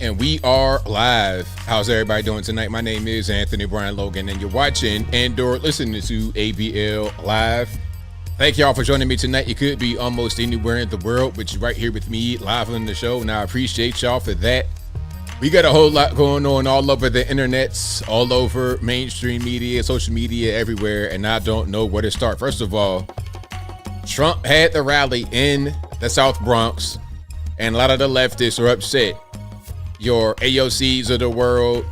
And we are live. How's everybody doing tonight? My name is Anthony Brian Logan, and you're watching and/or listening to ABL Live. Thank y'all for joining me tonight. You could be almost anywhere in the world, but you're right here with me live on the show, and I appreciate y'all for that. We got a whole lot going on all over the internets, all over mainstream media, social media, everywhere, and I don't know where to start. First of all, Trump had the rally in the South Bronx, and a lot of the leftists are upset. Your AOCs of the world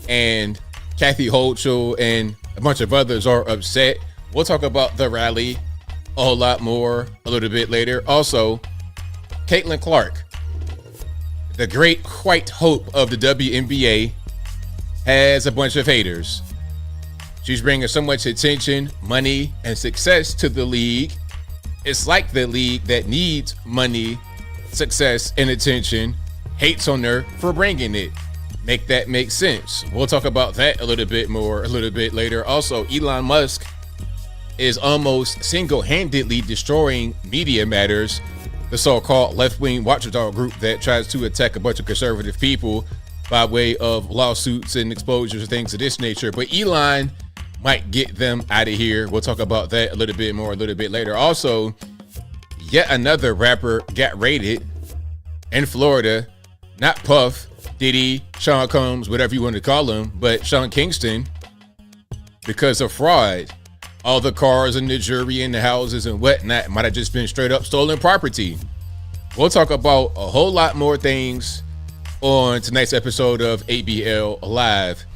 and Kathy Hochul and a bunch of others are upset. We'll talk about the rally a whole lot more a little bit later. Also, Caitlin Clark, the great white hope of the WNBA, has a bunch of haters. She's bringing so much attention, money, and success to the league. It's like the league that needs money, success, and attention hates on her for bringing it. Make that make sense. We'll talk about that a little bit more a little bit later. Also, Elon Musk is almost single-handedly destroying Media Matters, the so-called left-wing watchdog group that tries to attack a bunch of conservative people by way of lawsuits and exposures and things of this nature. But Elon might get them out of here. We'll talk about that a little bit more a little bit later. Also, yet another rapper got raided in Florida. Not Puff, Diddy, Sean Combs, whatever you want to call him, but Sean Kingston, because of fraud. All the cars and the jewelry and the houses and whatnot might have just been straight up stolen property. We'll talk about a whole lot more things on tonight's episode of ABL Live.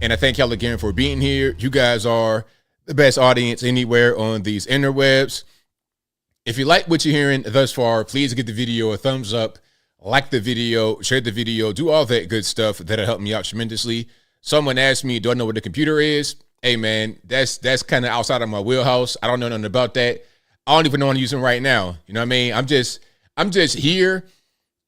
And I thank y'all again for being here. You guys are the best audience anywhere on these interwebs. If you like what you're hearing thus far, please give the video a thumbs up. Like the video, share the video, do all that good stuff. That'll help me out tremendously. Someone asked me, do I know what a computer is? Hey man, that's kind of outside of my wheelhouse. I don't know nothing about that. I don't even know what I'm using right now. You know what I mean? I'm just here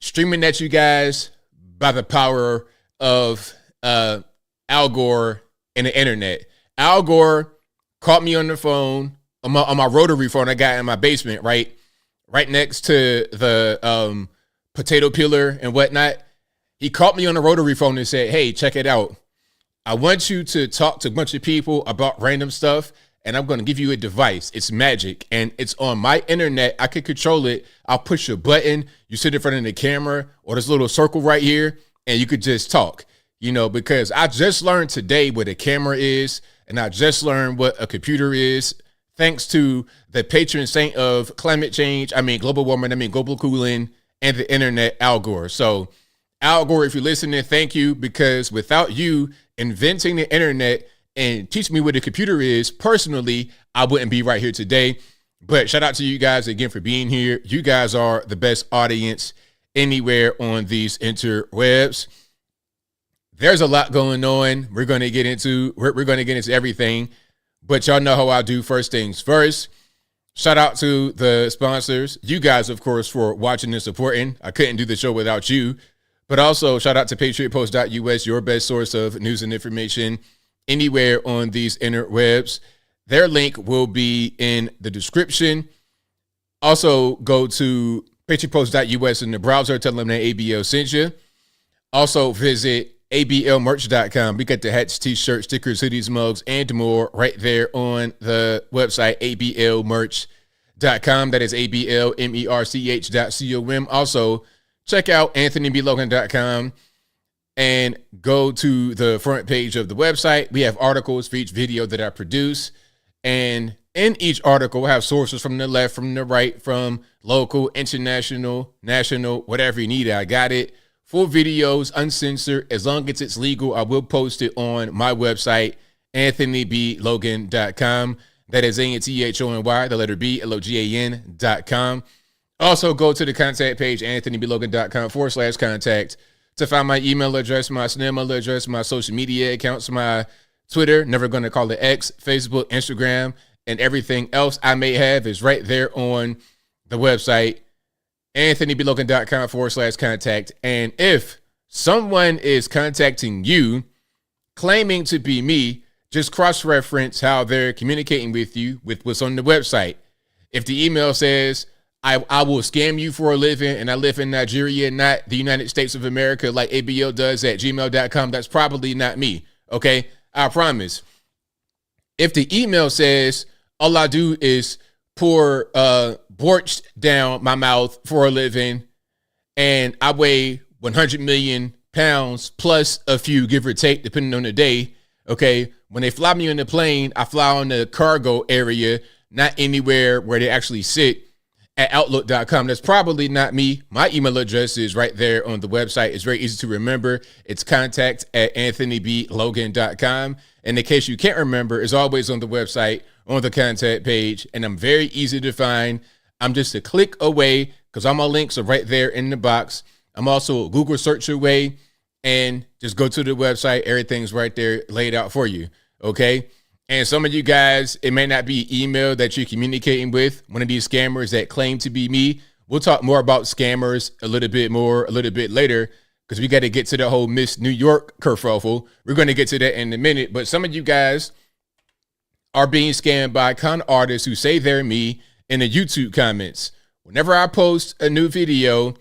streaming at you guys by the power of Al Gore and the internet. Al Gore caught me on the phone, on my rotary phone I got in my basement, right next to the potato peeler and whatnot. He called me on the rotary phone and said, hey, check it out. I want you to talk to a bunch of people about random stuff, and I'm going to give you a device. It's magic, and it's on my internet. I can control it. I'll push a button. You sit in front of the camera or this little circle right here, and you could just talk, because I just learned today what a camera is, and I just learned what a computer is, thanks to the patron saint of climate change. Global warming, global cooling, and the internet, Al Gore. So Al Gore, if you're listening, thank you, because without you inventing the internet and teaching me what a computer is, personally, I wouldn't be right here today. But shout out to you guys again for being here. You guys are the best audience anywhere on these interwebs. There's a lot going on. We're going to get into everything, but y'all know how I do. First things first. Shout out to the sponsors. You guys, of course, for watching and supporting. I couldn't do the show without you. But also, shout out to patriotpost.us, your best source of news and information anywhere on these interwebs. Their link will be in the description. Also, go to patriotpost.us in the browser. Tell them that ABL sent you. Also, visit ablmerch.com. We got the hats, t-shirts, stickers, hoodies, mugs, and more right there on the website, ablmerch.com. That is ablmerch.com. Also, check out anthonyblogan.com and go to the front page of the website. We have articles for each video that I produce. And in each article, I have sources from the left, from the right, from local, international, national, whatever you need. I got it. Full videos, uncensored. As long as it's legal, I will post it on my website, anthonyblogan.com. That is ANTHONY, the letter B, LOGAN.com. Also, go to the contact page, anthonyblogan.com/contact, to find my email address, my snail address, my social media accounts, my Twitter, never going to call it X, Facebook, Instagram, and everything else I may have is right there on the website, anthonyblogan.com/contact. And if someone is contacting you claiming to be me, just cross-reference how they're communicating with you with what's on the website. If the email says, I will scam you for a living and I live in Nigeria, not the United States of America like ABL does at gmail.com, that's probably not me, okay? I promise. If the email says all I do is pour borscht down my mouth for a living and I weigh 100 million pounds plus a few, give or take, depending on the day, okay? When they fly me on the plane, I fly on the cargo area, not anywhere where they actually sit. At outlook.com. That's probably not me. My email address is right there on the website. It's very easy to remember. It's contact@anthonyblogan.com. And in case you can't remember, it's always on the website, on the contact page. And I'm very easy to find. I'm just a click away because all my links are right there in the box. I'm also a Google search away. And just go to the website. Everything's right there laid out for you. Okay? And some of you guys, it may not be email that you're communicating with, one of these scammers that claim to be me. We'll talk more about scammers a little bit later because we got to get to the whole Miss New York kerfuffle. We're going to get to that in a minute. But some of you guys are being scammed by con artists who say they're me in the YouTube comments. Whenever I post a new video,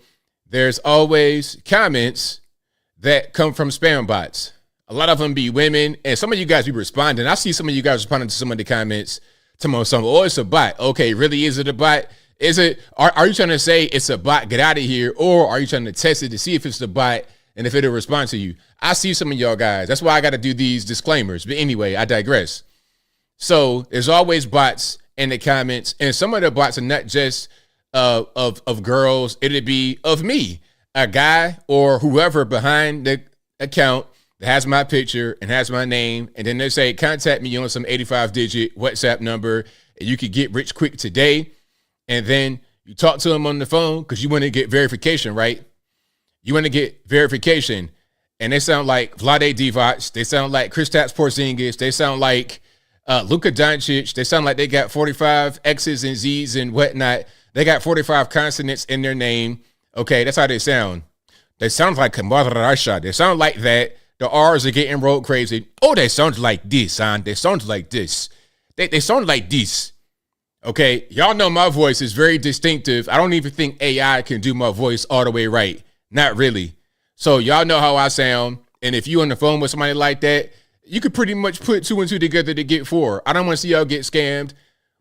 there's always comments that come from spam bots. A lot of them be women, and some of you guys be responding. I see some of you guys responding to some of the comments. Oh, it's a bot. Okay, really, is it a bot? Is it? Are you trying to say it's a bot, get out of here, or are you trying to test it to see if it's a bot and if it'll respond to you? I see some of y'all guys. That's why I got to do these disclaimers. But anyway, I digress. So there's always bots in the comments, and some of the bots are not just of girls. It'll be of me, a guy or whoever behind the account that has my picture and has my name, and then they say, contact me on some 85-digit WhatsApp number, and you could get rich quick today. And then you talk to them on the phone because you want to get verification, right? You want to get verification. And they sound like Vlade Divac. They sound like Kristaps Porzingis. They sound like Luka Doncic. They sound like they got 45 X's and Z's and whatnot. They got 45 consonants in their name. Okay, that's how they sound. They sound like Kamara Rasha. They sound like that. The R's are getting rolled crazy. Oh, they sound like this, huh? They sound like this. They sound like this. Okay, y'all know my voice is very distinctive. I don't even think AI can do my voice all the way right. Not really. So y'all know how I sound. And if you on the phone with somebody like that, you could pretty much put 2 and 2 together to get 4. I don't want to see y'all get scammed.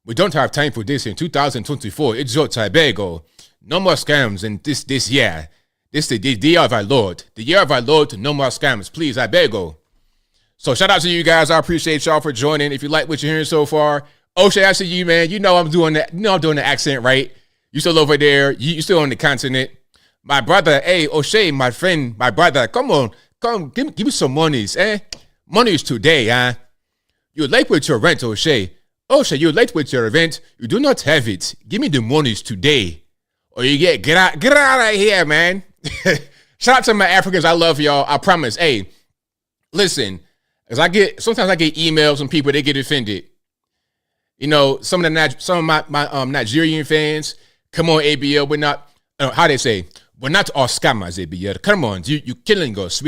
We don't have time for this in 2024. It's your Tobago. No more scams in this year. This is the year of our Lord. The year of our Lord, no more scams. Please, I beg you. So shout out to you guys. I appreciate y'all for joining. If you like what you're hearing so far, O'Shea, I see you, man. You know I'm doing that. You know I'm doing the accent right. You still over there. You still on the continent. My brother, hey, O'Shea, my friend, my brother, come on. Come, give me some monies, eh? Money's today, huh? You're late with your rent, O'Shea. O'Shea, you're late with your rent. You do not have it. Give me the monies today. Or you get out of here, man. Shout out to my Africans. I love y'all. I promise. Hey, listen, because sometimes I get emails from people, they get offended. You know, some of my Nigerian fans, come on, ABL, we're not, how they say, we're not all scammers, ABL. Come on, you killing us.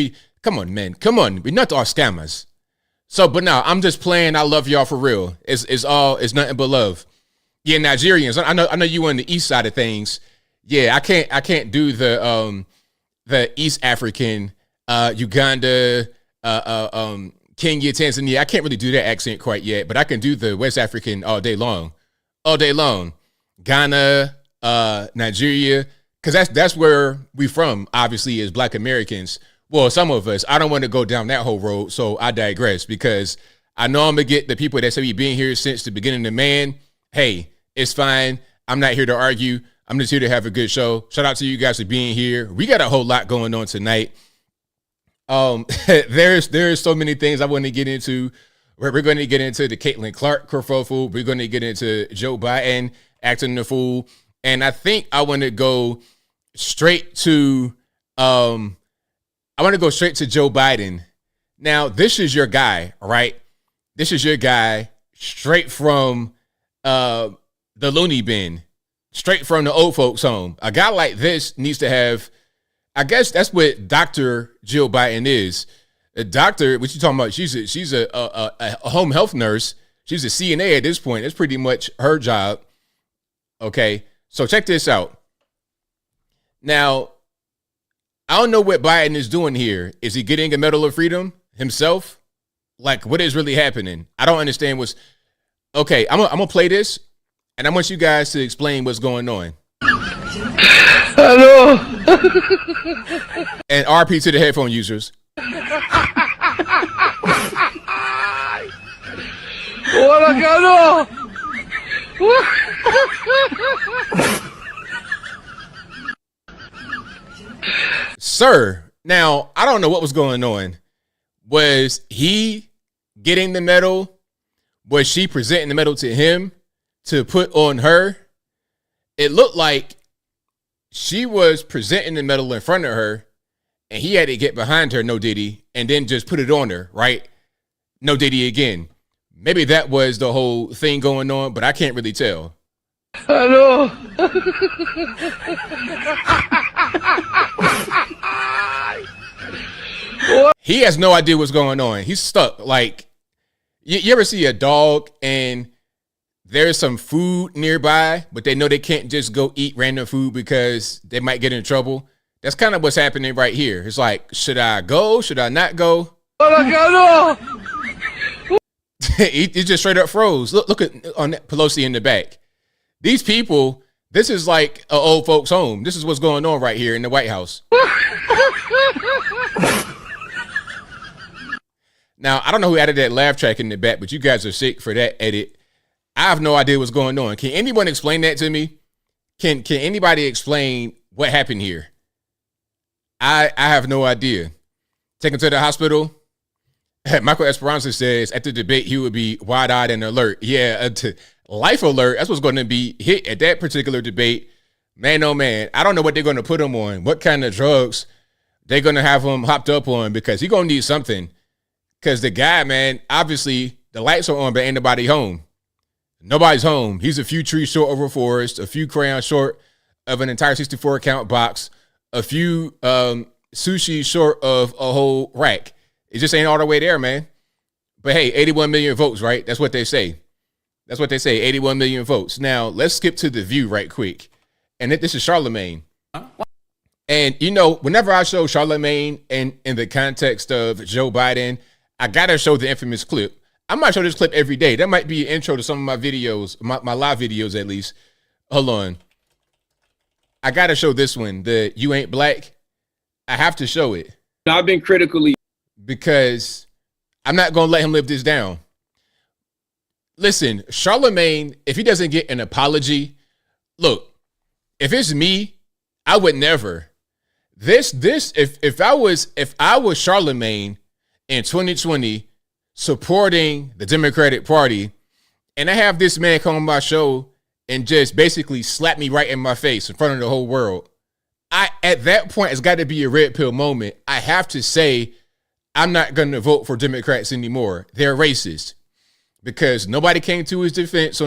Come on, man. Come on, we're not all scammers. So, but now I'm just playing. I love y'all for real. It's nothing but love. Yeah, Nigerians. I know you on the east side of things. Yeah, I can't do the East African, Uganda, Kenya, Tanzania. I can't really do that accent quite yet, but I can do the West African all day long. Ghana, Nigeria, because that's where we from, obviously, as Black Americans. Well, some of us. I don't want to go down that whole road, so I digress, because I know I'm going to get the people that say we've been here since the beginning of man. Hey, it's fine. I'm not here to argue. I'm just here to have a good show. Shout out to you guys for being here. We got a whole lot going on tonight. There's so many things I want to get into. We're going to get into the Caitlin Clark kerfuffle. We're going to get into Joe Biden acting the fool. And I think I want to go straight to Joe Biden. Now, this is your guy, right? This is your guy straight from the loony bin, straight from the old folks home. A guy like this needs to have, I guess that's what Dr. Jill Biden is. A doctor, what you talking about? She's a home health nurse. She's a CNA at this point. That's pretty much her job. Okay. So check this out. Now, I don't know what Biden is doing here. Is he getting a Medal of Freedom himself? Like, what is really happening? I don't understand what's... Okay, I'm gonna play this, and I want you guys to explain what's going on. Hello. And RP to the headphone users. Sir, now, I don't know what was going on. Was he getting the medal? Was she presenting the medal to him to put on her? It looked like she was presenting the medal in front of her, and he had to get behind her, no diddy, and then just put it on her, right? No diddy again. Maybe that was the whole thing going on, but I can't really tell. Hello. He has no idea what's going on. He's stuck. Like, you ever see a dog and there's some food nearby, but they know they can't just go eat random food because they might get in trouble? That's kind of what's happening right here. It's like, should I go? Should I not go? he just straight up froze. Look at on Pelosi in the back. These people, this is like an old folks' home. This is what's going on right here in the White House. Now, I don't know who added that laugh track in the back, but you guys are sick for that edit. I have no idea what's going on. Can anyone explain that to me? Can anybody explain what happened here? I have no idea. Taken to the hospital. Michael Esperanza says at the debate he would be wide-eyed and alert. Yeah, to life alert. That's what's going to be hit at that particular debate. Man, oh man, I don't know what they're going to put him on. What kind of drugs they're going to have him hopped up on, because he's going to need something. Because the guy, man, obviously the lights are on, but ain't nobody home. Nobody's home. He's a few trees short of a forest, a few crayons short of an entire 64 count box, a few sushi short of a whole rack. It just ain't all the way there, man. But hey, 81 million votes, right? That's what they say. That's what they say, 81 million votes. Now, let's skip to The View right quick. And this is Charlamagne. And, you know, whenever I show Charlamagne in the context of Joe Biden, I got to show the infamous clip. I might show this clip every day. That might be an intro to some of my videos, my live videos at least. Hold on. I got to show this one, the "You Ain't Black." I have to show it. I've been critically. Because I'm not going to let him live this down. Listen, Charlamagne, if he doesn't get an apology, look, if it's me, I would never. If I was Charlamagne in 2020 supporting the Democratic Party, and I have this man come on my show and just basically slap me right in my face in front of the whole world, at that point, it's got to be a red pill moment. I have to say, I'm not going to vote for Democrats anymore. They're racist, because nobody came to his defense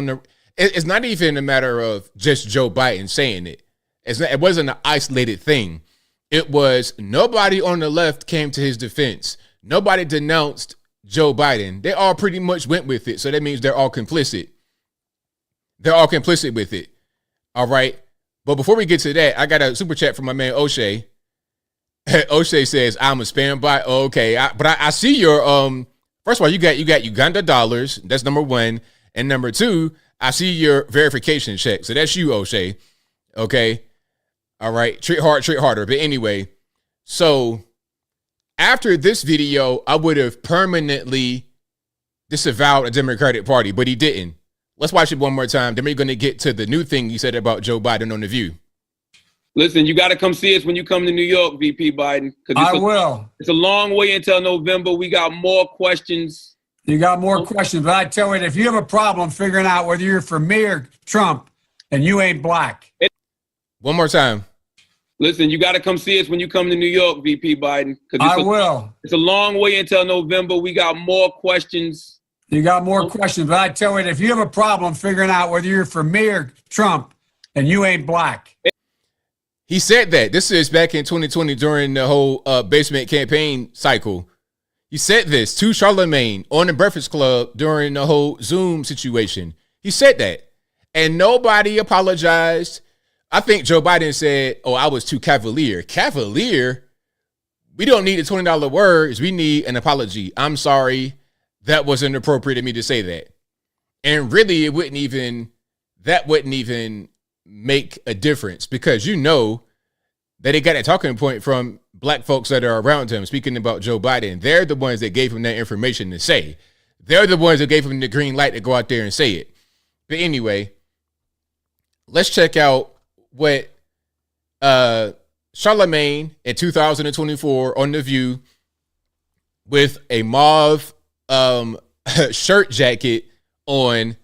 it's not even a matter of just Joe Biden saying it. It wasn't an isolated thing. It was nobody on the left came to his defense. Nobody denounced Joe Biden. They all pretty much went with it. So that means they're all complicit. They're all complicit with it. All right. But before we get to that, I got a super chat from my man O'Shea. O'Shea says, I'm a spam bot. Oh, okay. But I see your, first of all, you got Uganda dollars. That's number one. And number two, I see your verification check. So that's you, O'Shea. Okay. All right. Treat harder. But anyway, so after this video, I would have permanently disavowed the Democratic Party, but he didn't. Let's watch it one more time. Then we're going to get to the new thing he said about Joe Biden on The View. Listen, you got to come see us when you come to New York, VP Biden. I will. It's a long way until November. We got more questions. You got more questions, but I tell you, if you have a problem figuring out whether you're for me or Trump, and you ain't black. One more time. Listen, you got to come see us when you come to New York, VP Biden. I will. It's a long way until November. We got more questions. You got more questions, but I tell you, if you have a problem figuring out whether you're for me or Trump, and you ain't black. He said that. This is back in 2020 during the whole basement campaign cycle. He said this to Charlamagne on the Breakfast Club during the whole Zoom situation. He said that. And nobody apologized. I think Joe Biden said, oh, I was too cavalier. Cavalier? We don't need the $20 words. We need an apology. I'm sorry. That wasn't appropriate of me to say that. And really, that wouldn't even make a difference, because you know that he got a talking point from black folks that are around him speaking about Joe Biden. They're the ones that gave him that information to say. They're the ones that gave him the green light to go out there and say it. But anyway, let's check out what Charlamagne in 2024 on The View with a mauve shirt jacket on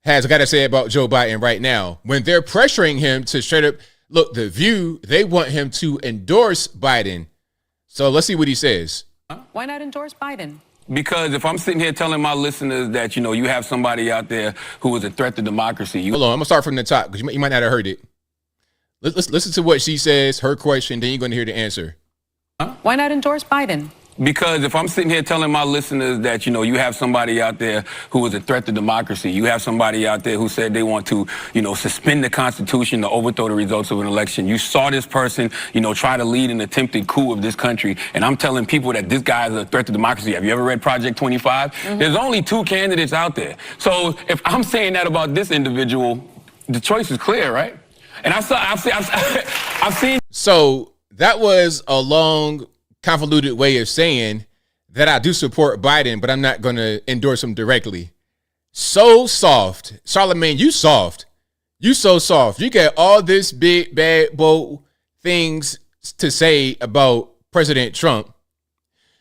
has got to say about Joe Biden right now, when they're pressuring him to straight up, look, The View, they want him to endorse Biden. So let's see what he says. Why not endorse Biden? Because if I'm sitting here telling my listeners that, you know, you have somebody out there who is a threat to democracy. Hold on, I'm going to start from the top because you might not have heard it. Let's listen to what she says, her question, then you're going to hear the answer. Why not endorse Biden? Because if I'm sitting here telling my listeners that, you know, you have somebody out there who is a threat to democracy, you have somebody out there who said they want to, you know, suspend the Constitution to overthrow the results of an election. You saw this person, you know, try to lead an attempted coup of this country. And I'm telling people that this guy is a threat to democracy. Have you ever read Project 25? Mm-hmm. There's only 2 candidates out there. So if I'm saying that about this individual, the choice is clear, right? And I've seen. So that was a long, convoluted way of saying that I do support Biden, but I'm not going to endorse him directly. So soft. Charlamagne, you soft. You so soft. You got all this big, bad, bold things to say about President Trump.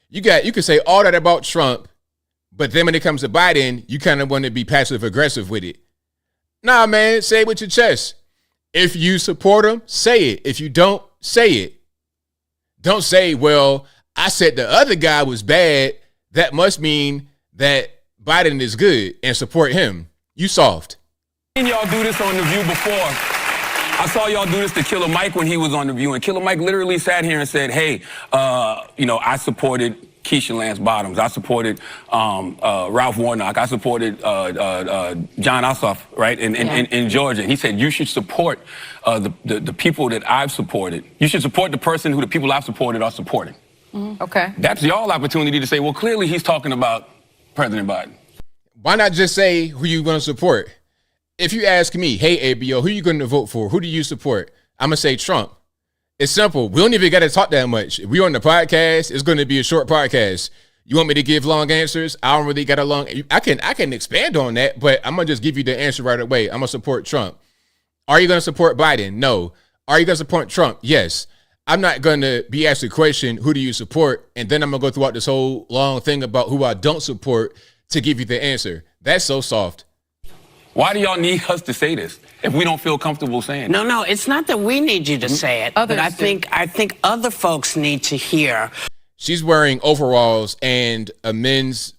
You can say all that about Trump, but then when it comes to Biden, you kind of want to be passive aggressive with it. Nah, man, say it with your chest. If you support him, say it. If you don't, say it. Don't say, well, I said the other guy was bad. That must mean that Biden is good and support him. You soft. I've seen y'all do this on The View before. I saw y'all do this to Killer Mike when he was on The View. And Killer Mike literally sat here and said, hey, you know, I supported Keisha Lance Bottoms. I supported Ralph Warnock. I supported John Ossoff, right, in Georgia. He said, you should support the people that I've supported. You should support the person who the people I've supported are supporting. Mm-hmm. Okay. That's y'all opportunity to say, well, clearly he's talking about President Biden. Why not just say who you're going to support? If you ask me, hey, ABL, who you going to vote for? Who do you support? I'm going to say Trump. It's simple. We don't even got to talk that much. If we on the podcast, it's going to be a short podcast. You want me to give long answers? I don't really got a long. I can expand on that, but I'm going to just give you the answer right away. I'm going to support Trump. Are you going to support Biden? No. Are you going to support Trump? Yes. I'm not going to be asked the question, who do you support? And then I'm going to go throughout this whole long thing about who I don't support to give you the answer. That's so soft. Why do y'all need us to say this if we don't feel comfortable saying it? No, it's not that we need you to say it, but I think other folks need to hear. She's wearing overalls and a men's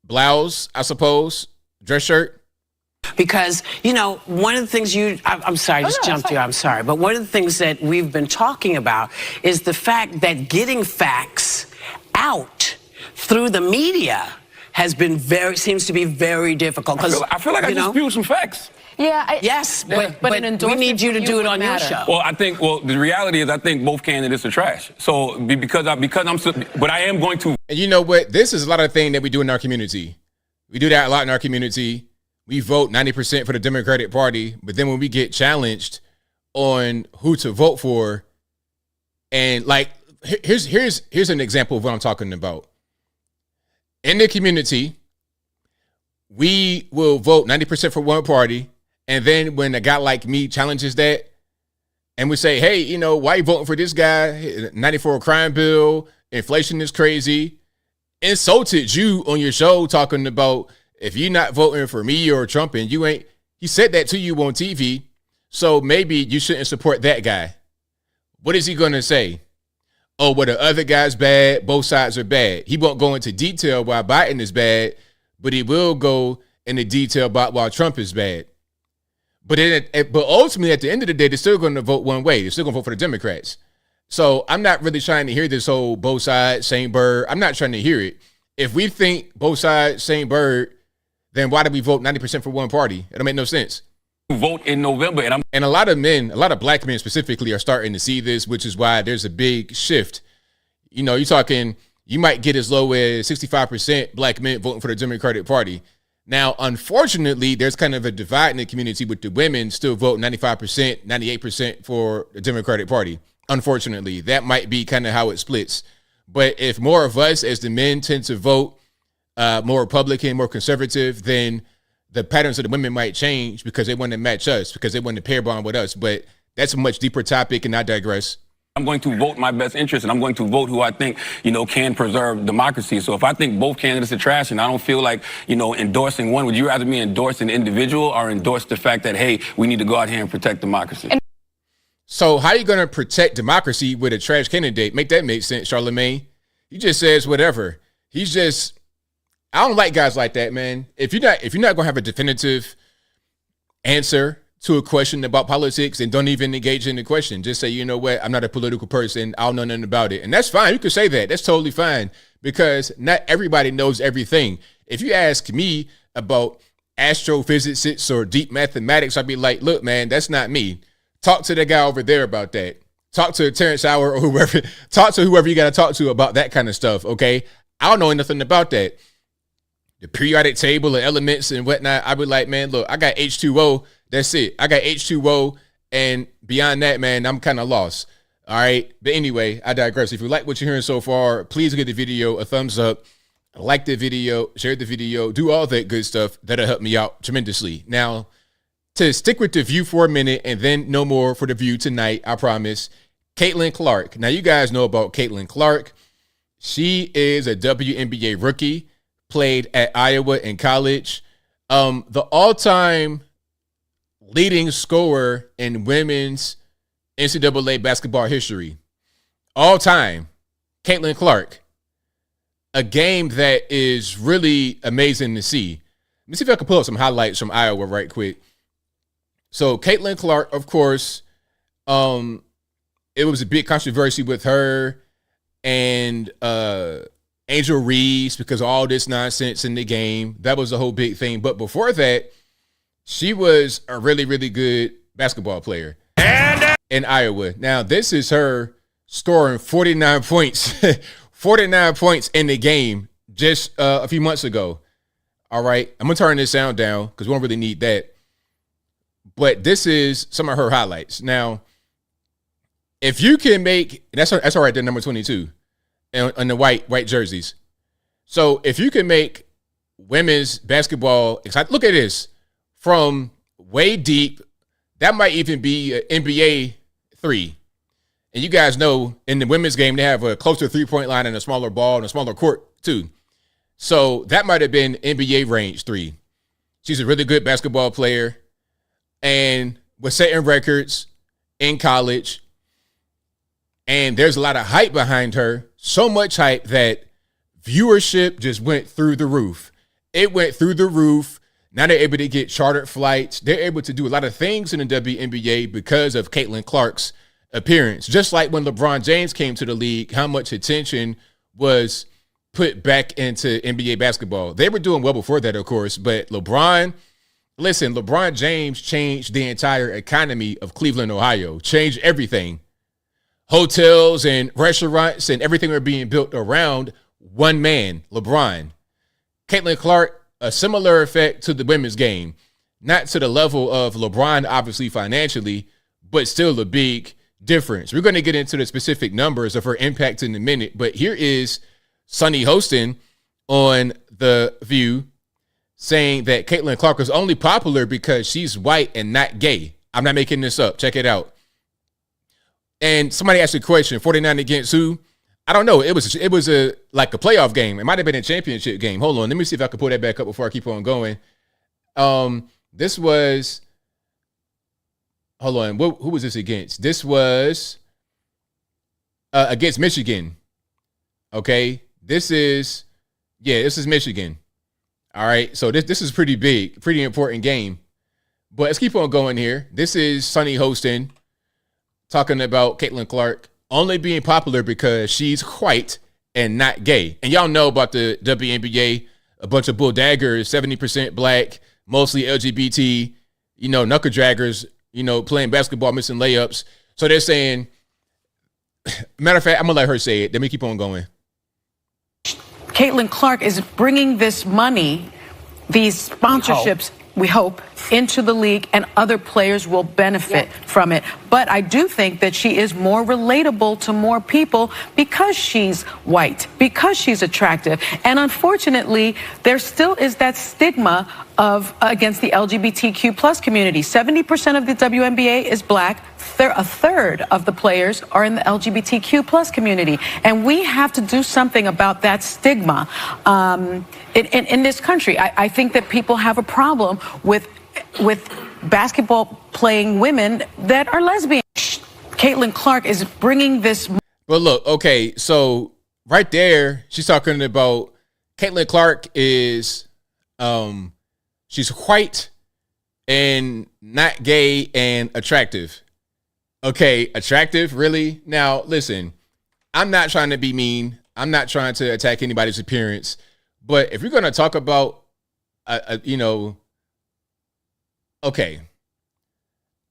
blouse, I suppose, dress shirt. Because, you know, one of the things I'm sorry, I just jumped you, I'm sorry. But one of the things that we've been talking about is the fact that getting facts out through the media seems to be very difficult. I feel like I just spewed some facts. Yeah. Yes, but we need you to do it on your show. Well, the reality is I think both candidates are trash. So but I am going to. And you know what? This is a lot of things that we do in our community. We do that a lot in our community. We vote 90% for the Democratic Party, but then when we get challenged on who to vote for, and like here's an example of what I'm talking about. In the community, we will vote 90% for one party, and then when a guy like me challenges that, and we say, hey, you know, why are you voting for this guy? 94 crime bill, inflation is crazy. Insulted you on your show talking about if you're not voting for me or Trump and you ain't, he said that to you on TV, so maybe you shouldn't support that guy. What is he going to say? Oh, well, the other guy's bad, both sides are bad. He won't go into detail why Biden is bad, but he will go into detail about why Trump is bad. But ultimately, at the end of the day, they're still going to vote one way. They're still going to vote for the Democrats. So I'm not really trying to hear this whole both sides, same bird. I'm not trying to hear it. If we think both sides, same bird, then why do we vote 90% for one party? It don't make no sense. vote in November, and a lot of men, a lot of black men specifically, are starting to see this, which is why there's a big shift. You know, you're talking, you might get as low as 65% black men voting for the Democratic Party. Now, unfortunately, there's kind of a divide in the community with the women still vote 95%, 98% for the Democratic Party. Unfortunately, that might be kind of how it splits. But if more of us as the men tend to vote more Republican, more conservative, then the patterns of the women might change because they want to match us, because they want to pair bond with us. But that's a much deeper topic, and I digress. I'm going to vote my best interest, and I'm going to vote who I think, can preserve democracy. So if I think both candidates are trash and I don't feel like, endorsing one, would you rather me endorse an individual or endorse the fact that, hey, we need to go out here and protect democracy? So how are you going to protect democracy with a trash candidate? Make that make sense, Charlamagne. He just says whatever. He's just, I don't like guys like that, man. If you're not going to have a definitive answer to a question about politics, and don't even engage in the question. Just say, you know what, I'm not a political person. I don't know nothing about it. And that's fine. You can say that. That's totally fine, because not everybody knows everything. If you ask me about astrophysics or deep mathematics, I'd be like, look, man, that's not me. Talk to the guy over there about that. Talk to Terrence Howard or whoever. Talk to whoever you got to talk to about that kind of stuff, okay? I don't know nothing about that. The periodic table of elements and whatnot, I'd be like, man, look, I got H2O. That's it. I got H2O, and beyond that, man, I'm kind of lost. All right. But anyway, I digress. If you like what you're hearing so far, please give the video a thumbs up, like the video, share the video, do all that good stuff. That'll help me out tremendously. Now, to stick with the View for a minute and then no more for the View tonight, I promise. Caitlin Clark. Now, you guys know about Caitlin Clark. She is a WNBA rookie, played at Iowa in college. The all-time leading scorer in women's NCAA basketball history. All time, Caitlin Clark. A game that is really amazing to see. Let me see if I can pull up some highlights from Iowa right quick. So Caitlin Clark, of course, it was a big controversy with her and Angel Reese because of all this nonsense in the game. That was a whole big thing. But before that, she was a really, really good basketball player in Iowa. Now, this is her scoring 49 points, 49 points in the game just a few months ago. All right, I'm going to turn this sound down because we don't really need that. But this is some of her highlights. Now, if you can make, that's all right, they're number 22 on the white jerseys. So if you can make women's basketball exciting, look at this. From way deep, that might even be an NBA 3. And you guys know in the women's game, they have a closer 3-point line and a smaller ball and a smaller court too. So that might have been NBA range 3. She's a really good basketball player and was setting records in college. And there's a lot of hype behind her. So much hype that viewership just went through the roof. It went through the roof. Now they're able to get chartered flights. They're able to do a lot of things in the WNBA because of Caitlin Clark's appearance. Just like when LeBron James came to the league, how much attention was put back into NBA basketball. They were doing well before that, of course, but LeBron James changed the entire economy of Cleveland, Ohio, changed everything. Hotels and restaurants and everything were being built around one man, LeBron. Caitlin Clark, a similar effect to the women's game, not to the level of LeBron, obviously financially, but still a big difference. We're going to get into the specific numbers of her impact in a minute, but here is Sunny Hostin on The View saying that Caitlin Clark is only popular because she's white and not gay. I'm not making this up. Check it out. And somebody asked a question, 49 against who? I don't know. It was like a playoff game. It might have been a championship game. Hold on. Let me see if I can pull that back up before I keep on going. This was, hold on. Who was this against? This was against Michigan. Okay. This is Michigan. All right. So this is pretty big, pretty important game. But let's keep on going here. This is Sunny Hostin talking about Caitlin Clark only being popular because she's white and not gay. And y'all know about the WNBA, a bunch of bull daggers, 70% black, mostly LGBT, knuckle draggers, playing basketball, missing layups. So they're saying, matter of fact, I'm going to let her say it. Let me keep on going. Caitlin Clark is bringing this money, these sponsorships, we hope, into the league, and other players will benefit from it. But I do think that she is more relatable to more people because she's white, because she's attractive. And unfortunately, there still is that stigma against the LGBTQ plus community. 70% of the WNBA is black. A third of the players are in the LGBTQ plus community. And we have to do something about that stigma in this country. I think that people have a problem with basketball playing women that are lesbian. Caitlin Clark is bringing this. But look, okay, so right there, she's talking about Caitlin Clark is, she's white and not gay and attractive. Okay, attractive, really? Now, listen, I'm not trying to be mean. I'm not trying to attack anybody's appearance. But if you're going to talk about, okay,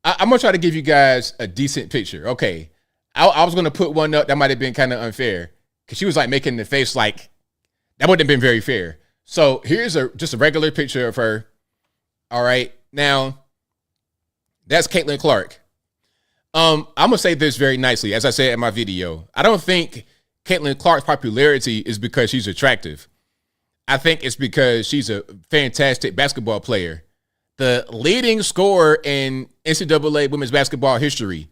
I'm going to try to give you guys a decent picture. Okay, I was going to put one up that might have been kind of unfair because she was like making the face like that wouldn't have been very fair. So here's just a regular picture of her. All right, now that's Caitlin Clark. I'm going to say this very nicely. As I said in my video, I don't think Caitlin Clark's popularity is because she's attractive. I think it's because she's a fantastic basketball player. The leading scorer in NCAA women's basketball history,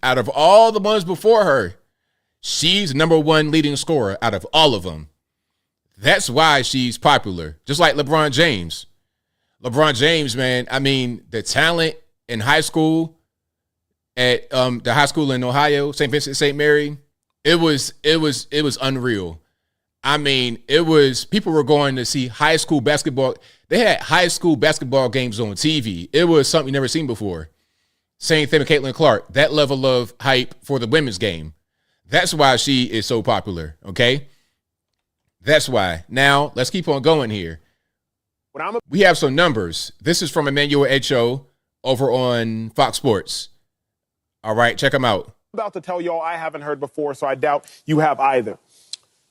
out of all the ones before her, she's number one leading scorer out of all of them. That's why she's popular. Just like LeBron James. LeBron James, man, I mean, the talent in high school, at the high school in Ohio, St. Vincent St. Mary, it was unreal. I mean, people were going to see high school basketball. They had high school basketball games on TV. It was something you never seen before. Same thing with Caitlin Clark, that level of hype for the women's game. That's why she is so popular, okay? That's why. Now, let's keep on going here. We have some numbers. This is from Emmanuel Echo over on Fox Sports. All right, check them out. About to tell y'all I haven't heard before, so I doubt you have either.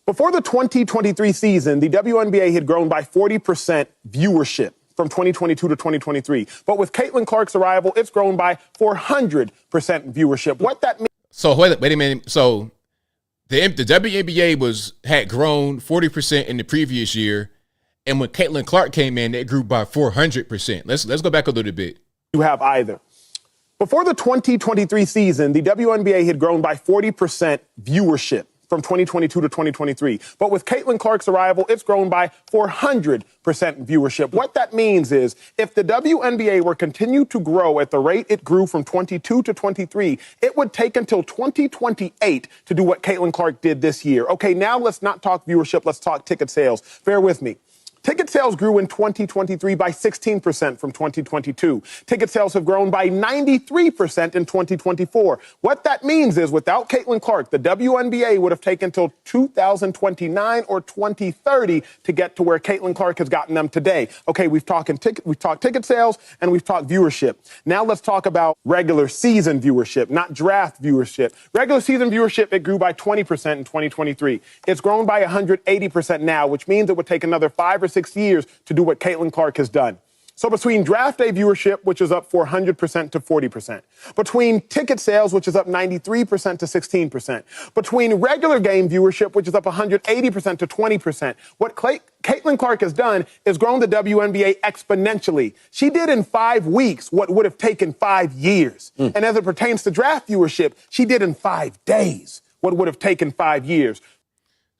Before the 2023 season, the WNBA had grown by 40% viewership from 2022 to 2023. But with Caitlin Clark's arrival, it's grown by 400% viewership. What that means... So wait a minute. So the WNBA had grown 40% in the previous year, and when Caitlin Clark came in, it grew by 400%. Let's go back a little bit. You have either. Before the 2023 season, the WNBA had grown by 40% viewership from 2022 to 2023. But with Caitlin Clark's arrival, it's grown by 400% viewership. What that means is if the WNBA were continue to grow at the rate it grew from 22 to 23, it would take until 2028 to do what Caitlin Clark did this year. Okay, now let's not talk viewership. Let's talk ticket sales. Bear with me. Ticket sales grew in 2023 by 16% from 2022. Ticket sales have grown by 93% in 2024. What that means is without Caitlin Clark, the WNBA would have taken till 2029 or 2030 to get to where Caitlin Clark has gotten them today. Okay, we've talked ticket sales and we've talked viewership. Now let's talk about regular season viewership, not draft viewership. Regular season viewership, it grew by 20% in 2023. It's grown by 180% now, which means it would take another 5 or 6 years to do what Caitlin Clark has done. So between draft day viewership, which is up 400% to 40%, between ticket sales, which is up 93% to 16%, between regular game viewership, which is up 180% to 20%, what Caitlin Clark has done is grown the WNBA exponentially. She did in 5 weeks what would have taken 5 years. And as it pertains to draft viewership, she did in 5 days what would have taken 5 years.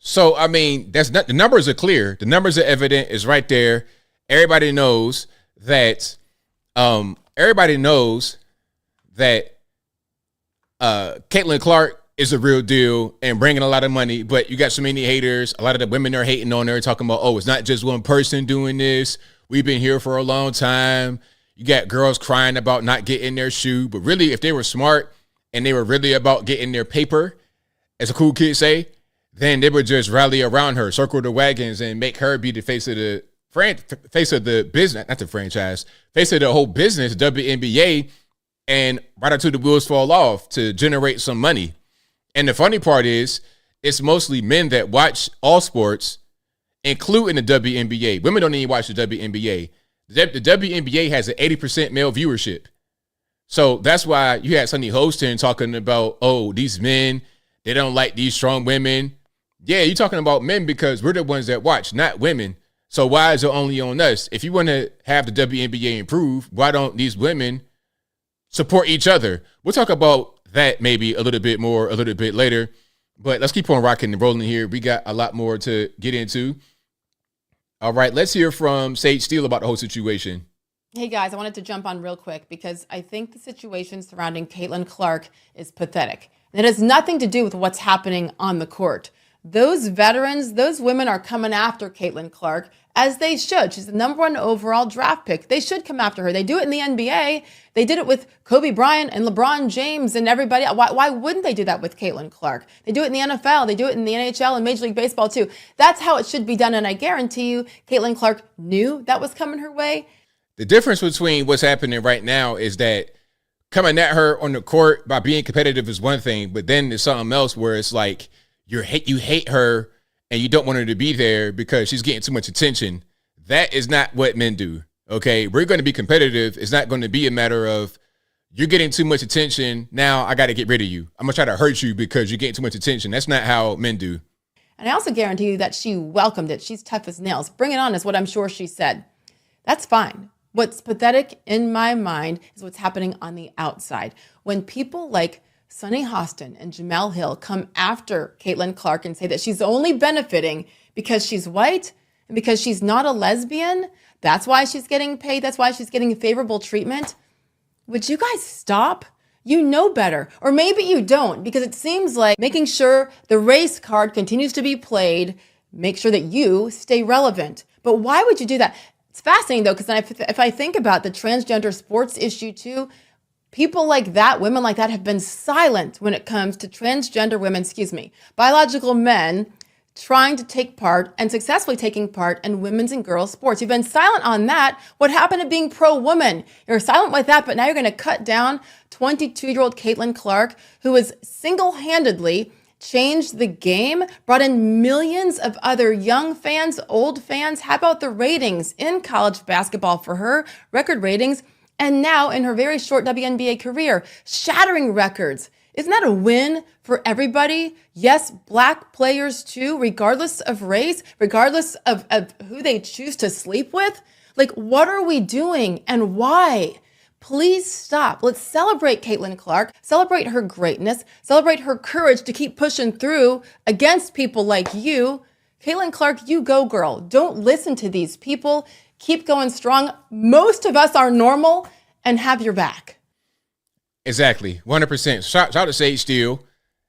So, I mean, the numbers are clear. The numbers are evident. It's right there. Everybody knows that Caitlin Clark is a real deal and bringing a lot of money, but you got so many haters. A lot of the women are hating on her, talking about, oh, it's not just one person doing this. We've been here for a long time. You got girls crying about not getting their shoe, but really, if they were smart and they were really about getting their paper, as a cool kid say, then they would just rally around her, circle the wagons, and make her be the face of the face of the business, not the franchise, face of the whole business, WNBA, and right until the wheels fall off to generate some money. And the funny part is, it's mostly men that watch all sports, including the WNBA. Women don't even watch the WNBA. The WNBA has an 80% male viewership. So that's why you had Sonny Hostin talking about, oh, these men, they don't like these strong women. Yeah, you're talking about men because we're the ones that watch, not women. So why is it only on us? If you want to have the WNBA improve, why don't these women support each other? We'll talk about that maybe a little bit more a little bit later. But let's keep on rocking and rolling here. We got a lot more to get into. All right, let's hear from Sage Steele about the whole situation. Hey guys, I wanted to jump on real quick because I think the situation surrounding Caitlin Clark is pathetic. It has nothing to do with what's happening on the court. Those veterans, those women are coming after Caitlin Clark, as they should. She's the #1 overall draft pick. They should come after her. They do it in the NBA. They did it with Kobe Bryant and LeBron James and everybody. Why wouldn't they do that with Caitlin Clark? They do it in the NFL. They do it in the NHL and Major League Baseball too. That's how it should be done. And I guarantee you, Caitlin Clark knew that was coming her way. The difference between what's happening right now is that coming at her on the court by being competitive is one thing, but then there's something else where it's like you hate her and you don't want her to be there because she's getting too much attention. That is not what men do. Okay, we're going to be competitive. It's not going to be a matter of you're getting too much attention. Now I got to get rid of you. I'm going to try to hurt you because you're getting too much attention. That's not how men do. And I also guarantee you that she welcomed it. She's tough as nails. Bring it on is what I'm sure she said. That's fine. What's pathetic in my mind is what's happening on the outside. When people like Sonny Hostin and Jamel Hill come after Caitlin Clark and say that she's only benefiting because she's white and because she's not a lesbian, that's why she's getting paid, that's why she's getting favorable treatment. Would you guys stop? You know better. Or maybe you don't, because it seems like making sure the race card continues to be played, make sure that you stay relevant. But why would you do that? It's fascinating, though, because if I think about the transgender sports issue, too, people like that, women like that, have been silent when it comes to transgender women, biological men trying to take part and successfully taking part in women's and girls' sports. You've been silent on that. What happened to being pro-woman? You're silent with that, but now you're going to cut down 22-year-old Caitlin Clark, who has single-handedly changed the game, brought in millions of other young fans, old fans. How about the ratings in college basketball for her? Record ratings. And now in her very short WNBA career, shattering records. Isn't that a win for everybody? Yes, black players too, regardless of race, regardless of who they choose to sleep with. Like, what are we doing and why? Please stop. Let's celebrate Caitlin Clark, celebrate her greatness, celebrate her courage to keep pushing through against people like you. Caitlin Clark, you go, girl. Don't listen to these people. Keep going strong. Most of us are normal and have your back. Exactly. 100%. Shout out to Sage Steele.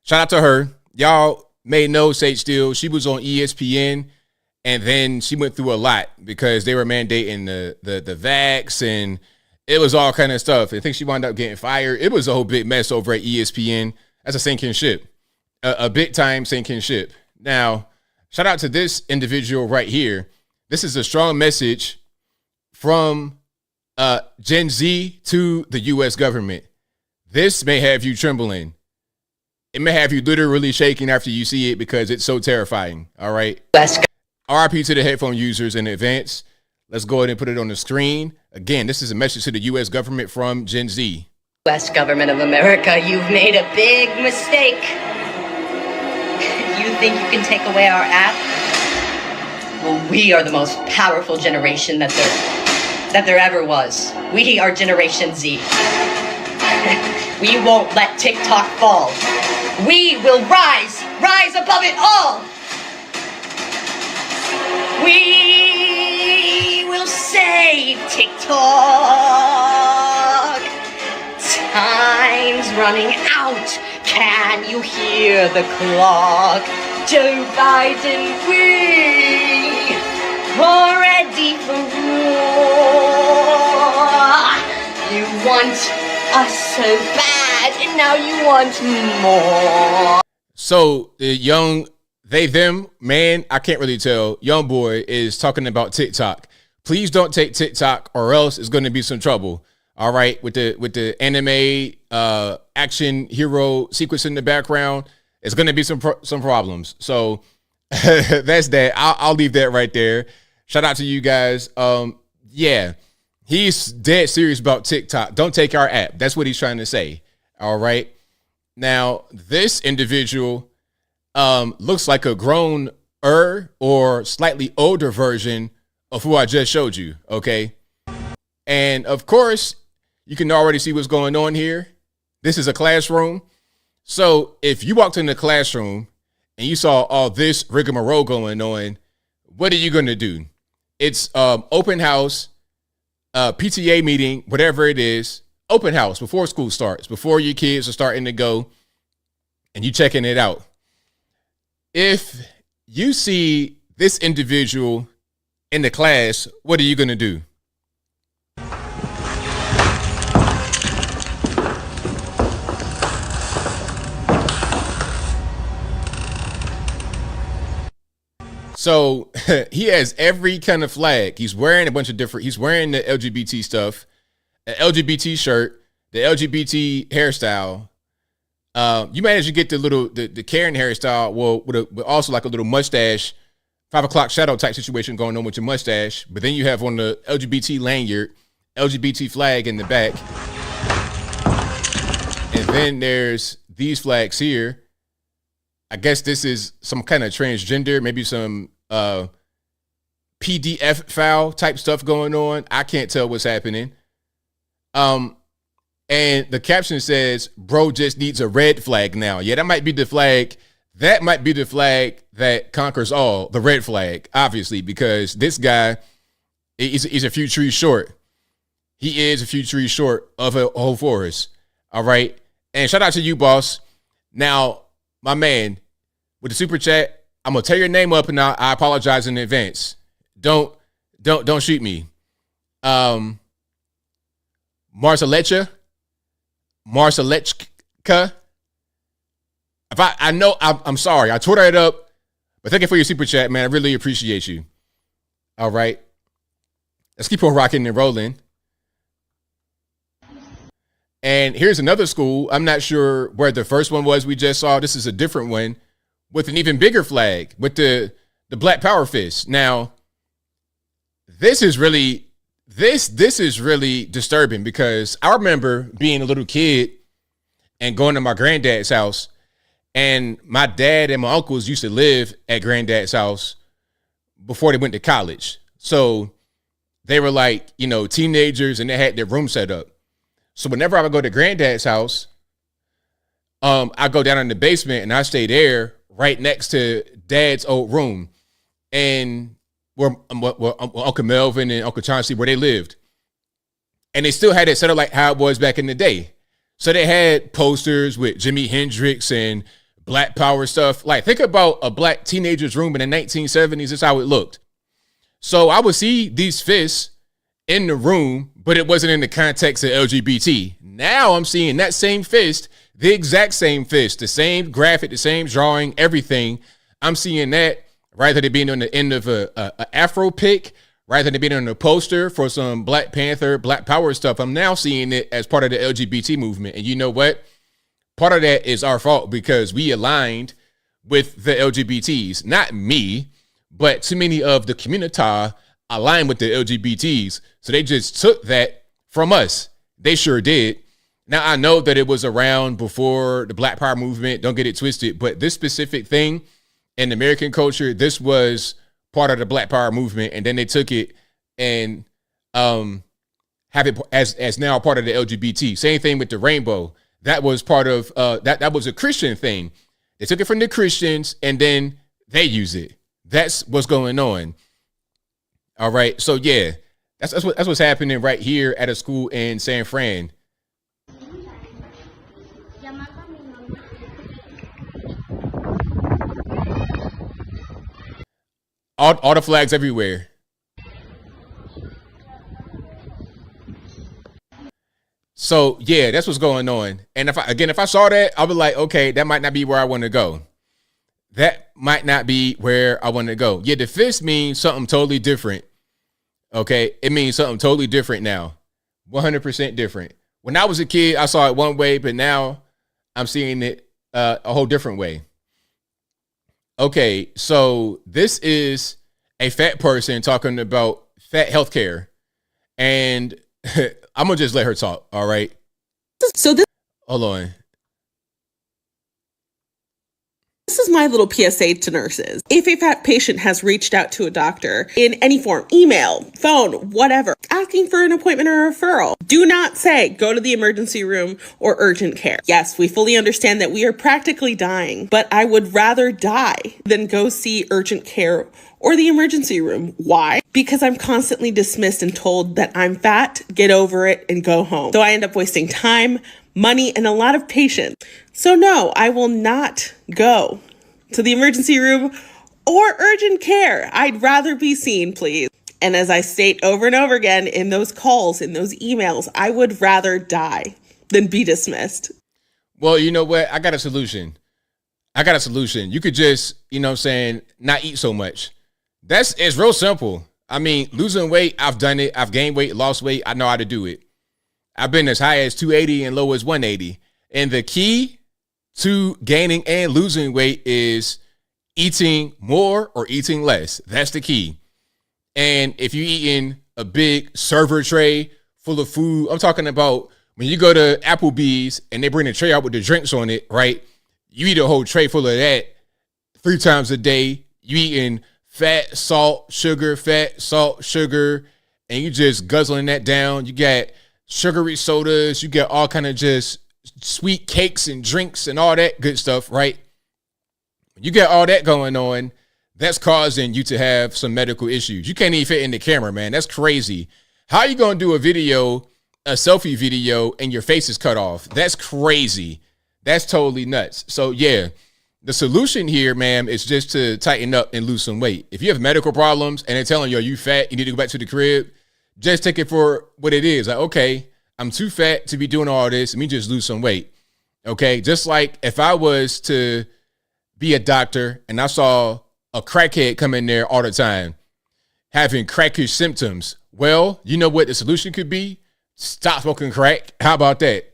Shout out to her. Y'all may know Sage Steele. She was on ESPN, and then she went through a lot because they were mandating the vax, and it was all kind of stuff. I think she wound up getting fired. It was a whole big mess over at ESPN. That's a sinking ship, a big time sinking ship. Now, shout out to this individual right here. This is a strong message from Gen Z to the U.S. government. This may have you trembling. It may have you literally shaking after you see it because it's so terrifying. All right. RIP to the headphone users in advance. Let's go ahead and put it on the screen. Again, this is a message to the U.S. government from Gen Z. U.S. government of America, you've made a big mistake. You think you can take away our app? Well, we are the most powerful generation that there ever was. We are Generation Z. We won't let TikTok fall. We will rise above it all. We will save TikTok. Time's running out. Can you hear the clock? Joe Biden, we are ready for war. You want us so bad, and now you want more. So the they, them, man, I can't really tell. Young boy is talking about TikTok. Please don't take TikTok or else it's going to be some trouble. All right. With the anime action hero sequence in the background, it's going to be some problems. So that's that. I'll leave that right there. Shout out to you guys. Yeah, he's dead serious about TikTok. Don't take our app. That's what he's trying to say. All right. Now, this individual looks like a grown-er or slightly older version of who I just showed you, okay? And, of course, you can already see what's going on here. This is a classroom. So if you walked in the classroom and you saw all this rigmarole going on, what are you going to do? It's open house, PTA meeting, whatever it is, open house before school starts, before your kids are starting to go, and you checking it out. If you see this individual in the class, what are you going to do? So he has every kind of flag. He's wearing a bunch of different, he's wearing the LGBT stuff, an LGBT shirt, the LGBT hairstyle. You managed to get the Karen hairstyle, well, with also like a little mustache, 5 o'clock shadow type situation going on with your mustache. But then you have on the LGBT lanyard, LGBT flag in the back. And then there's these flags here. I guess this is some kind of transgender, maybe some PDF file type stuff going on. I can't tell what's happening. And the caption says, bro just needs a red flag now. Yeah, that might be the flag. That might be the flag that conquers all, the red flag, obviously, because this guy is a few trees short. He is a few trees short of a whole forest. All right. And shout out to you, boss. Now, my man, with the super chat, I'm gonna tear your name up, and I apologize in advance. Don't shoot me. Marcelecha. If I know, I'm sorry. I tore that up, but thank you for your super chat, man. I really appreciate you. All right, let's keep on rocking and rolling. And here's another school. I'm not sure where the first one was we just saw. This is a different one with an even bigger flag with the Black Power fist. Now, this is really disturbing because I remember being a little kid and going to my granddad's house, and my dad and my uncles used to live at granddad's house before they went to college. So they were like, teenagers, and they had their room set up. So whenever I would go to granddad's house, I go down in the basement and I stay there right next to dad's old room, and where Uncle Melvin and Uncle Chauncey, where they lived. And they still had it set up like how it was back in the day. So they had posters with Jimi Hendrix and Black Power stuff. Like, think about a black teenager's room in the 1970s. That's how it looked. So I would see these fists in the room, but it wasn't in the context of LGBT. Now I'm seeing that same fist, the exact same fist, the same graphic, the same drawing, everything. I'm seeing that rather than being on the end of a Afro pic, rather than being on a poster for some Black Panther, Black Power stuff. I'm now seeing it as part of the LGBT movement. And you know what? Part of that is our fault because we aligned with the LGBTs. Not me, but too many of the community aligned with the LGBTs. So they just took that from us. They sure did. Now, I know that it was around before the Black Power movement. Don't get it twisted. But this specific thing in American culture, this was part of the Black Power movement. And then they took it and have it as now part of the LGBT. Same thing with the rainbow. That was part of that was a Christian thing. They took it from the Christians and then they use it. That's what's going on. All right. So yeah, that's what's happening right here at a school in San Fran. All the flags everywhere. So yeah, that's what's going on. And if I saw that, I'll be like, okay, that might not be where I want to go. that might not be where I want to go. Yeah, the fist means something totally different. Okay, it means something totally different now. 100% different. When I was a kid, I saw it one way, but now I'm seeing it a whole different way. Okay, so this is a fat person talking about fat healthcare, and I'm gonna just let her talk. All right. So this. Hold on. This is my little PSA to nurses. If a fat patient has reached out to a doctor in any form, email, phone, whatever, asking for an appointment or a referral, do not say, go to the emergency room or urgent care. Yes, we fully understand that we are practically dying, but I would rather die than go see urgent care or the emergency room. Why? Because I'm constantly dismissed and told that I'm fat, get over it, and go home. So I end up wasting time, money, and a lot of patience. So no, I will not go to the emergency room or urgent care. I'd rather be seen, please. And as I state over and over again in those calls, in those emails, I would rather die than be dismissed. Well, you know what? I got a solution. You could just, not eat so much. It's real simple. I mean, losing weight, I've done it. I've gained weight, lost weight. I know how to do it. I've been as high as 280 and low as 180. And the key to gaining and losing weight is eating more or eating less. That's the key. And if you're eating a big server tray full of food, I'm talking about when you go to Applebee's and they bring a tray out with the drinks on it, right? You eat a whole tray full of that 3 times a day. You eating fat, salt, sugar, and you just guzzling that down. You got sugary sodas, you get all kind of just sweet cakes and drinks and all that good stuff, right? When you get all that going on, that's causing you to have some medical issues. You can't even fit in the camera, man. That's crazy. How are you going to do a selfie video, and your face is cut off? That's crazy. That's totally nuts. So yeah, the solution here, ma'am, is just to tighten up and lose some weight. If you have medical problems and they're telling you, you fat, you need to go back to the crib, just take it for what it is. Like, okay, I'm too fat to be doing all this. Let me just lose some weight. Okay, just like if I was to be a doctor and I saw a crackhead come in there all the time having crackish symptoms, well, you know what the solution could be? Stop smoking crack. How about that?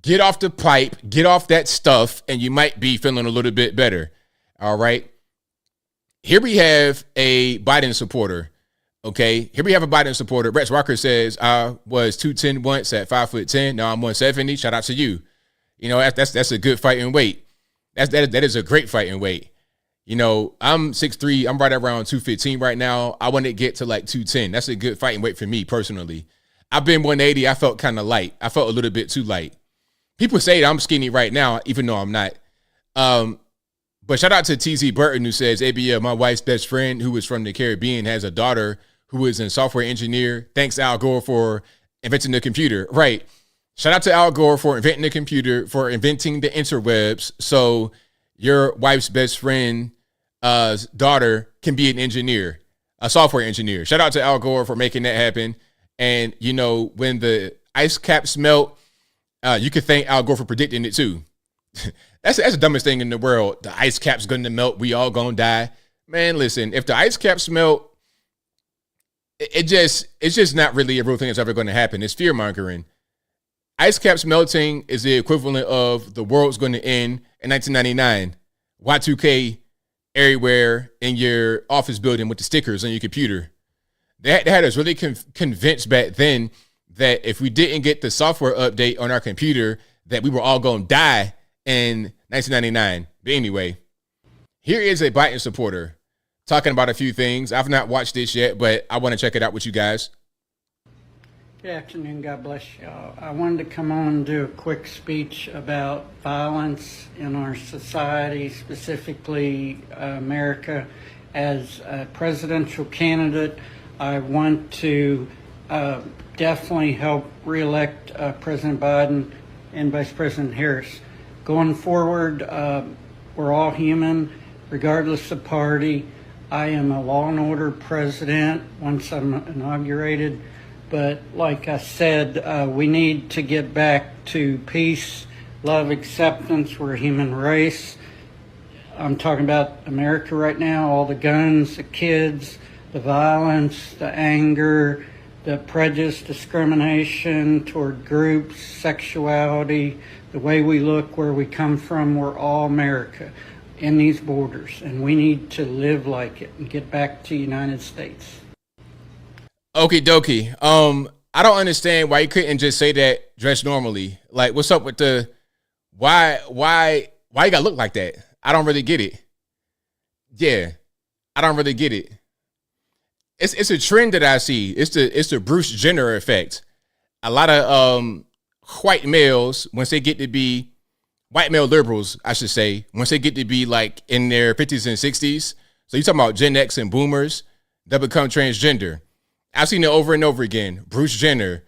Get off the pipe, get off that stuff, and you might be feeling a little bit better. All right. Here we have a Biden supporter. Okay. Here we have a Biden supporter. Rex Walker says, I was 210 once at 5'10". Now I'm 170. Shout out to you. That's a good fighting weight. That is a great fighting weight. I'm 6'3". I'm right around 215 right now. I want to get to like 210. That's a good fighting weight for me personally. I've been 180. I felt kind of light. I felt a little bit too light. People say that I'm skinny right now, even though I'm not. But shout out to TZ Burton, who says, ABL, my wife's best friend, who is from the Caribbean, has a daughter who is a software engineer. Thanks, Al Gore, for inventing the computer. Right. Shout out to Al Gore for inventing the computer, for inventing the interwebs. So your wife's best friend's daughter can be an engineer, a software engineer. Shout out to Al Gore for making that happen. And, when the ice caps melt, you could thank Al Gore for predicting it too. That's the dumbest thing in the world. The ice cap's going to melt. We all going to die. Man, listen, if the ice caps melt, it's just not really a real thing that's ever going to happen. It's fear mongering. Ice caps melting is the equivalent of the world's going to end in 1999. Y2K everywhere in your office building with the stickers on your computer. They had us really convinced back then that if we didn't get the software update on our computer, that we were all going to die in 1999. But anyway, here is a Biden supporter talking about a few things. I've not watched this yet, but I want to check it out with you guys. Good afternoon. God bless y'all. I wanted to come on and do a quick speech about violence in our society, specifically America. As a presidential candidate, I want to definitely help reelect President Biden and Vice President Harris. Going forward, we're all human, regardless of party. I am a law and order president once I'm inaugurated. But like I said, we need to get back to peace, love, acceptance. We're a human race. I'm talking about America right now, all the guns, the kids, the violence, the anger, the prejudice, discrimination toward groups, sexuality, the way we look, where we come from. We're all America in these borders, and we need to live like it and get back to the United States. Okie dokie. I don't understand why you couldn't just say that dressed normally. Like, what's up with the why you gotta look like that? I don't really get it. Yeah, I don't really get it. It's a trend that I see. It's the Bruce Jenner effect. A lot of white males, once they get to be white male liberals, I should say, once they get to be like in their 50s and 60s. So you're talking about Gen X and boomers that become transgender. I've seen it over and over again. Bruce Jenner,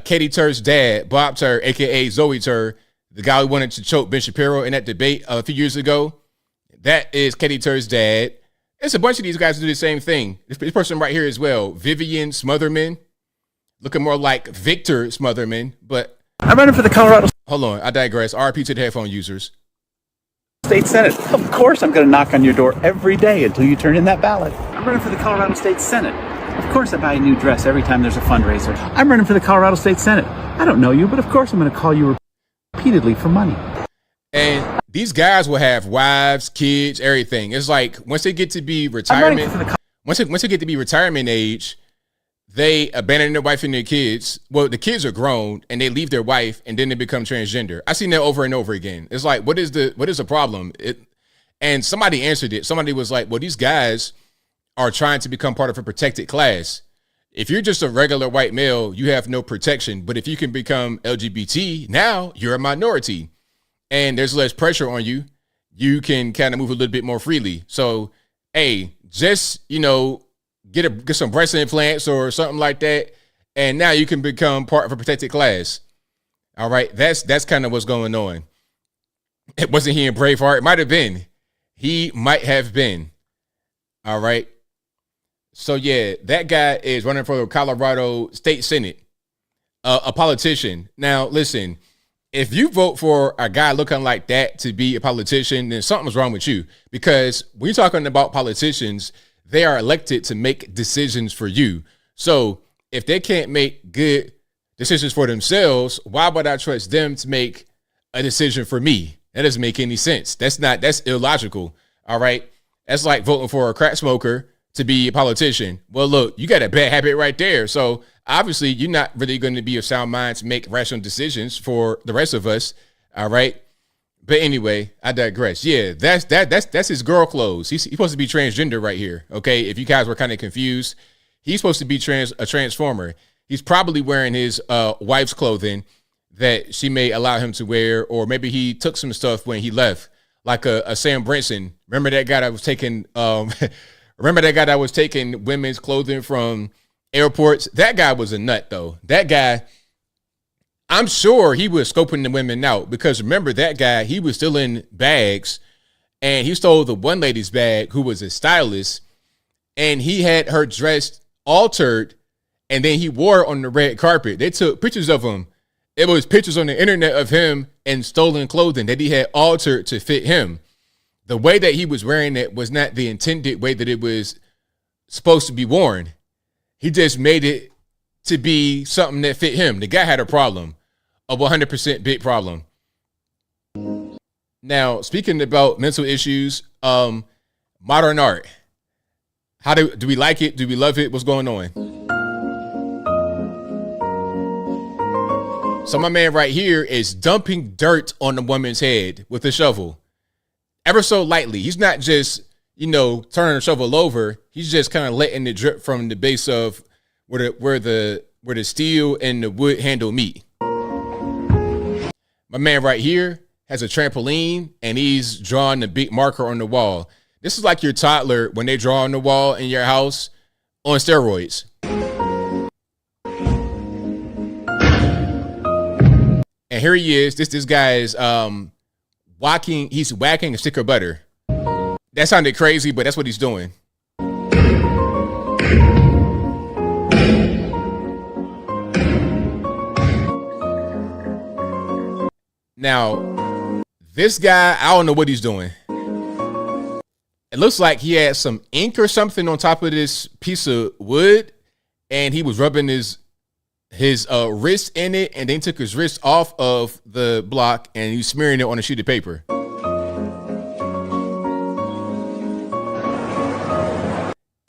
Katie Tur's dad, Bob Tur, aka Zoe Tur, the guy who wanted to choke Ben Shapiro in that debate a few years ago. That is Katie Tur's dad. It's a bunch of these guys who do the same thing. This person right here as well, Vivian Smotherman, looking more like Victor Smotherman, but I'm running for the Colorado. Hold on, I digress. RP to the headphone users. State Senate. Of course, I'm going to knock on your door every day until you turn in that ballot. I'm running for the Colorado State Senate. Of course, I buy a new dress every time there's a fundraiser. I'm running for the Colorado State Senate. I don't know you, but of course, I'm going to call you repeatedly for money. And these guys will have wives, kids, everything. It's like once they get to be retirement, once they get to be retirement age, they abandon their wife and their kids. Well, the kids are grown and they leave their wife and then they become transgender. I've seen that over and over again. It's like, what is the problem? And somebody answered it. Somebody was like, well, these guys are trying to become part of a protected class. If you're just a regular white male, you have no protection. But if you can become LGBT, now you're a minority and there's less pressure on you. You can kind of move a little bit more freely. So, hey, just, get some breast implants or something like that, and now you can become part of a protected class. All right, that's kind of what's going on. It wasn't he in Braveheart. It might have been. He might have been. All right. So yeah, that guy is running for the Colorado State Senate, a politician. Now listen, if you vote for a guy looking like that to be a politician, then something's wrong with you. Because when you're talking about politicians, they are elected to make decisions for you. So if they can't make good decisions for themselves, why would I trust them to make a decision for me? That doesn't make any sense. That's illogical. All right. That's like voting for a crack smoker to be a politician. Well, look, you got a bad habit right there. So obviously you're not really going to be of sound mind to make rational decisions for the rest of us. All right. But anyway, I digress. Yeah, that's his girl clothes. He's supposed to be transgender right here. Okay, if you guys were kind of confused, he's supposed to be a transformer. He's probably wearing his wife's clothing that she may allow him to wear, or maybe he took some stuff when he left, like a Sam Brinson. Remember that guy that was taking women's clothing from airports? That guy was a nut, though. That guy, I'm sure he was scoping the women out, because remember that guy, he was still in bags, and he stole the one lady's bag who was a stylist, and he had her dressed altered, and then he wore it on the red carpet. They took pictures of him. It was pictures on the internet of him in stolen clothing that he had altered to fit him. The way that he was wearing it was not the intended way that it was supposed to be worn. He just made it to be something that fit him. The guy had a problem. A 100% big problem. Now, speaking about mental issues, modern art. How do we like it? Do we love it? What's going on? So my man right here is dumping dirt on the woman's head with a shovel. Ever so lightly. He's not just, turning the shovel over. He's just kind of letting it drip from the base of where the steel and the wood handle meet. My man right here has a trampoline and he's drawing a big marker on the wall. This is like your toddler when they draw on the wall in your house on steroids. And here he is. This guy is he's whacking a stick of butter. That sounded crazy, but that's what he's doing. Now, this guy, I don't know what he's doing. it looks like he had some ink or something on top of this piece of wood, and he was rubbing his wrist in it, and then took his wrist off of the block and he was smearing it on a sheet of paper.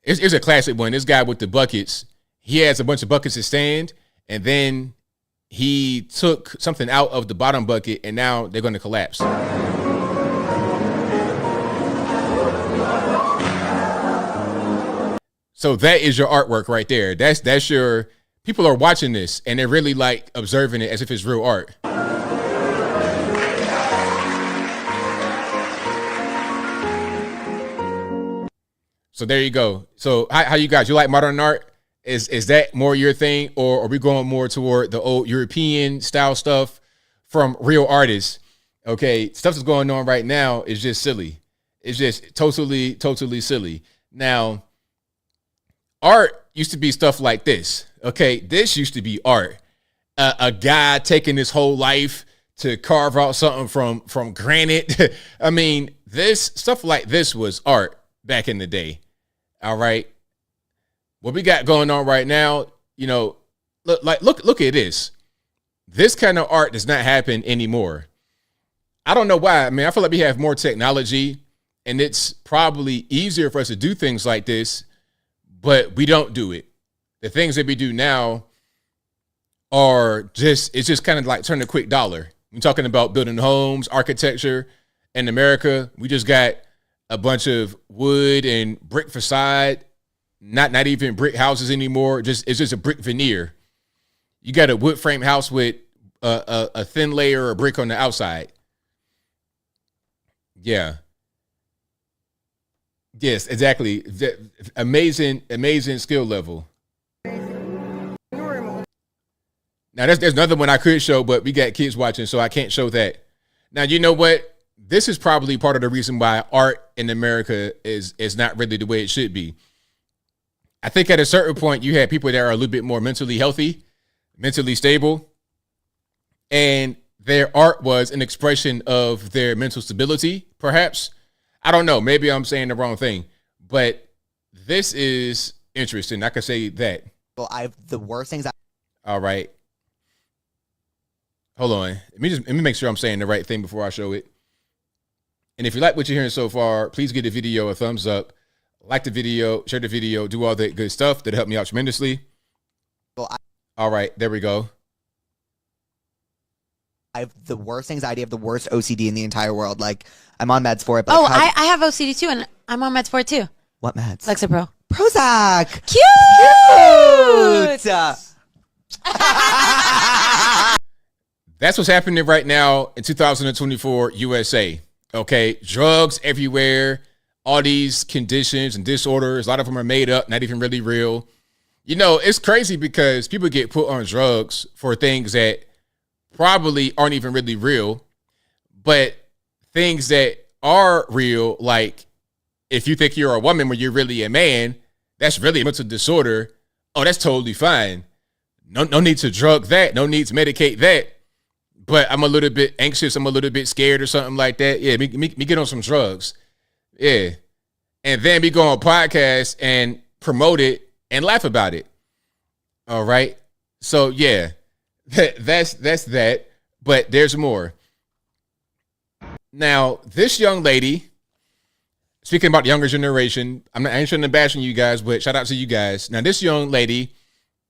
It's a classic one. This guy with the buckets, he has a bunch of buckets to stand, and then he took something out of the bottom bucket, and now they're going to collapse. So that is your artwork right there. That's your, people are watching this and they're really like observing it as if it's real art. So there you go. So how you guys, you like modern art? Is that more your thing, or are we going more toward the old European style stuff from real artists? Okay, stuff that's going on right now is just silly. It's just totally silly. Now, art used to be stuff like this. Okay, this used to be art. A guy taking his whole life to carve out something from granite. I mean, this stuff like this was art back in the day. All right. What we got going on right now, you know, look at this. This kind of art does not happen anymore. I don't know why. I mean, I feel like we have more technology and it's probably easier for us to do things like this, but we don't do it. The things that we do now are just, it's just kind of like turning a quick dollar. We're talking about building homes, architecture in America. We just got a bunch of wood and brick facade, not even brick houses anymore. It's just a brick veneer. You got a wood frame house with a thin layer of brick on the outside. Yeah. Yes, exactly. Amazing skill level. Now, there's another one I could show, but we got kids watching, so I can't show that. Now, you know what? This is probably part of the reason why art in America is not really the way it should be. I think at a certain point, you had people that are a little bit more mentally healthy, mentally stable, and their art was an expression of their mental stability, perhaps. I don't know. Maybe I'm saying the wrong thing, but this is interesting. I could say that. Well, I have the worst things. All right. Hold on. Let me make sure I'm saying the right thing before I show it. And if you like what you're hearing so far, please give the video a thumbs up, like the video, share the video, do all that good stuff. That'll help me out tremendously. Well, all right, there we go. I have the worst anxiety, I have the worst OCD in the entire world. Like, I'm on meds for it. But oh, I have OCD too, and I'm on meds for it too. What meds? Lexapro. Prozac. Cute. That's what's happening right now in 2024 USA. Okay, drugs everywhere, all these conditions and disorders, a lot of them are made up, not even really real. You know, it's crazy because people get put on drugs for things that probably aren't even really real, but things that are real, like if you think you're a woman when you're really a man, that's really a mental disorder. Oh, that's totally fine. No need to drug that. No need to medicate that. But I'm a little bit anxious. I'm a little bit scared or something like that. Yeah, me get on some drugs. Yeah. And then we go on a podcast and promote it and laugh about it. All right. So, yeah, that's that. But there's more. Now, this young lady, speaking about the younger generation, I ain't trying to bash on you guys, but shout out to you guys. Now, this young lady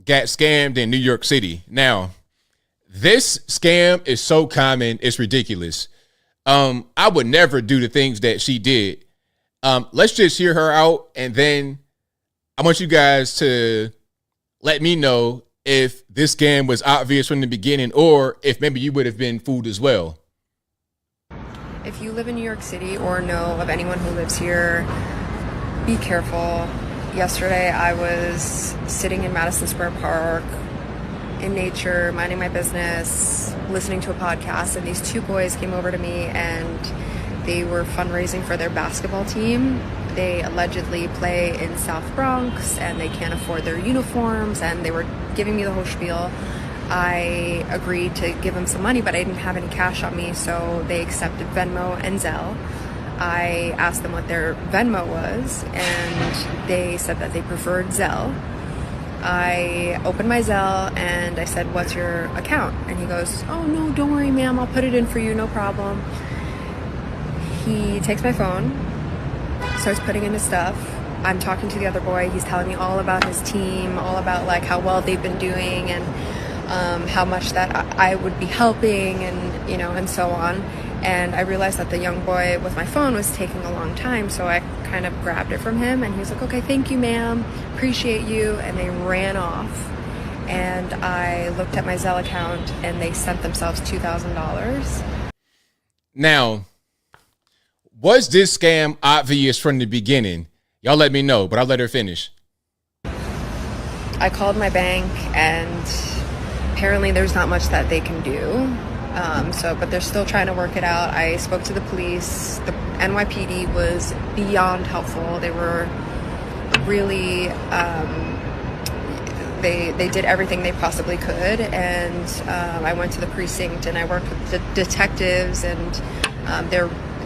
got scammed in New York City. Now, this scam is so common, it's ridiculous. I would never do the things that she did. Let's just hear her out, and then I want you guys to let me know if this scam was obvious from the beginning or if maybe you would have been fooled as well. If you live in New York City or know of anyone who lives here, be careful. Yesterday, I was sitting in Madison Square Park in nature, minding my business, listening to a podcast, and these two boys came over to me and they were fundraising for their basketball team. They allegedly play in South Bronx and they can't afford their uniforms, and they were giving me the whole spiel. I agreed to give them some money, but I didn't have any cash on me, so they accepted Venmo and Zelle. I asked them what their Venmo was, and they said that they preferred Zelle. I opened my Zelle and I said, "What's your account?" And he goes, "Oh, no, don't worry, ma'am. I'll put it in for you. No problem." He takes my phone, starts putting in his stuff. I'm talking to the other boy. He's telling me all about his team, all about like how well they've been doing, and how much that I would be helping, and and so on. And I realized that the young boy with my phone was taking a long time, so I kind of grabbed it from him, and he was like, "Okay, thank you, ma'am. Appreciate you." And they ran off. And I looked at my Zelle account, and they sent themselves $2,000. Now, was this scam obvious from the beginning? Y'all let me know, but I'll let her finish. I called my bank, and apparently there's not much that they can do. But they're still trying to work it out. I spoke to the police. The NYPD was beyond helpful. They were really, they did everything they possibly could. And I went to the precinct and I worked with the detectives, and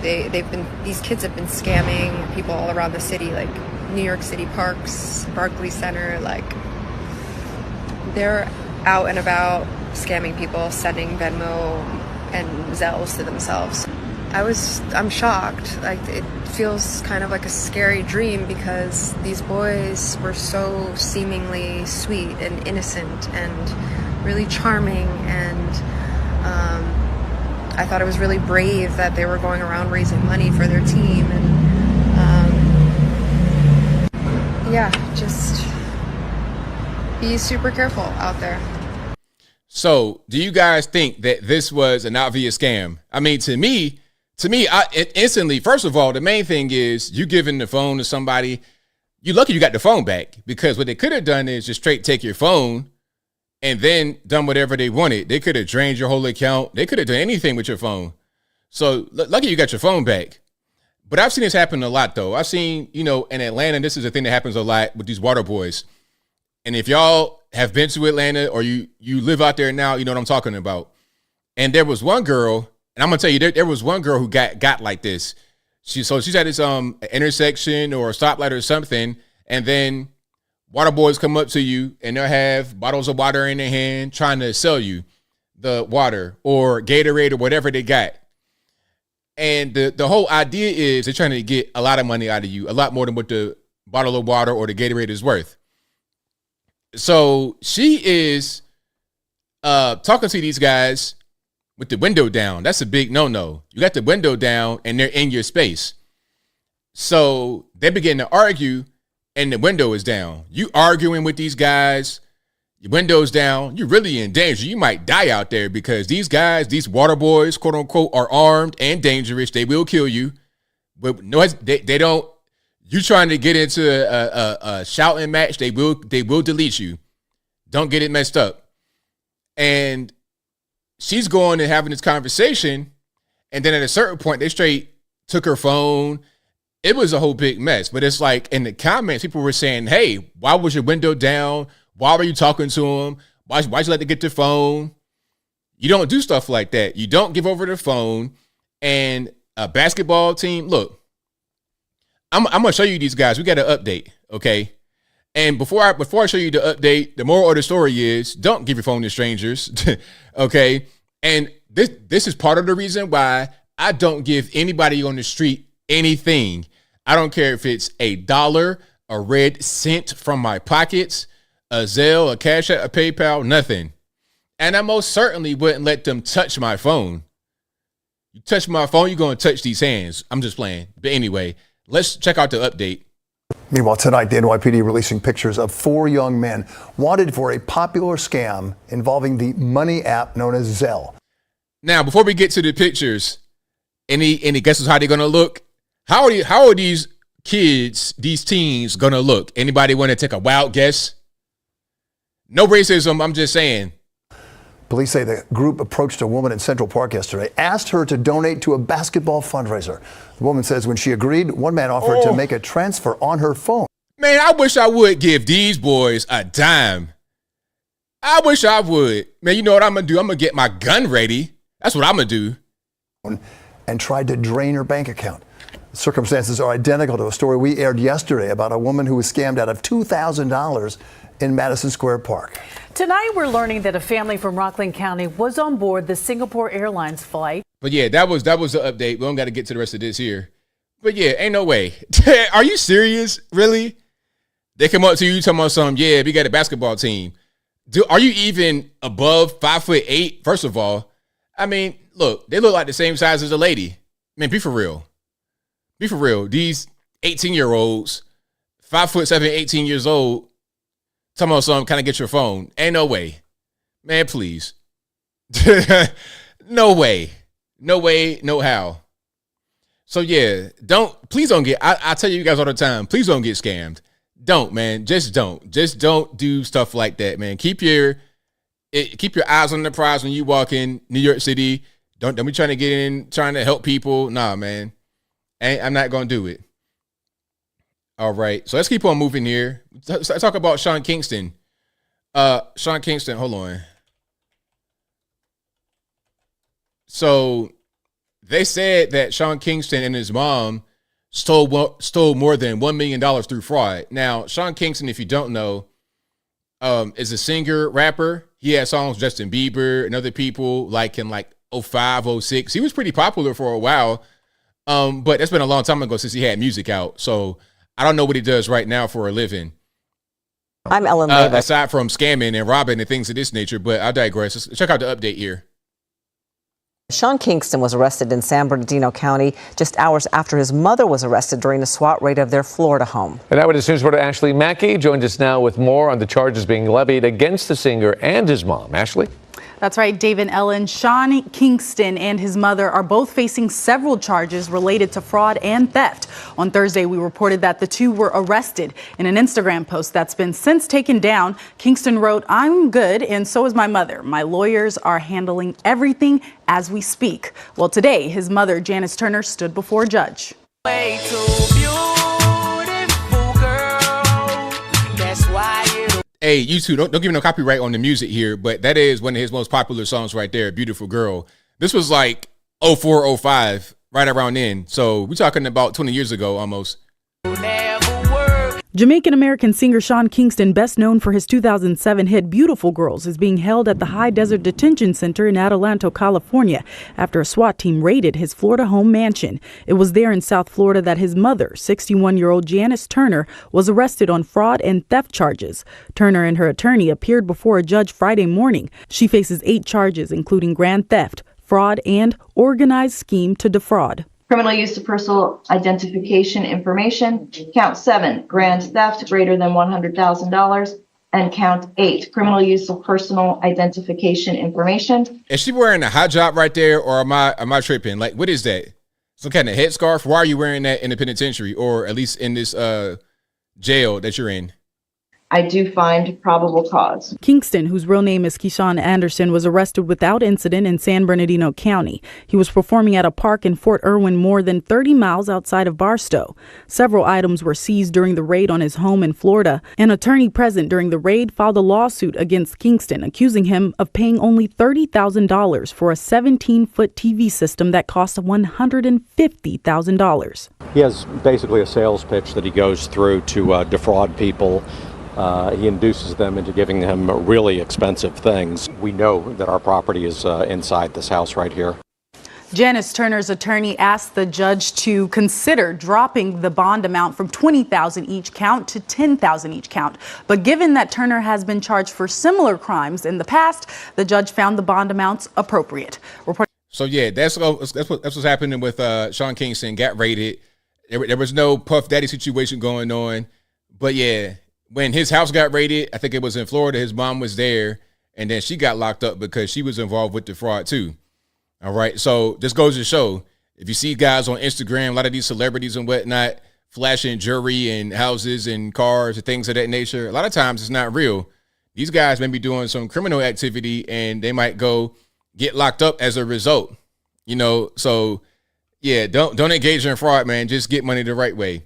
these kids have been scamming people all around the city, like New York City parks, Barclays Center. Like, they're out and about scamming people, sending Venmo and Zelles to themselves. I'm shocked. Like, it feels kind of like a scary dream, because these boys were so seemingly sweet and innocent and really charming, and I thought it was really brave that they were going around raising money for their team. And just be super careful out there. So, do you guys think that this was an obvious scam? I mean, to me, I instantly, first of all, the main thing is you giving the phone to somebody. You're lucky you got the phone back, because what they could have done is just straight take your phone and then done whatever they wanted. They could have drained your whole account. They could have done anything with your phone. So, lucky you got your phone back. But I've seen this happen a lot, though. I've seen, in Atlanta, this is a thing that happens a lot with these water boys. And if y'all have been to Atlanta, or you live out there now, you know what I'm talking about. And there was one girl, and I'm gonna tell you, there was one girl who got like this. She's at this intersection or a stoplight or something, and then water boys come up to you and they'll have bottles of water in their hand trying to sell you the water or Gatorade or whatever they got. And the whole idea is they're trying to get a lot of money out of you, a lot more than what the bottle of water or the Gatorade is worth. So she is talking to these guys with the window down. That's a big no-no. You got the window down and they're in your space. So they begin to argue and the window is down. You arguing with these guys, your window's down, you're really in danger. You might die out there, because these guys, these water boys, quote unquote, are armed and dangerous. They will kill you. But no, they don't. You trying to get into a shouting match, they will delete you. Don't get it messed up. And she's going and having this conversation, and then at a certain point, they straight took her phone. It was a whole big mess. But it's like in the comments, people were saying, "Hey, why was your window down? Why were you talking to him? Why'd you let them get their phone?" You don't do stuff like that. You don't give over the phone. And a basketball team, look, I'm gonna show you these guys. We got an update, okay? And before I show you the update, the moral of the story is don't give your phone to strangers, okay? And this is part of the reason why I don't give anybody on the street anything. I don't care if it's $1, a red cent from my pockets, a Zelle, a Cash App, a PayPal, nothing. And I most certainly wouldn't let them touch my phone. You touch my phone, you're going to touch these hands. I'm just playing. But anyway, let's check out the update. Meanwhile, tonight, the NYPD releasing pictures of 4 young men wanted for a popular scam involving the money app known as Zelle. Now, before we get to the pictures, any guesses how they're going to look? How are these kids, these teens, going to look? Anybody want to take a wild guess? No racism, I'm just saying. Police say the group approached a woman in Central Park yesterday, asked her to donate to a basketball fundraiser. The woman says when she agreed, one man offered to make a transfer on her phone. Man, I wish I would give these boys a dime. I wish I would. Man, you know what I'm going to do? I'm going to get my gun ready. That's what I'm going to do. And tried to drain her bank account. Circumstances are identical to a story we aired yesterday about a woman who was scammed out of $2,000 in Madison Square Park. Tonight, we're learning that a family from Rockland County was on board the Singapore Airlines flight. But yeah, that was the update. We don't got to get to the rest of this here. But yeah, ain't no way. Are you serious? Really? They come up to you talking about something. Yeah, we got a basketball team. Are you even above 5'8"? First of all, I mean, look, they look like the same size as a lady. Man, be for real. Be for real. These 18-year-olds, 5'7", 18 years old, talking about something, kind of get your phone. Ain't no way. Man, please. No way. No way, no how. So yeah, please don't get, I tell you guys all the time, please don't get scammed. Don't, man. Just don't do stuff like that, man. Keep your eyes on the prize when you walk in New York City. Don't be trying to get in, trying to help people. Nah, man. I'm not going to do it. All right. So let's keep on moving here. Let's talk about Sean Kingston. Sean Kingston, hold on. So they said that Sean Kingston and his mom stole more than $1 million through fraud. Now, Sean Kingston, if you don't know, is a singer, rapper. He had songs with Justin Bieber and other people like in 05, 06. He was pretty popular for a while. But that's been a long time ago since he had music out. So I don't know what he does right now for a living. I'm Ellen Levis. Aside from scamming and robbing and things of this nature, but I digress. Let's check out the update here. Sean Kingston was arrested in San Bernardino County just hours after his mother was arrested during a SWAT raid of their Florida home. And Eyewitness News reporter Ashley Mackey joins us now with more on the charges being levied against the singer and his mom. Ashley? That's right, Dave and Ellen. Sean Kingston and his mother are both facing several charges related to fraud and theft. On Thursday, we reported that the two were arrested. In an Instagram post that's been since taken down, Kingston wrote, "I'm good, and so is my mother. My lawyers are handling everything as we speak." Well, today, his mother, Janice Turner, stood before a judge. Way too beautiful, girl. That's why you. Hey, you two, don't give me no copyright on the music here, but that is one of his most popular songs right there, Beautiful Girl. This was like 04, 05, right around then. So we're talking about 20 years ago almost. Jamaican-American singer Sean Kingston, best known for his 2007 hit Beautiful Girls, is being held at the High Desert Detention Center in Adelanto, California, after a SWAT team raided his Florida home mansion. It was there in South Florida that his mother, 61-year-old Janice Turner, was arrested on fraud and theft charges. Turner and her attorney appeared before a judge Friday morning. She faces 8 charges, including grand theft, fraud, and organized scheme to defraud. Criminal use of personal identification information. Count 7, grand theft greater than $100,000. And count 8, criminal use of personal identification information. Is she wearing a hot job right there, or am I tripping? Like, what is that? Some kind of headscarf? Why are you wearing that in the penitentiary, or at least in this jail that you're in? I do find probable cause. Kingston, whose real name is Keyshawn Anderson, was arrested without incident in San Bernardino County. He was performing at a park in Fort Irwin, more than 30 miles outside of Barstow. Several items were seized during the raid on his home in Florida. An attorney present during the raid filed a lawsuit against Kingston, accusing him of paying only $30,000 for a 17-foot TV system that cost $150,000. He has basically a sales pitch that he goes through to defraud people. He induces them into giving them really expensive things. We know that our property is inside this house right here. Janice Turner's attorney asked the judge to consider dropping the bond amount from $20,000 each count to $10,000 each count. But given that Turner has been charged for similar crimes in the past, the judge found the bond amounts appropriate. So yeah, that's what's happening with Sean Kingston. Got raided. There was no Puff Daddy situation going on, but yeah. When his house got raided, I think it was in Florida, his mom was there, and then she got locked up because she was involved with the fraud too. All right, so this goes to show, if you see guys on Instagram, a lot of these celebrities and whatnot, flashing jewelry and houses and cars and things of that nature, a lot of times it's not real. These guys may be doing some criminal activity, and they might go get locked up as a result. You know, so yeah, don't engage in fraud, man. Just get money the right way.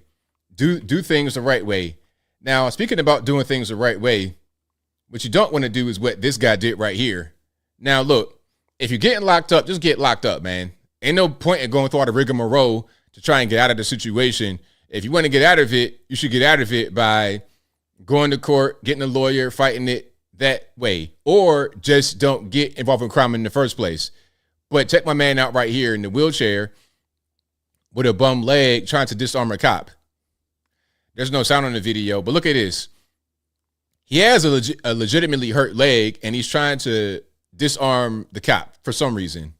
Do things the right way. Now, speaking about doing things the right way, what you don't want to do is what this guy did right here. Now, look, if you're getting locked up, just get locked up, man. Ain't no point in going through all the rigmarole to try and get out of the situation. If you want to get out of it, you should get out of it by going to court, getting a lawyer, fighting it that way, or just don't get involved in crime in the first place. But check my man out right here in the wheelchair with a bum leg trying to disarm a cop. There's no sound on the video, but look at this. He has a legitimately hurt leg, and he's trying to disarm the cop for some reason.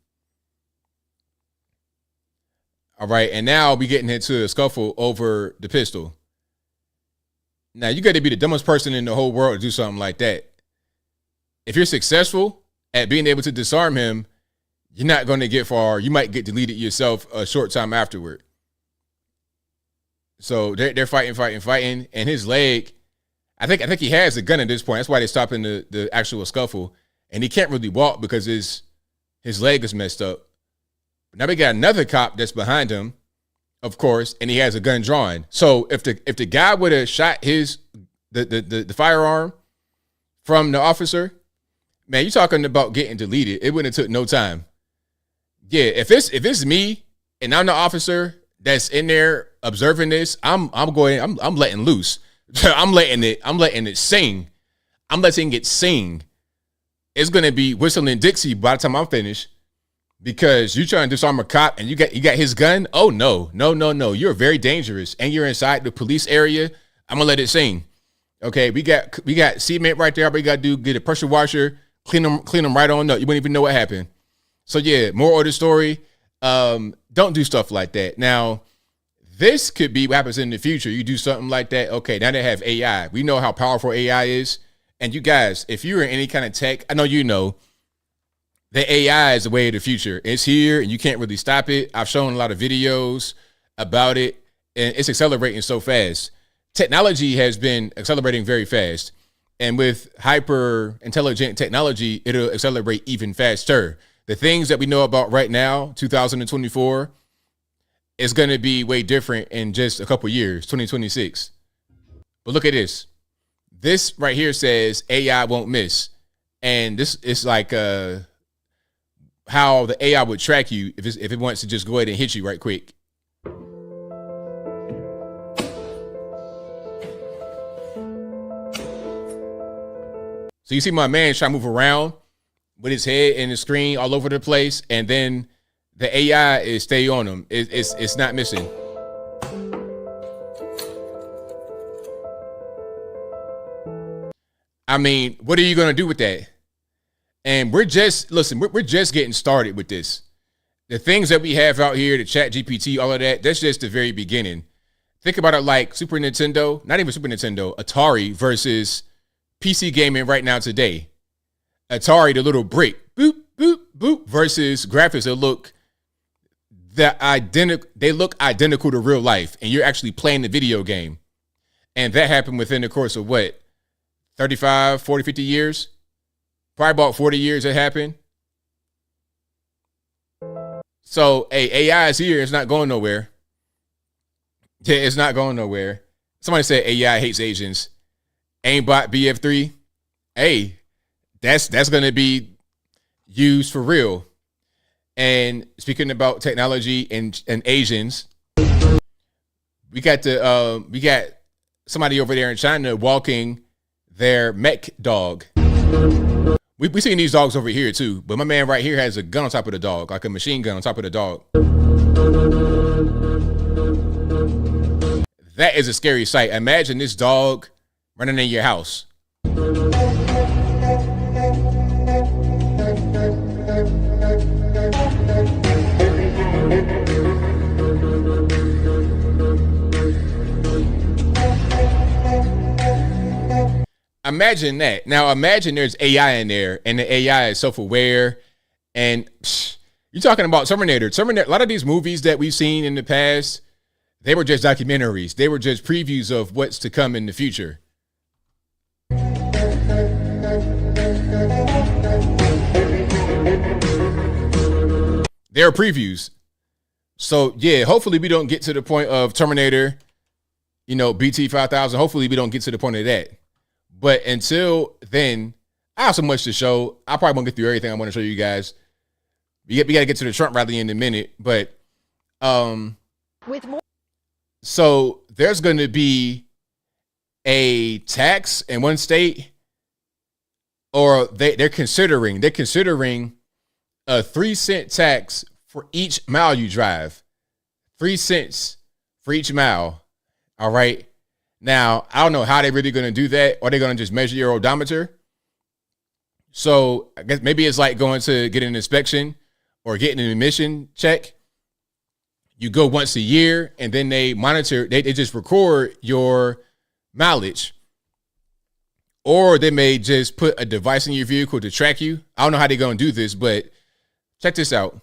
All right, and now we getting into a scuffle over the pistol. Now, you got to be the dumbest person in the whole world to do something like that. If you're successful at being able to disarm him, you're not going to get far. You might get deleted yourself a short time afterward. So they're fighting, and his leg, I think he has a gun at this point. That's why they're stopping the actual scuffle. And he can't really walk because his leg is messed up. Now we got another cop that's behind him, of course, and he has a gun drawn. So if the guy would have shot the firearm from the officer, man, you talking about getting deleted. It wouldn't have took no time. Yeah, if it's me and I'm the officer that's in there observing this, I'm letting loose. I'm letting it sing. I'm letting it sing. It's gonna be whistling Dixie by the time I'm finished. Because you trying to disarm a cop and you got his gun? Oh no. You're very dangerous and you're inside the police area. I'm gonna let it sing. Okay, we got cement right there. All we gotta do, get a pressure washer, clean them right on up. You wouldn't even know what happened. So yeah, moral of the story, don't do stuff like that. Now, this could be what happens in the future. You do something like that. Okay, now they have AI. We know how powerful AI is. And you guys, if you're in any kind of tech, I know you know, the AI is the way of the future. It's here and you can't really stop it. I've shown a lot of videos about it and it's accelerating so fast. Technology has been accelerating very fast. And with hyper intelligent technology, it'll accelerate even faster. The things that we know about right now, 2024, is going to be way different in just a couple years, 2026. But look at this. This right here says AI won't miss. And this is like how the AI would track you if it wants to just go ahead and hit you right quick. So you see my man trying to move around with his head and the screen all over the place, and then the AI is stay on him. It's not missing. I mean, what are you gonna do with that? And we're just getting started with this. The things that we have out here, the Chat GPT, all of that, that's just the very beginning. Think about it like Super Nintendo, not even Super Nintendo, Atari versus PC gaming right now today. Atari, the little brick, boop, boop, boop, versus graphics that look identical to real life, and you're actually playing the video game. And that happened within the course of what? 35, 40, 50 years? Probably about 40 years it happened. So, AI is here. It's not going nowhere. Yeah, it's not going nowhere. Somebody said AI hates Asians. Aimbot BF3. Hey, that's going to be used for real. And speaking about technology and Asians, we got somebody over there in China walking their mech dog. We seen these dogs over here too, but my man right here has a gun on top of the dog, like a machine gun on top of the dog. That is a scary sight. Imagine this dog running in your house. Imagine that. Now imagine there's AI in there and the AI is self-aware and you're talking about Terminator. A lot of these movies that we've seen in the past, they were just documentaries. They were just previews of what's to come in the future. They're previews. So yeah, hopefully we don't get to the point of Terminator, BT 5000. Hopefully we don't get to the point of that. But until then, I have so much to show. I probably won't get through everything I want to show you guys. We got to get to the Trump rally in a minute. But With more. So there's going to be a tax in one state, or they're considering a 3-cent tax for each mile you drive. 3 cents for each mile. All right. Now, I don't know how they're really going to do that. Or they're going to just measure your odometer. So I guess maybe it's like going to get an inspection or getting an emission check. You go once a year and then they monitor, they just record your mileage. Or they may just put a device in your vehicle to track you. I don't know how they're going to do this, but check this out.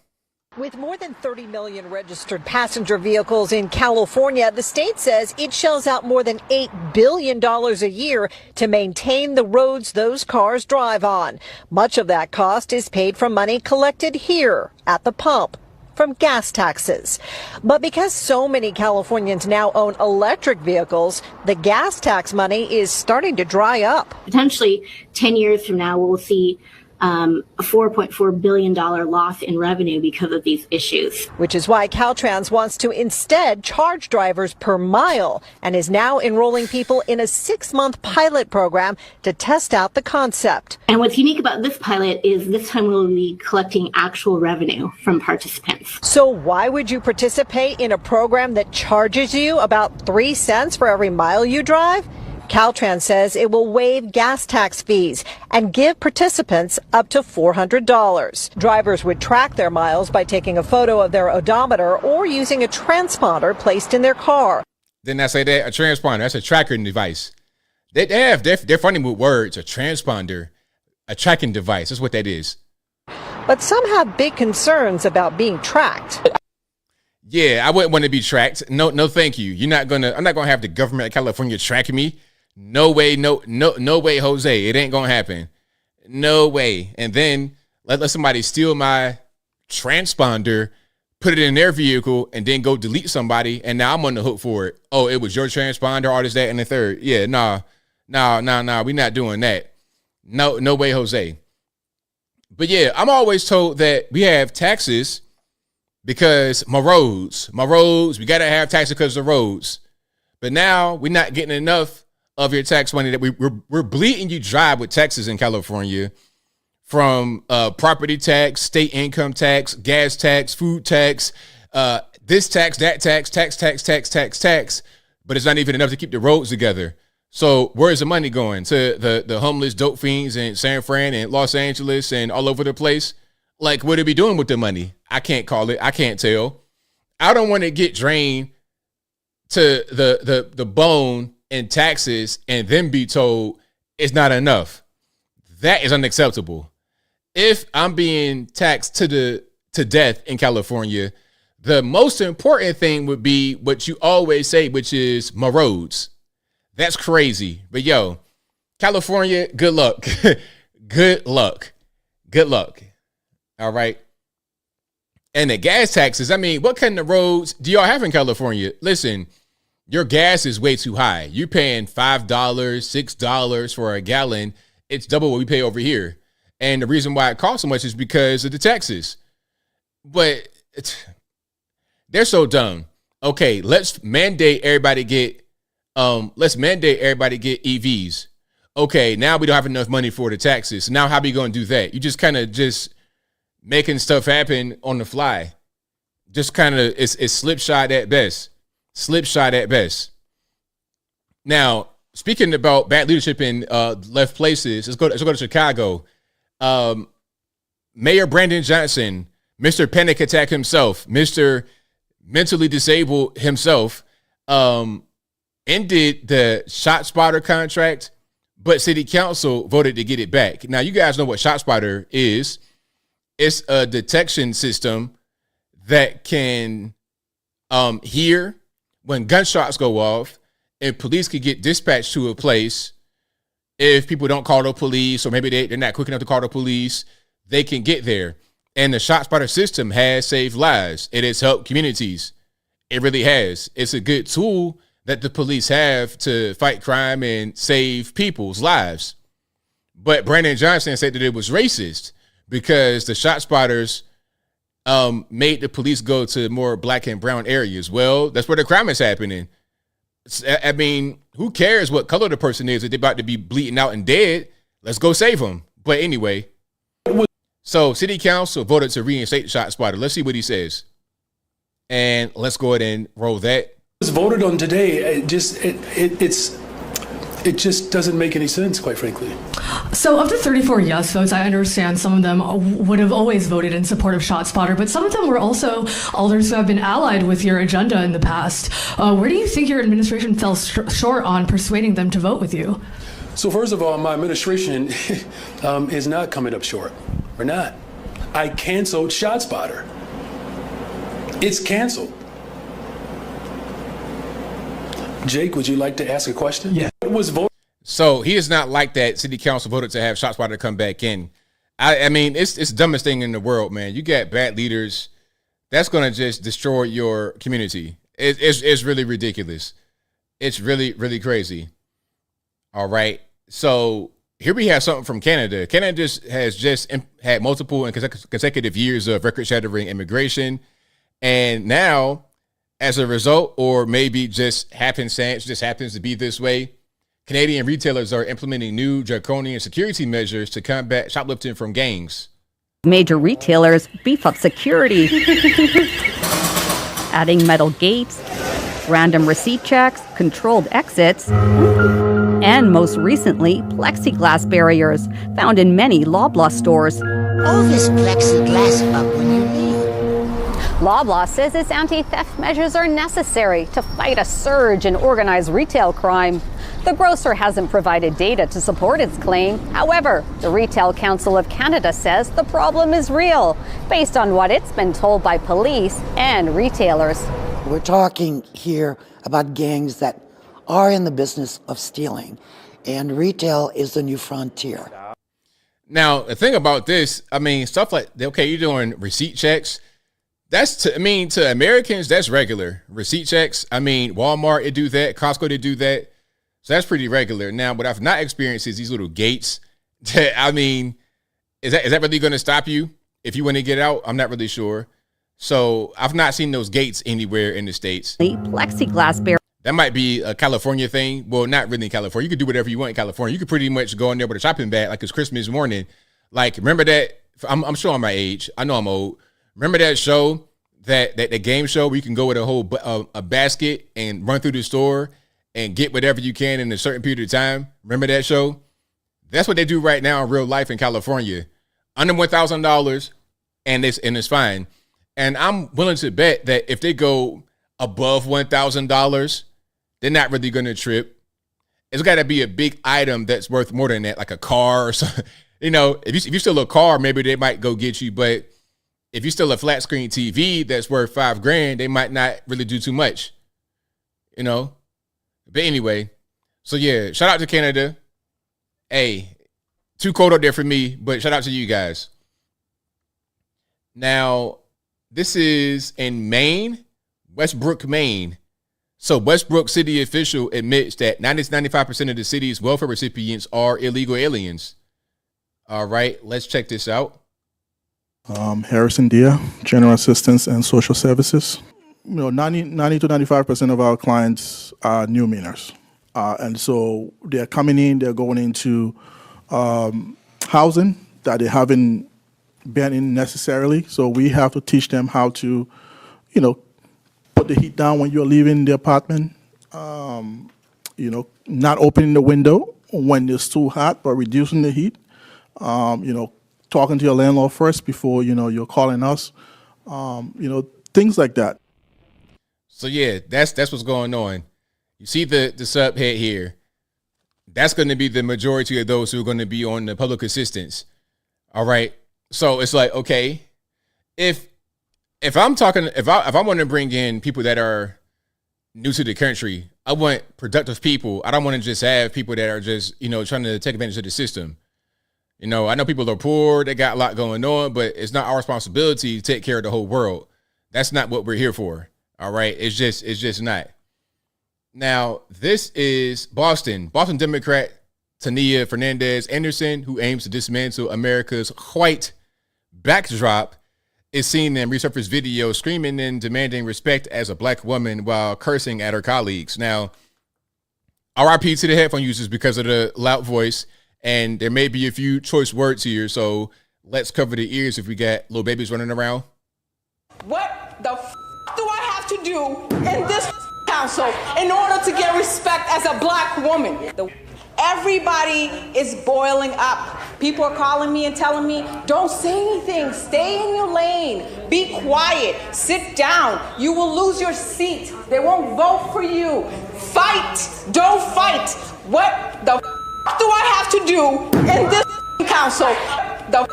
With more than 30 million registered passenger vehicles in California, the state says it shells out more than $8 billion a year to maintain the roads those cars drive on. Much of that cost is paid from money collected here at the pump from gas taxes. But because so many Californians now own electric vehicles, the gas tax money is starting to dry up. Potentially 10 years from now, we'll see a $4.4 billion loss in revenue because of these issues. Which is why Caltrans wants to instead charge drivers per mile and is now enrolling people in a 6-month pilot program to test out the concept. And what's unique about this pilot is this time we'll be collecting actual revenue from participants. So why would you participate in a program that charges you about 3 cents for every mile you drive? Caltrans says it will waive gas tax fees and give participants up to $400. Drivers would track their miles by taking a photo of their odometer or using a transponder placed in their car. Didn't I say that? A transponder, that's a tracking device. They're funny with words. A transponder, a tracking device, that's what that is. But some have big concerns about being tracked. Yeah, I wouldn't want to be tracked. No, thank you. I'm not gonna have the government of California tracking me. No way, no way, Jose. It ain't gonna happen. No way. And then let somebody steal my transponder, put it in their vehicle, and then go delete somebody, and now I'm on the hook for it. Oh, it was your transponder, all this, that, and the third. Yeah, nah. We're not doing that. No way, Jose. But yeah, I'm always told that we have taxes because my roads, we got to have taxes because of the roads. But now we're not getting enough of your tax money that we're bleeding you dry with taxes in California, from property tax, state income tax, gas tax, food tax, this tax, that tax, but it's not even enough to keep the roads together. So where's the money going? To the homeless dope fiends in San Fran and Los Angeles and all over the place? Like, what are we doing with the money? I can't call it. I can't tell. I don't want to get drained to the bone in taxes and then be told it's not enough. That is unacceptable. If I'm being taxed to death in California, the most important thing would be what you always say, which is my roads. That's crazy. But yo, California, good luck. Good luck. All right. And the gas taxes, I mean, what kind of roads do y'all have in California? Listen, your gas is way too high. You're paying $5, $6 for a gallon. It's double what we pay over here. And the reason why it costs so much is because of the taxes. But they're so dumb. Okay, let's mandate everybody get EVs. Okay, now we don't have enough money for the taxes. So now how are we going to do that? You just kind of just making stuff happen on the fly. Just kind of, it's slipshod at best. Now, speaking about bad leadership in left places, let's go to Chicago. Mayor Brandon Johnson, Mr. Panic Attack himself, Mr. Mentally Disabled himself, ended the ShotSpotter contract, but city council voted to get it back. Now, you guys know what ShotSpotter is. It's a detection system that can hear when gunshots go off, and police could get dispatched to a place. If people don't call the police, or maybe they're not quick enough to call the police, they can get there. And the ShotSpotter system has saved lives. It has helped communities. It really has. It's a good tool that the police have to fight crime and save people's lives. But Brandon Johnson said that it was racist because the ShotSpotters made the police go to more black and brown areas. Well, that's where the crime is happening. I mean, who cares what color the person is? If they're about to be bleeding out and dead, let's go save them. But anyway, so city council voted to reinstate ShotSpotter. Let's see what he says. And let's go ahead and roll that. It was voted on today. It just doesn't make any sense, quite frankly. So of the 34 yes votes, I understand some of them would have always voted in support of ShotSpotter, but some of them were also alders who have been allied with your agenda in the past. Where do you think your administration fell short on persuading them to vote with you? So first of all, my administration is not coming up short. We're not. I canceled ShotSpotter. It's canceled. Jake, would you like to ask a question? Yeah. It was voted. So he is not like that. City council voted to have ShotSpotter come back in. I mean, it's the dumbest thing in the world, man. You got bad leaders. That's going to just destroy your community. It's really ridiculous. It's really, really crazy. All right. So here we have something from Canada. Canada has had multiple and consecutive years of record-shattering immigration. And now, as a result, or maybe just happenstance, just happens to be this way, Canadian retailers are implementing new draconian security measures to combat shoplifting from gangs. Major retailers beef up security, adding metal gates, random receipt checks, controlled exits, and most recently, plexiglass barriers found in many Loblaw stores. All this plexiglass about when you leave. Loblaw says its anti-theft measures are necessary to fight a surge in organized retail crime. The grocer hasn't provided data to support its claim. However, the Retail Council of Canada says the problem is real, based on what it's been told by police and retailers. We're talking here about gangs that are in the business of stealing, and retail is the new frontier. Now, the thing about this, I mean, stuff like, okay, you're doing receipt checks. That's to Americans, that's regular. Receipt checks. I mean, Walmart, they do that. Costco, they do that. So that's pretty regular. Now, what I've not experienced is these little gates. I mean, is that really going to stop you if you want to get out? I'm not really sure. So I've not seen those gates anywhere in the States. The plexiglass barrier. That might be a California thing. Well, not really in California. You could do whatever you want in California. You could pretty much go in there with a shopping bag like it's Christmas morning. Like, remember that? I'm showing my age. I know I'm old. Remember that show, that game show where you can go with a whole a basket and run through the store and get whatever you can in a certain period of time? Remember that show? That's what they do right now in real life in California. Under $1,000, and it's fine. And I'm willing to bet that if they go above $1,000, they're not really going to trip. It's got to be a big item that's worth more than that, like a car or something. You know, if you steal a car, maybe they might go get you. But if you steal a flat screen TV that's worth $5,000, they might not really do too much. You know. But anyway, so yeah, shout out to Canada. Hey, too cold out there for me, but shout out to you guys. Now, this is in Maine, Westbrook, Maine. So Westbrook city official admits that 95% of the city's welfare recipients are illegal aliens. All right, let's check this out. Harrison Dia, General Assistance and Social Services. You know, 90 to 95% of our clients are new Mainers. And so they're coming in, they're going into housing that they haven't been in necessarily. So we have to teach them how to, you know, put the heat down when you're leaving the apartment. You know, not opening the window when it's too hot, but reducing the heat. You know, talking to your landlord first before, you know, you're calling us. You know, things like that. So yeah, that's what's going on. You see the subhead here. That's going to be the majority of those who are going to be on the public assistance. All right. So it's like, okay, if I want to bring in people that are new to the country, I want productive people. I don't want to just have people that are just, you know, trying to take advantage of the system. You know, I know people are poor, they got a lot going on, but it's not our responsibility to take care of the whole world. That's not what we're here for. All right. It's just not. Now, this is Boston Democrat Tania Fernandez Anderson, who aims to dismantle America's white backdrop, is seen in resurfaced video screaming and demanding respect as a black woman while cursing at her colleagues. Now, RIP to the headphone users because of the loud voice, and there may be a few choice words here, so let's cover the ears if we got little babies running around. What the do I have to do in this council in order to get respect as a black woman? Everybody is boiling up. People are calling me and telling me, don't say anything, stay in your lane, be quiet, sit down, you will lose your seat, they won't vote for you, fight, don't fight. What the do I have to do in this council? The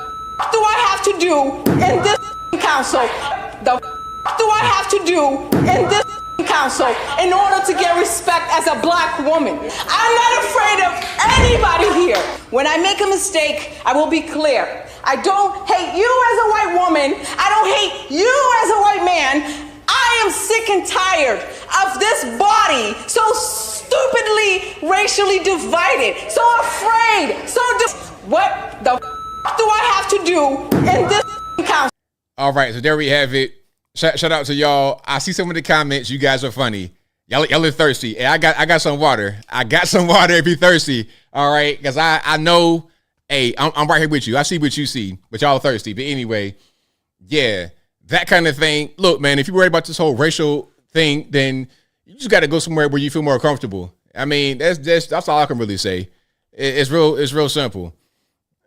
do I have to do in this council? The do I have to do in this council in order to get respect as a black woman? I'm not afraid of anybody here. When I make a mistake, I will be clear. I don't hate you as a white woman. I don't hate you as a white man. I am sick and tired of this body so stupidly racially divided, so afraid, what the do I have to do in this council? All right, so there we have it. Shout out to y'all. I see some of the comments. You guys are funny. Y'all are thirsty. Hey, I got some water. I got some water if you're thirsty. All right, because I know. Hey, I'm right here with you. I see what you see, but y'all are thirsty. But anyway, yeah, that kind of thing. Look, man, if you're worried about this whole racial thing, then you just got to go somewhere where you feel more comfortable. I mean, that's all I can really say. It's real simple.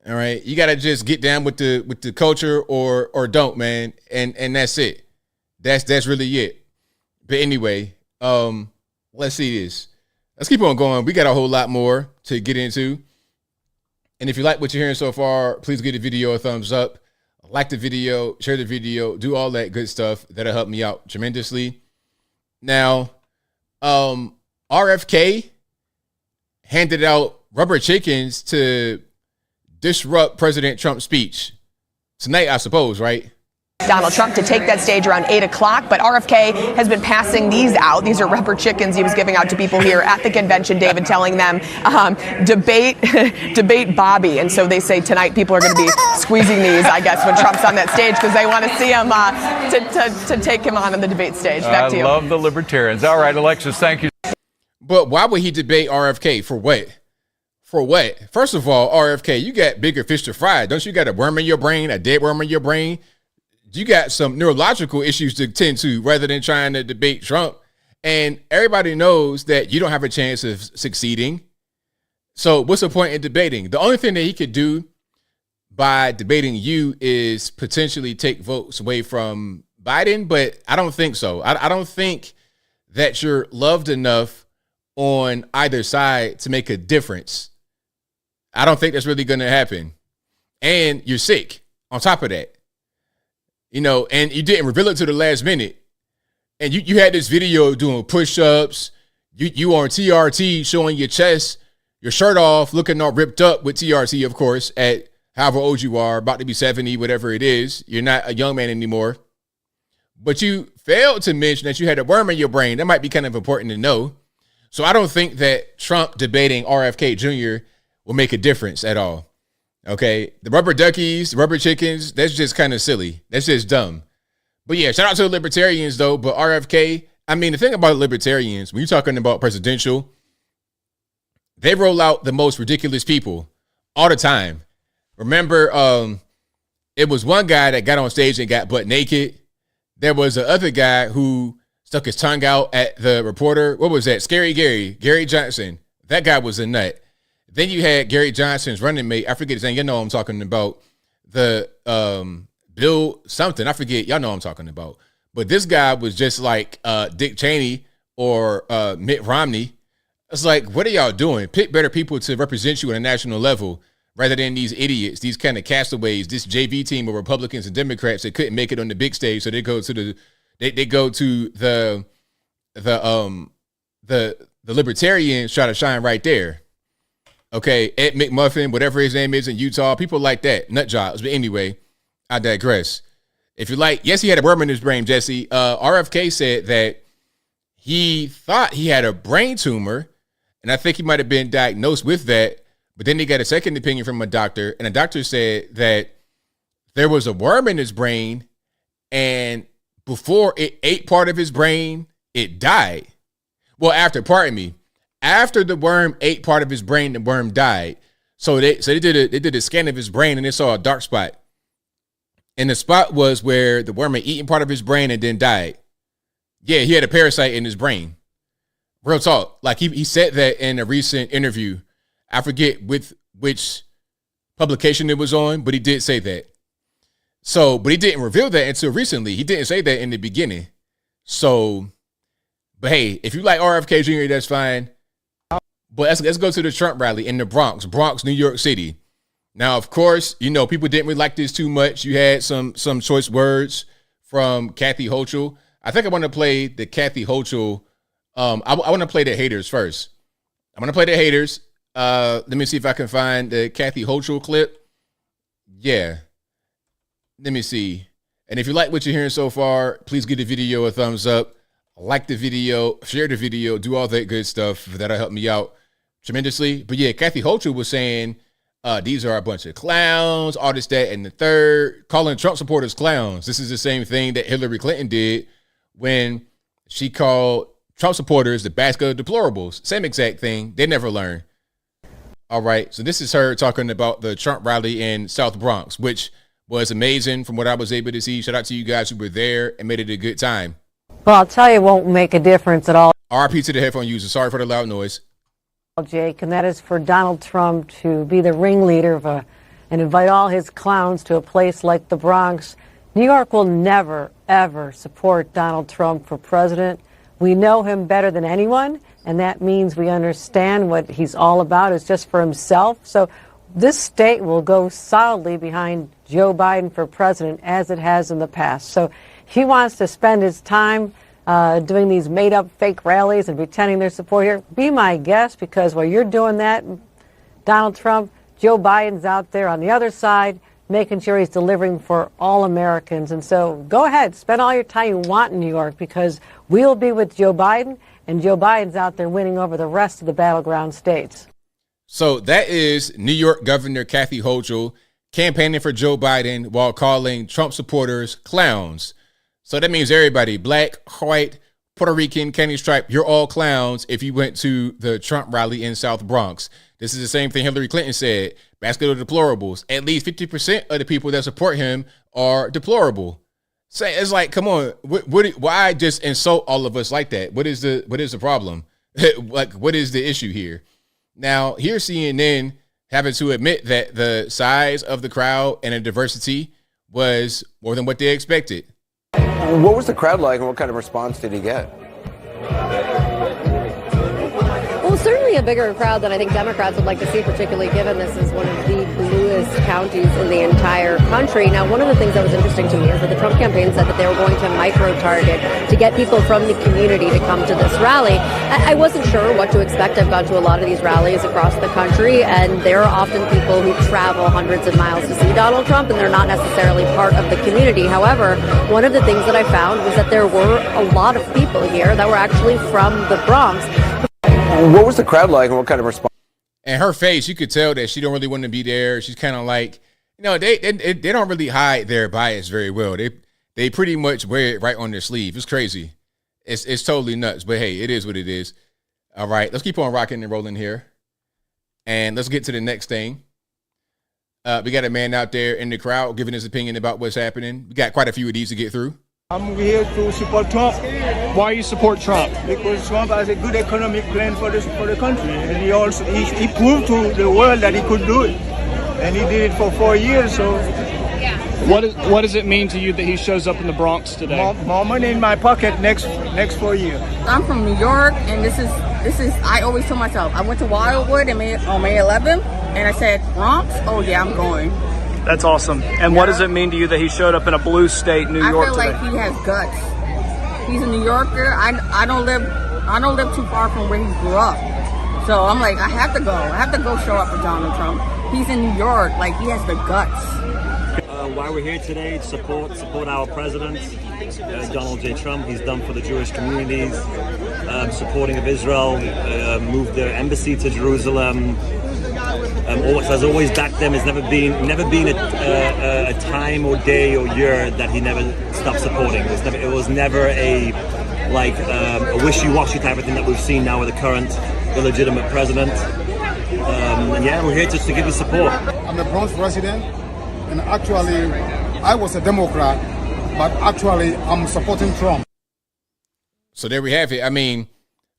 All right, you got to just get down with the culture or don't, man, and that's it. That's really it. But anyway, let's see this. Let's keep on going. We got a whole lot more to get into. And if you like what you're hearing so far, please give the video a thumbs up. Like the video, share the video, do all that good stuff. That'll help me out tremendously. Now, RFK handed out rubber chickens to disrupt President Trump's speech tonight, I suppose, right? Donald Trump to take that stage around 8 o'clock, but RFK has been passing these out. These are rubber chickens he was giving out to people here at the convention, David, telling them, debate Bobby. And so they say tonight people are going to be squeezing these, I guess, when Trump's on that stage because they want to see him to take him on the debate stage. Back to you. I love the libertarians. All right, Alexis, thank you. But why would he debate RFK? For what? For what? First of all, RFK, you got bigger fish to fry. Don't you got a worm in your brain, a dead worm in your brain? You got some neurological issues to tend to rather than trying to debate Trump. And everybody knows that you don't have a chance of succeeding. So what's the point in debating? The only thing that he could do by debating you is potentially take votes away from Biden, but I don't think so. I don't think that you're loved enough on either side to make a difference. I don't think that's really going to happen. And you're sick on top of that. You know, and you didn't reveal it to the last minute. And you had this video doing push-ups. You on TRT showing your chest, your shirt off, looking all ripped up with TRT, of course, at however old you are, about to be 70, whatever it is. You're not a young man anymore. But you failed to mention that you had a worm in your brain. That might be kind of important to know. So I don't think that Trump debating RFK Jr. will make a difference at all. Okay, the rubber duckies, the rubber chickens, that's just kind of silly. That's just dumb. But yeah, shout out to the libertarians though. But RFK, I mean, the thing about libertarians, when you're talking about presidential, they roll out the most ridiculous people all the time. Remember, it was one guy that got on stage and got butt naked. There was a other guy who stuck his tongue out at the reporter. What was that? Scary Gary Johnson. That guy was a nut. Then you had Gary Johnson's running mate. I forget his name. You know what I'm talking about. The Bill something. I forget. Y'all know what I'm talking about. But this guy was just like Dick Cheney or Mitt Romney. It's like, what are y'all doing? Pick better people to represent you on a national level rather than these idiots, these kind of castaways, this JV team of Republicans and Democrats that couldn't make it on the big stage. So they go to the libertarians try to shine right there. Okay, Ed McMuffin, whatever his name is in Utah, people like that, nut jobs. But anyway, I digress. If you like, yes, he had a worm in his brain, Jesse. RFK said that he thought he had a brain tumor, and I think he might have been diagnosed with that. But then he got a second opinion from a doctor, and the doctor said that there was a worm in his brain, And before it ate part of his brain, it died. Well, after the worm ate part of his brain, the worm died. So they did a scan of his brain and they saw a dark spot. And the spot was where the worm had eaten part of his brain and then died. Yeah, he had a parasite in his brain. Real talk. Like he said that in a recent interview. I forget which publication it was on, but he did say that. So, but he didn't reveal that until recently. He didn't say that in the beginning. So, but hey, if you like RFK Jr., that's fine. But let's go to the Trump rally in the Bronx, New York City. Now, of course, you know, people didn't really like this too much. You had some choice words from Kathy Hochul. I think I want to play the Kathy Hochul. I want to play the haters first. I'm going to play the haters. Let me see if I can find the Kathy Hochul clip. Yeah. Let me see. And if you like what you're hearing so far, please give the video a thumbs up. Like the video, share the video, do all that good stuff. That'll help me out tremendously. But yeah, Kathy Hochul was saying these are a bunch of clowns, all this, that, and the third, calling Trump supporters clowns. This is the same thing that Hillary Clinton did when she called Trump supporters the basket of deplorables. Same exact thing. They never learn. All right. So this is her talking about the Trump rally in South Bronx, which was amazing from what I was able to see. Shout out to you guys who were there and made it a good time. Well, I'll tell you, it won't make a difference at all. RP to the headphone user. Sorry for the loud noise. Jake, and that is for Donald Trump to be the ringleader of and invite all his clowns to a place like the Bronx. New York will never, ever support Donald Trump for president. We know him better than anyone, and that means we understand what he's all about is just for himself. So this state will go solidly behind Joe Biden for president as it has in the past. So he wants to spend his time doing these made-up fake rallies and pretending they're support here. Be my guest, because while you're doing that, Donald Trump, Joe Biden's out there on the other side making sure he's delivering for all Americans. And so go ahead, spend all your time you want in New York, because we'll be with Joe Biden, and Joe Biden's out there winning over the rest of the battleground states. So that is New York Governor Kathy Hochul campaigning for Joe Biden while calling Trump supporters clowns. So that means everybody, black, white, Puerto Rican, candy stripe, you're all clowns if you went to the Trump rally in South Bronx. This is the same thing Hillary Clinton said, basket of deplorables. At least 50% of the people that support him are deplorable. So it's like, come on, why just insult all of us like that? What is the problem? Like, what is the issue here? Now, here's CNN having to admit that the size of the crowd and the diversity was more than what they expected. What was the crowd like, and what kind of response did he get? Well, certainly a bigger crowd than I think Democrats would like to see, particularly given this is one of the bluest counties in the entire country. Now, one of the things that was interesting to me is that the Trump campaign said that they were going to micro-target to get people from the community to come to this rally. I wasn't sure what to expect. I've gone to a lot of these rallies across the country, and there are often people who travel hundreds of miles to see Donald Trump, and they're not necessarily part of the community. However, one of the things that I found was that there were a lot of people here that were actually from the Bronx. What was the crowd like, and what kind of response? And her face, you could tell that she don't really want to be there. She's kind of like, you know, they don't really hide their bias very well. They pretty much wear it right on their sleeve. It's crazy. It's totally nuts. But hey, it is what it is. All right, let's keep on rocking and rolling here, and let's get to the next thing. We got a man out there in the crowd giving his opinion about what's happening. We got quite a few of these to get through. I'm here to support Trump. Why you support Trump? Because Trump has a good economic plan for the country, and he proved to the world that he could do it, and he did it for 4 years. So, what does it mean to you that he shows up in the Bronx today? More money in my pocket next 4 years. I'm from New York, and this is. I always tell myself I went to Wildwood on May 11th, and I said Bronx. Oh yeah, I'm going. That's awesome. And what does it mean to you that he showed up in a blue state, New York today? I feel like he has guts. He's a New Yorker. I don't live too far from where he grew up. So I'm like, I have to go. I have to go show up for Donald Trump. He's in New York. Like, he has the guts. Why we're here today, support our president, Donald J. Trump. He's done for the Jewish communities, supporting of Israel, moved the embassy to Jerusalem. has always backed them. It's never been a time or day or year that he never stopped supporting. It was never a wishy-washy type of thing that we've seen now with the current illegitimate president. And yeah, we're here just to give his support. I'm a Bronx resident, and actually, I was a Democrat, but actually, I'm supporting Trump. So there we have it. I mean,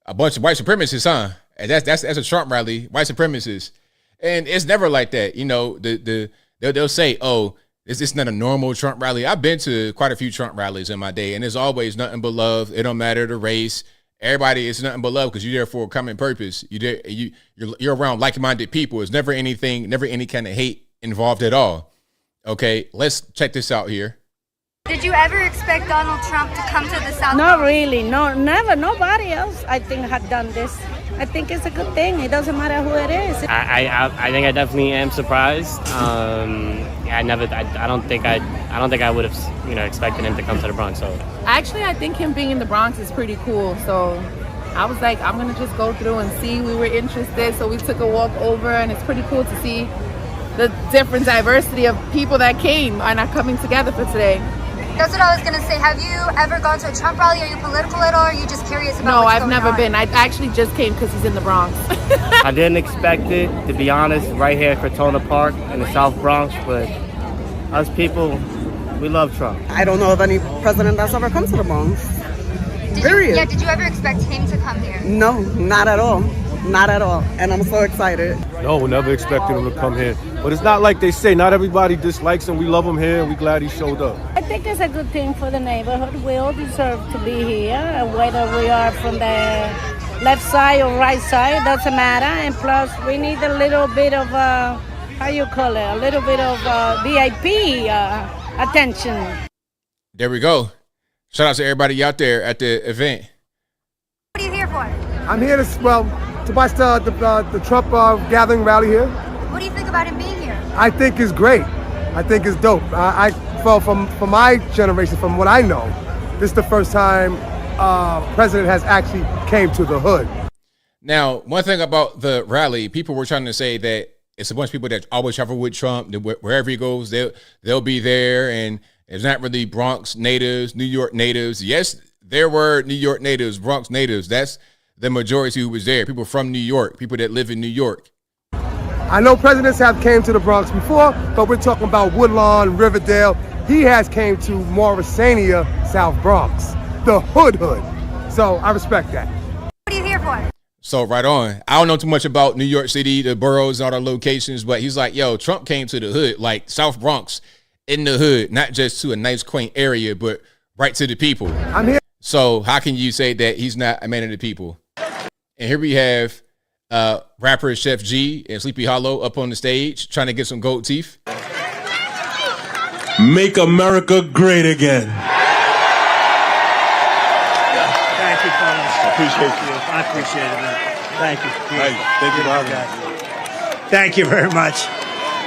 a bunch of white supremacists, huh? And that's a Trump rally, white supremacists. And it's never like that. You know, they'll say, oh, this is not a normal Trump rally. I've been to quite a few Trump rallies in my day, and it's always nothing but love. It don't matter the race. Everybody is nothing but love because you're there for a common purpose. You're around like-minded people. It's never any kind of hate involved at all. Okay, let's check this out here. Did you ever expect Donald Trump to come to the South? Not really. No, never. Nobody else, I think, had done this. I think it's a good thing. It doesn't matter who it is. I think I definitely am surprised. I don't think I would have expected him to come to the Bronx. So actually, I think him being in the Bronx is pretty cool. So I was like, I'm gonna just go through and see. We were interested, so we took a walk over, and it's pretty cool to see the different diversity of people that came and are coming together for today. That's what I was gonna say. Have you ever gone to a Trump rally? Are you political at all? Or are you just curious about No, what's I've going never on? been. I actually just came because he's in the Bronx. I didn't expect it, to be honest, right here at Cortona Park in the South Bronx, but us people, we love Trump. I don't know of any president that's ever come to the Bronx. Period. Did you ever expect him to come here? No, not at all. Not at all. And I'm so excited. No, we never expected him to come here. But it's not like they say, not everybody dislikes him. We love him here, and we're glad he showed up. I think it's a good thing for the neighborhood. We all deserve to be here, whether we are from the left side or right side, doesn't matter. And plus, we need a little bit of, a little bit of VIP attention. There we go. Shout out to everybody out there at the event. What are you here for? I'm here to watch the Trump gathering rally here. What do you think about him being here? I think it's great. I think it's dope. From my generation, from what I know, this is the first time president has actually came to the hood. Now, one thing about the rally, people were trying to say that it's a bunch of people that always travel with Trump. Wherever he goes, they'll be there, and it's not really Bronx natives, New York natives. Yes, there were New York natives, Bronx natives. That's the majority who was there. People from New York, people that live in New York. I know presidents have came to the Bronx before, but we're talking about Woodlawn, Riverdale. He has came to Morrisania, South Bronx, the hood. So I respect that. What are you here for? So right on. I don't know too much about New York City, the boroughs, all the locations, but he's like, yo, Trump came to the hood, like South Bronx in the hood, not just to a nice, quaint area, but right to the people. I'm here. So how can you say that he's not a man of the people? And here we have rapper Chef G and Sleepy Hollow up on the stage trying to get some gold teeth. Make America great again. Thank you, fellas. Appreciate you. I appreciate it, man. Thank you. Thank you for having me. Thank you very much.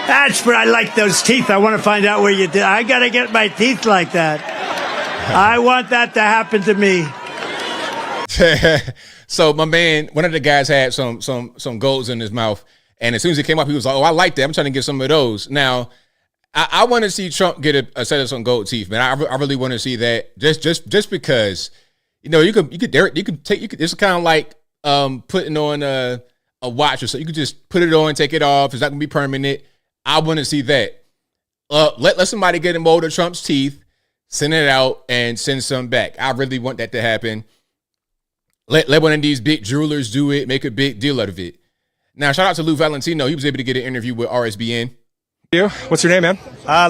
That's where I like those teeth. I want to find out where you did. I got to get my teeth like that. I want that to happen to me. So my man, one of the guys had some golds in his mouth, and as soon as it came up, he was like, "Oh, I like that. I'm trying to get some of those." Now, I want to see Trump get a set of some gold teeth, man. I really want to see that, just because, you could take. It's kind of like putting on a watch or so. You could just put it on, take it off. It's not gonna be permanent. I want to see that. Let somebody get a mold of Trump's teeth, send it out, and send some back. I really want that to happen. Let one of these big jewelers do it, make a big deal out of it. Now, shout out to Lou Valentino. He was able to get an interview with RSBN. What's your name, man?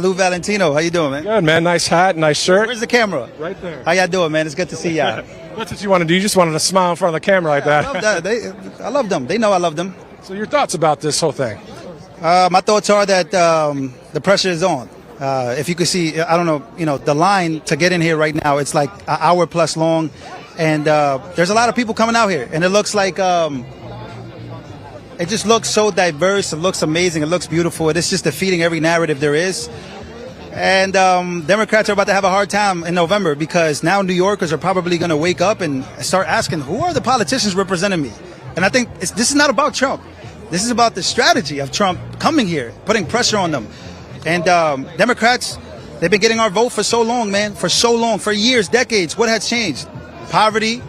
Lou Valentino. How you doing, man? Good, man. Nice hat, nice shirt. Where's the camera? Right there. How y'all doing, man? It's good to see y'all. What's what you want to do? You just wanted to smile in front of the camera like that. I love that. I love them. They know I love them. So your thoughts about this whole thing? My thoughts are that the pressure is on. If you could see, I don't know, the line to get in here right now, it's like an hour plus long. And there's a lot of people coming out here. And it looks like, it just looks so diverse. It looks amazing. It looks beautiful. It is just defeating every narrative there is. And Democrats are about to have a hard time in November because now New Yorkers are probably going to wake up and start asking, who are the politicians representing me? And I think this is not about Trump. This is about the strategy of Trump coming here, putting pressure on them. And Democrats, they've been getting our vote for so long, man, for so long, for years, decades. What has changed? Poverty,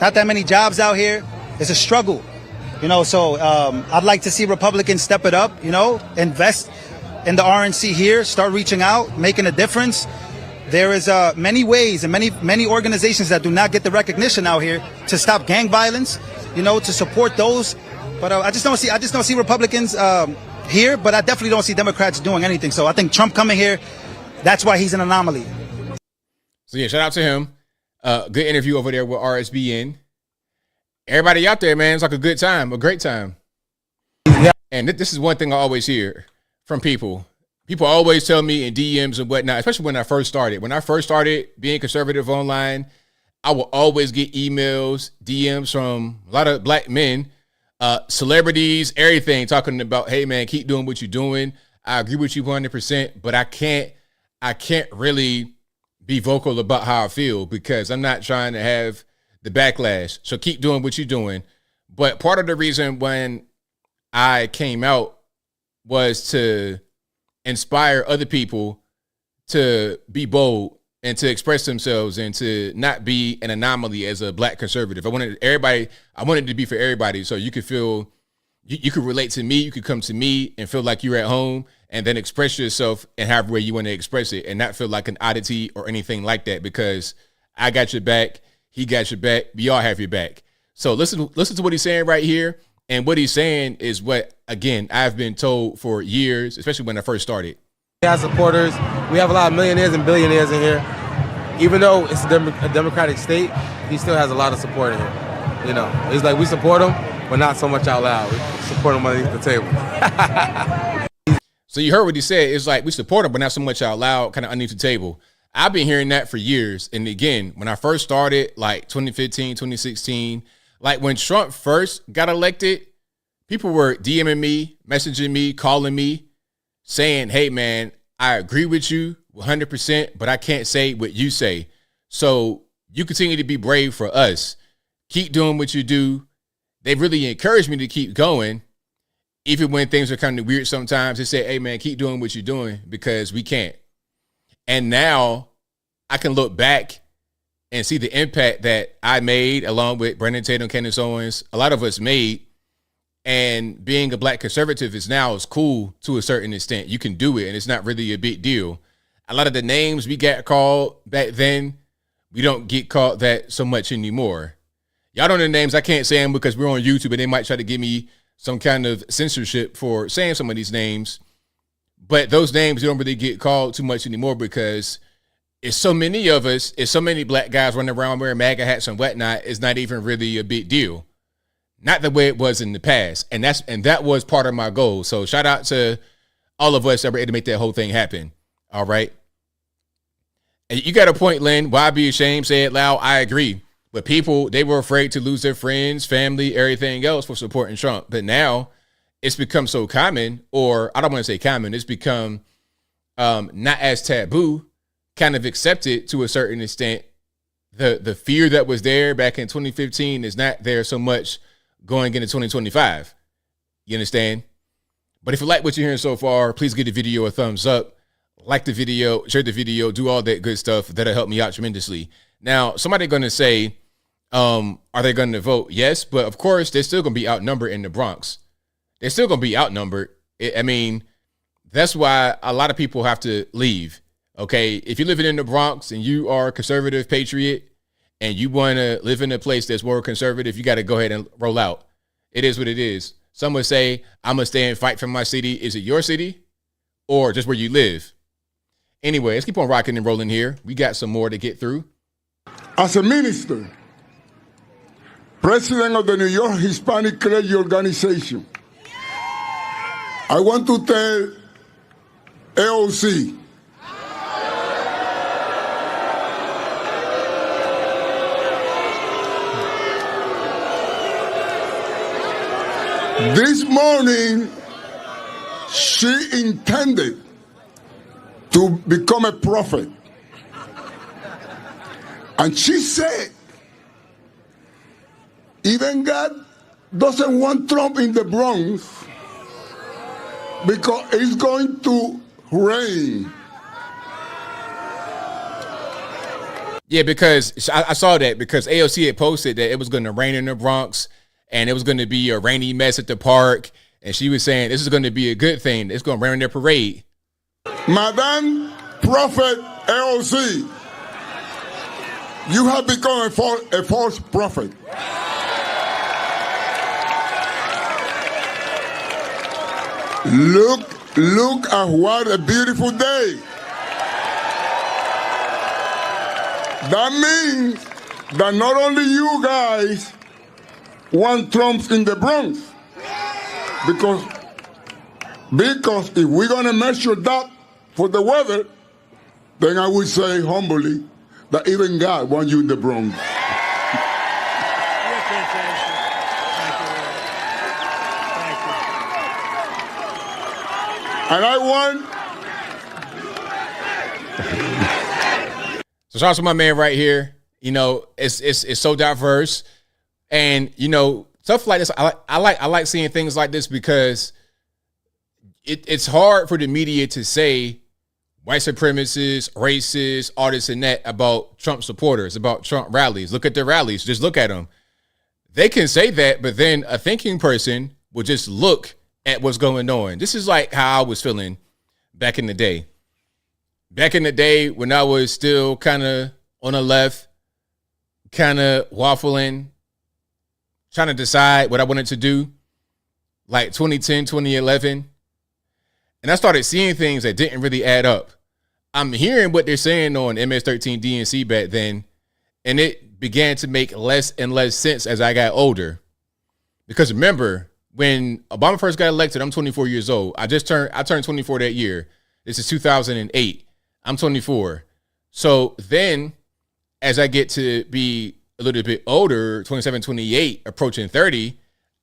not that many jobs out here. It's a struggle, you know. So I'd like to see Republicans step it up, you know, invest in the RNC here, start reaching out, making a difference. There is many ways and many organizations that do not get the recognition out here to stop gang violence, you know, to support those. But I just don't see Republicans here. But I definitely don't see Democrats doing anything. So I think Trump coming here, that's why he's an anomaly. So yeah, shout out to him. Good interview over there with RSBN. Everybody out there, man, it's like a good time, a great time. Yeah. And this is one thing I always hear from people. People always tell me in DMs and whatnot, especially when I first started. When I first started being conservative online, I will always get emails, DMs from a lot of black men, celebrities, everything, talking about, hey, man, keep doing what you're doing. I agree with you 100%, but I can't really be vocal about how I feel because I'm not trying to have the backlash. So keep doing what you're doing. But part of the reason when I came out was to inspire other people to be bold and to express themselves and to not be an anomaly as a black conservative. I wanted it to be for everybody. So you could feel, you could relate to me. You could come to me and feel like you're at home and then express yourself in however way you want to express it and not feel like an oddity or anything like that because I got your back. He got your back. We all have your back. So listen to what he's saying right here. And what he's saying is what, again, I've been told for years, especially when I first started. We have supporters. We have a lot of millionaires and billionaires in here. Even though it's a democratic state, he still has a lot of support in here. You know, it's like we support him, but not so much out loud. We support him underneath the table. So you heard what he said. It's like we support him, but not so much out loud, kind of underneath the table. I've been hearing that for years. And again, when I first started, like 2015, 2016, like when Trump first got elected, people were DMing me, messaging me, calling me, saying, hey, man, I agree with you 100%, but I can't say what you say. So you continue to be brave for us. Keep doing what you do. They've really encouraged me to keep going. Even when things are kind of weird sometimes, they say, hey, man, keep doing what you're doing because we can't. And now I can look back and see the impact that I made along with Brandon Tatum, Candace Owens, a lot of us made. And being a black conservative is cool to a certain extent. You can do it, and it's not really a big deal. A lot of the names we got called back then, we don't get called that so much anymore. Y'all don't know the names. I can't say them because we're on YouTube, and they might try to give me some kind of censorship for saying some of these names. But those names don't really get called too much anymore because it's so many of us, it's so many black guys running around wearing MAGA hats and whatnot, it's not even really a big deal. Not the way it was in the past. And that was part of my goal. So shout out to all of us that were able to make that whole thing happen. All right. And you got a point, Lynn. Why be ashamed? Say it loud. I agree. But people, they were afraid to lose their friends, family, everything else for supporting Trump. But now it's become so common, or I don't want to say common, it's become not as taboo, kind of accepted to a certain extent. The fear that was there back in 2015 is not there so much going into 2025. You understand? But if you like what you're hearing so far, please give the video a thumbs up, like the video, share the video, do all that good stuff. That'll help me out tremendously. Now, somebody going to say, are they going to vote? Yes, but of course, they're still going to be outnumbered in the Bronx. They're still going to be outnumbered. I mean, that's why a lot of people have to leave. Okay, if you're living in the Bronx and you are a conservative patriot and you want to live in a place that's more conservative, you got to go ahead and roll out. It is what it is. Some would say, I'm going to stay and fight for my city. Is it your city or just where you live? Anyway, let's keep on rocking and rolling here. We got some more to get through. As a minister, president of the New York Hispanic Clergy Organization, I want to tell AOC, this morning, she intended to become a prophet. And she said, even God doesn't want Trump in the Bronx because it's going to rain. Yeah, because I saw that because AOC had posted that it was going to rain in the Bronx and it was going to be a rainy mess at the park. And she was saying this is going to be a good thing. It's going to rain in their parade. Madam Prophet AOC, you have become a false prophet. Look at what a beautiful day. That means that not only you guys want Trump in the Bronx, because if we're going to measure that for the weather, then I would say humbly that even God wants you in the Bronx. And I want... So shout out to my man right here. You know, it's so diverse. And, you know, stuff like this, I like seeing things like this because it's hard for the media to say white supremacists, racists, all this and that about Trump supporters, about Trump rallies. Look at their rallies. Just look at them. They can say that, but then a thinking person will just look at what's going on. This is like how I was feeling back in the day. Back in the day when I was still kind of on the left, kind of waffling, trying to decide what I wanted to do, like 2010, 2011. And I started seeing things that didn't really add up. I'm hearing what they're saying on MS-13 DNC back then, and it began to make less and less sense as I got older. Because remember, when Obama first got elected, I'm 24 years old. I turned 24 that year. This is 2008. I'm 24. So then as I get to be a little bit older, 27, 28, approaching 30,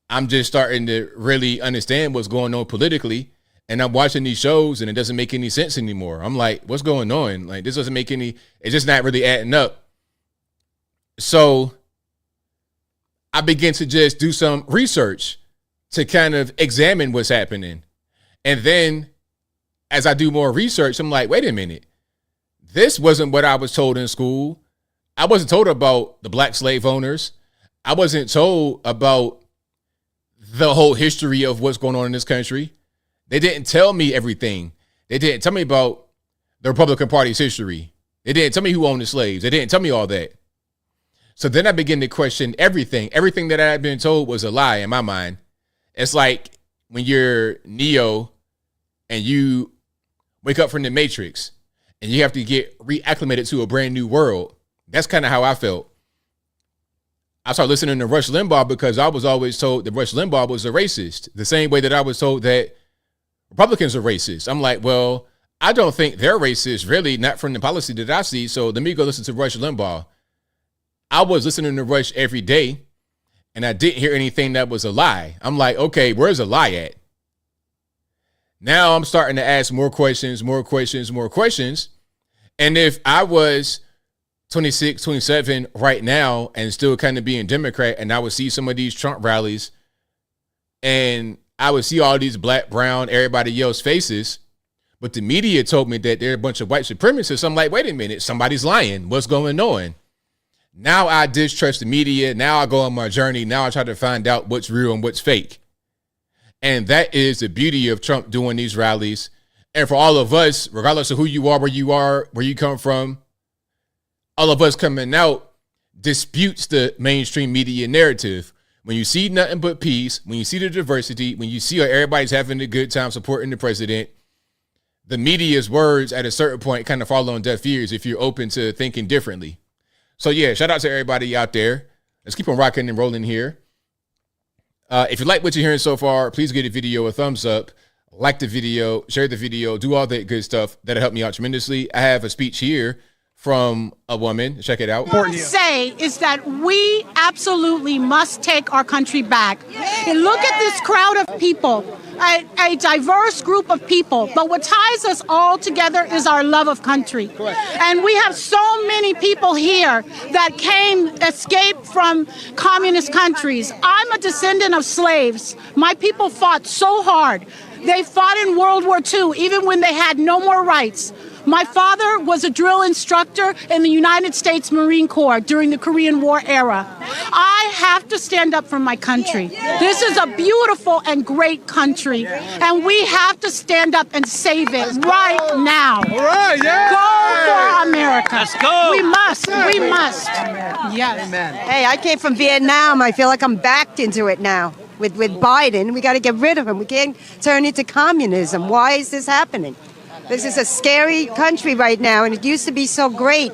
I'm just starting to really understand what's going on politically. And I'm watching these shows and it doesn't make any sense anymore. I'm like, what's going on? Like, this doesn't make any, it's just not really adding up. So I begin to just do some research to kind of examine what's happening. And then as I do more research, I'm like, wait a minute. This wasn't what I was told in school. I wasn't told about the black slave owners. I wasn't told about the whole history of what's going on in this country. They didn't tell me everything. They didn't tell me about the Republican Party's history. They didn't tell me who owned the slaves. They didn't tell me all that. So then I begin to question everything. Everything that I had been told was a lie in my mind. It's like when you're Neo and you wake up from the Matrix and you have to get reacclimated to a brand new world. That's kind of how I felt. I started listening to Rush Limbaugh because I was always told that Rush Limbaugh was a racist, the same way that I was told that Republicans are racist. I'm like, well, I don't think they're racist, really, not from the policy that I see. So let me go listen to Rush Limbaugh. I was listening to Rush every day, and I didn't hear anything that was a lie. I'm like, okay, where's the lie at? Now I'm starting to ask more questions. And if I was 26, 27 right now and still kind of being Democrat, and I would see some of these Trump rallies and I would see all these black, brown, everybody else faces, but the media told me that they're a bunch of white supremacists. I'm like, wait a minute, somebody's lying. What's going on? Now I distrust the media. Now I go on my journey. Now I try to find out what's real and what's fake. And that is the beauty of Trump doing these rallies. And for all of us, regardless of who you are, where you come from, all of us coming out disputes the mainstream media narrative. When you see nothing but peace, when you see the diversity, when you see everybody's having a good time supporting the president, the media's words at a certain point kind of fall on deaf ears if you're open to thinking differently. So yeah, shout out to everybody out there. Let's keep on rocking and rolling here. If you like what you're hearing so far, please give the video a thumbs up, like the video, share the video, do all that good stuff. That'll help me out tremendously. I have a speech here from a woman. Check it out. What I say is that we absolutely must take our country back. And look at this crowd of people. a diverse group of people, but what ties us all together is our love of country. Correct. And we have so many people here that escaped from communist countries. I'm a descendant of slaves. My people fought so hard. They fought in World War II, even when they had no more rights. My father was a drill instructor in the United States Marine Corps during the Korean War era. I have to stand up for my country. This is a beautiful and great country, and we have to stand up and save it right now. All right, yeah. Go for America. Let's go. We must. We must. Yes. Amen. Hey, I came from Vietnam. I feel like I'm backed into it now. With Biden, we got to get rid of him. We can't turn into communism. Why is this happening? This is a scary country right now, and it used to be so great.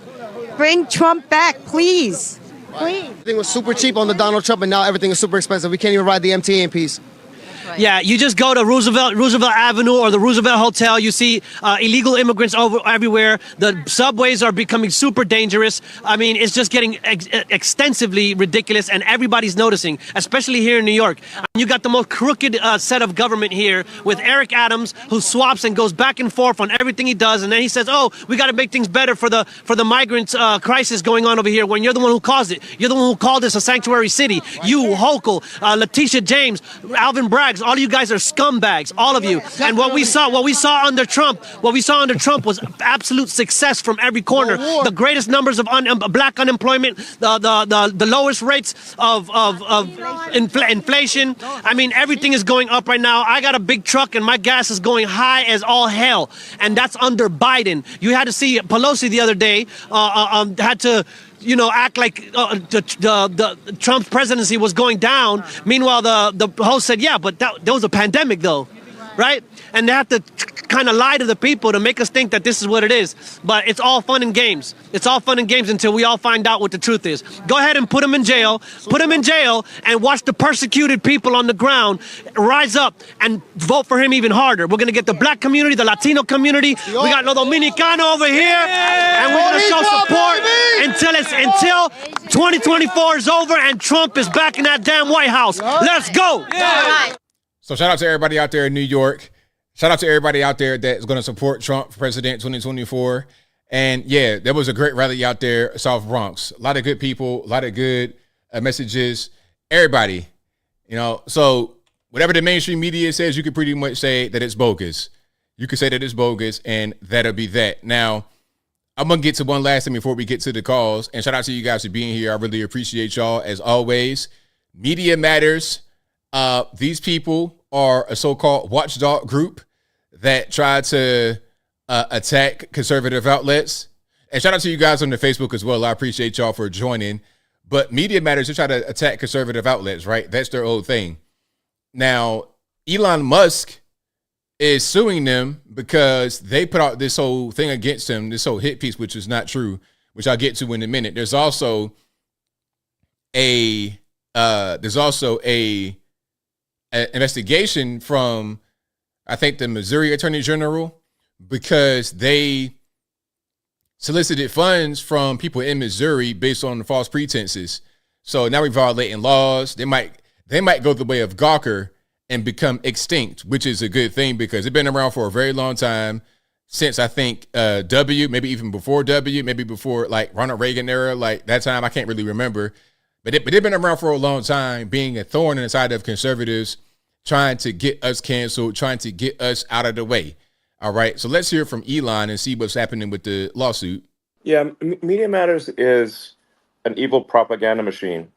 Bring Trump back, please. Please. Everything was super cheap on the Donald Trump, and now everything is super expensive. We can't even ride the MTA in peace. Yeah, you just go to Roosevelt Avenue or the Roosevelt Hotel. You see illegal immigrants everywhere. The subways are becoming super dangerous. I mean, it's just getting extensively ridiculous, and everybody's noticing, especially here in New York. You got the most crooked set of government here with Eric Adams, who swaps and goes back and forth on everything he does, and then he says, "Oh, we got to make things better for the migrants crisis going on over here." When you're the one who caused it, you're the one who called this a sanctuary city. You, Hochul, Letitia James, Alvin Bragg. All of you guys are scumbags, all of you. And what we saw under Trump was absolute success from every corner. The greatest numbers of black unemployment, the lowest rates of inflation. I mean, everything is going up right now. I got a big truck and my gas is going high as all hell, and that's under Biden. You had to see Pelosi the other day had to act like the Trump's presidency was going down. Meanwhile, the host said, yeah, but there was a pandemic, though, right? And they have to kind of lie to the people to make us think that this is what it is. But it's all fun and games. It's all fun and games until we all find out what the truth is. Go ahead and put them in jail. Put them in jail and watch the persecuted people on the ground rise up and vote for him even harder. We're going to get the black community, the Latino community. We got Los Dominicano over here. And we're going to show support until 2024 is over and Trump is back in that damn White House. Let's go. So shout out to everybody out there in New York. Shout out to everybody out there that's going to support Trump for president 2024. And yeah, there was a great rally out there, South Bronx. A lot of good people, a lot of good messages. Everybody, so whatever the mainstream media says, you could pretty much say that it's bogus. You could say that it's bogus, and that'll be that. Now, I'm going to get to one last thing before we get to the calls. And shout out to you guys for being here. I really appreciate y'all as always. Media matters. These people are a so-called watchdog group that try to attack conservative outlets. And shout out to you guys on the Facebook as well. I appreciate y'all for joining. But media matters to try to attack conservative outlets, right? That's their old thing. Now, Elon Musk is suing them because they put out this whole thing against him, this whole hit piece, which is not true, which I'll get to in a minute. There's also a investigation from, I think, the Missouri Attorney General, because they solicited funds from people in Missouri based on the false pretenses. So now we're violating laws. They might go the way of Gawker and become extinct, which is a good thing because they've been around for a very long time, since I think W, maybe even before W, maybe before like Ronald Reagan era, like that time, I can't really remember. But they've been around for a long time, being a thorn in the side of conservatives, trying to get us canceled, trying to get us out of the way. All right, so let's hear from Elon and see what's happening with the lawsuit. Yeah, Media Matters is an evil propaganda machine.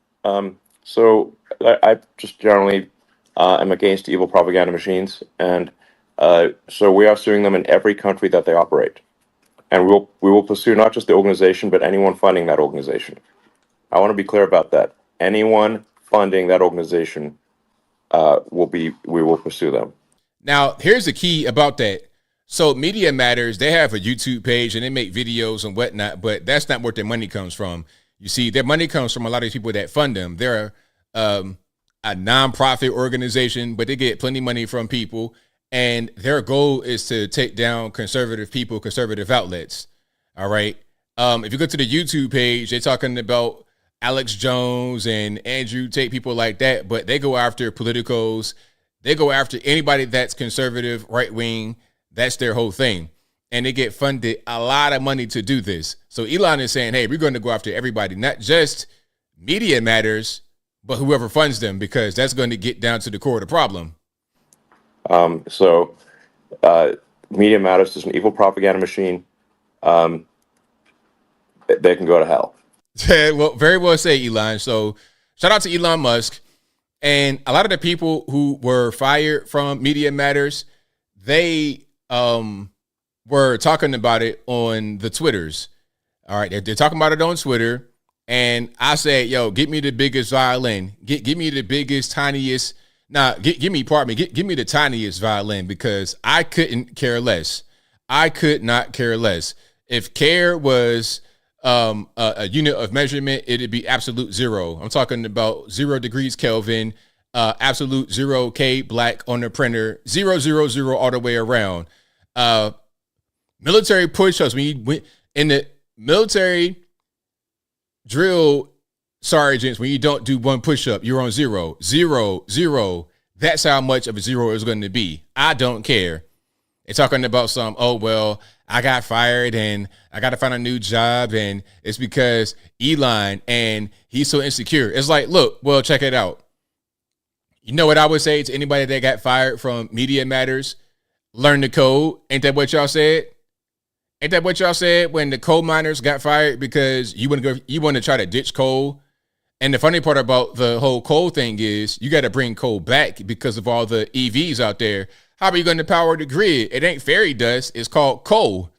So I just generally am against evil propaganda machines, and so we are suing them in every country that they operate, and we will pursue not just the organization but anyone funding that organization. I want to be clear about that. Anyone funding that organization, we will pursue them. Now, here's the key about that. So Media Matters, they have a YouTube page and they make videos and whatnot, but that's not where their money comes from. You see, their money comes from a lot of people that fund them. They're a nonprofit organization, but they get plenty of money from people, and their goal is to take down conservative people, conservative outlets. All right. If you go to the YouTube page, they're talking about Alex Jones and Andrew Tate, people like that, but they go after politicos They go after anybody that's conservative, right wing. That's their whole thing. And they get funded a lot of money to do this. So Elon is saying, hey, we're going to go after everybody, not just Media Matters, but whoever funds them, because that's going to get down to the core of the problem. Media Matters is an evil propaganda machine. They can go to hell. Well, very well said, Elon. So shout out to Elon Musk. And a lot of the people who were fired from Media Matters, they were talking about it on the Twitters. All right, they're talking about it on Twitter. And I said, yo, get me the biggest violin. Give me the biggest, tiniest. Give me the tiniest violin, because I couldn't care less. I could not care less. If care was a unit of measurement, it'd be absolute zero. I'm talking about 0 degrees Kelvin, absolute 0 K black on the printer, 0, 0, 0 all the way around. Military push-ups, when you went in the military drill sergeants, when you don't do one push-up, you're on 0, 0, 0. That's how much of a zero is going to be. I don't care. They're talking about I got fired and I got to find a new job, and it's because Elon and he's so insecure. It's like, look, well, check it out. You know what I would say to anybody that got fired from Media Matters? Learn the code. Ain't that what y'all said? Ain't that what y'all said when the coal miners got fired because you want to try to ditch coal? And the funny part about the whole coal thing is you got to bring coal back because of all the EVs out there. How are you going to power the grid? It ain't fairy dust. It's called coal.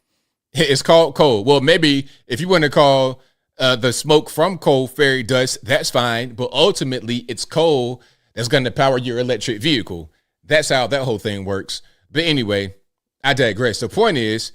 It's called coal. Well, maybe if you want to call the smoke from coal fairy dust, that's fine. But ultimately, it's coal that's going to power your electric vehicle. That's how that whole thing works. But anyway, I digress. The point is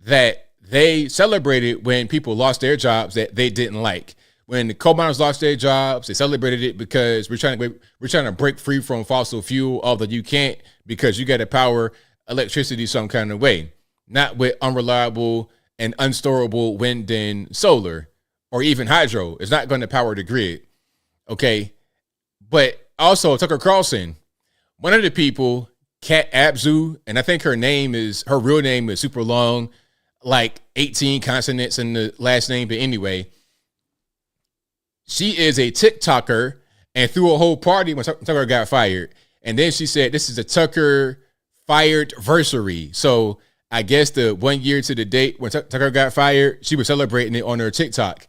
that they celebrated when people lost their jobs that they didn't like. When the coal miners lost their jobs, they celebrated it because we're trying to break free from fossil fuel, although you can't, because you got to power electricity some kind of way, not with unreliable and unstorable wind and solar or even hydro. It's not going to power the grid. Okay. But also Tucker Carlson, one of the people, Kat Abzu, and I think her real name is super long, like 18 consonants in the last name. But anyway, she is a TikToker and threw a whole party when Tucker got fired. And then she said, this is a Tucker fired versary. So I guess the 1 year to the date when Tucker got fired, she was celebrating it on her TikTok.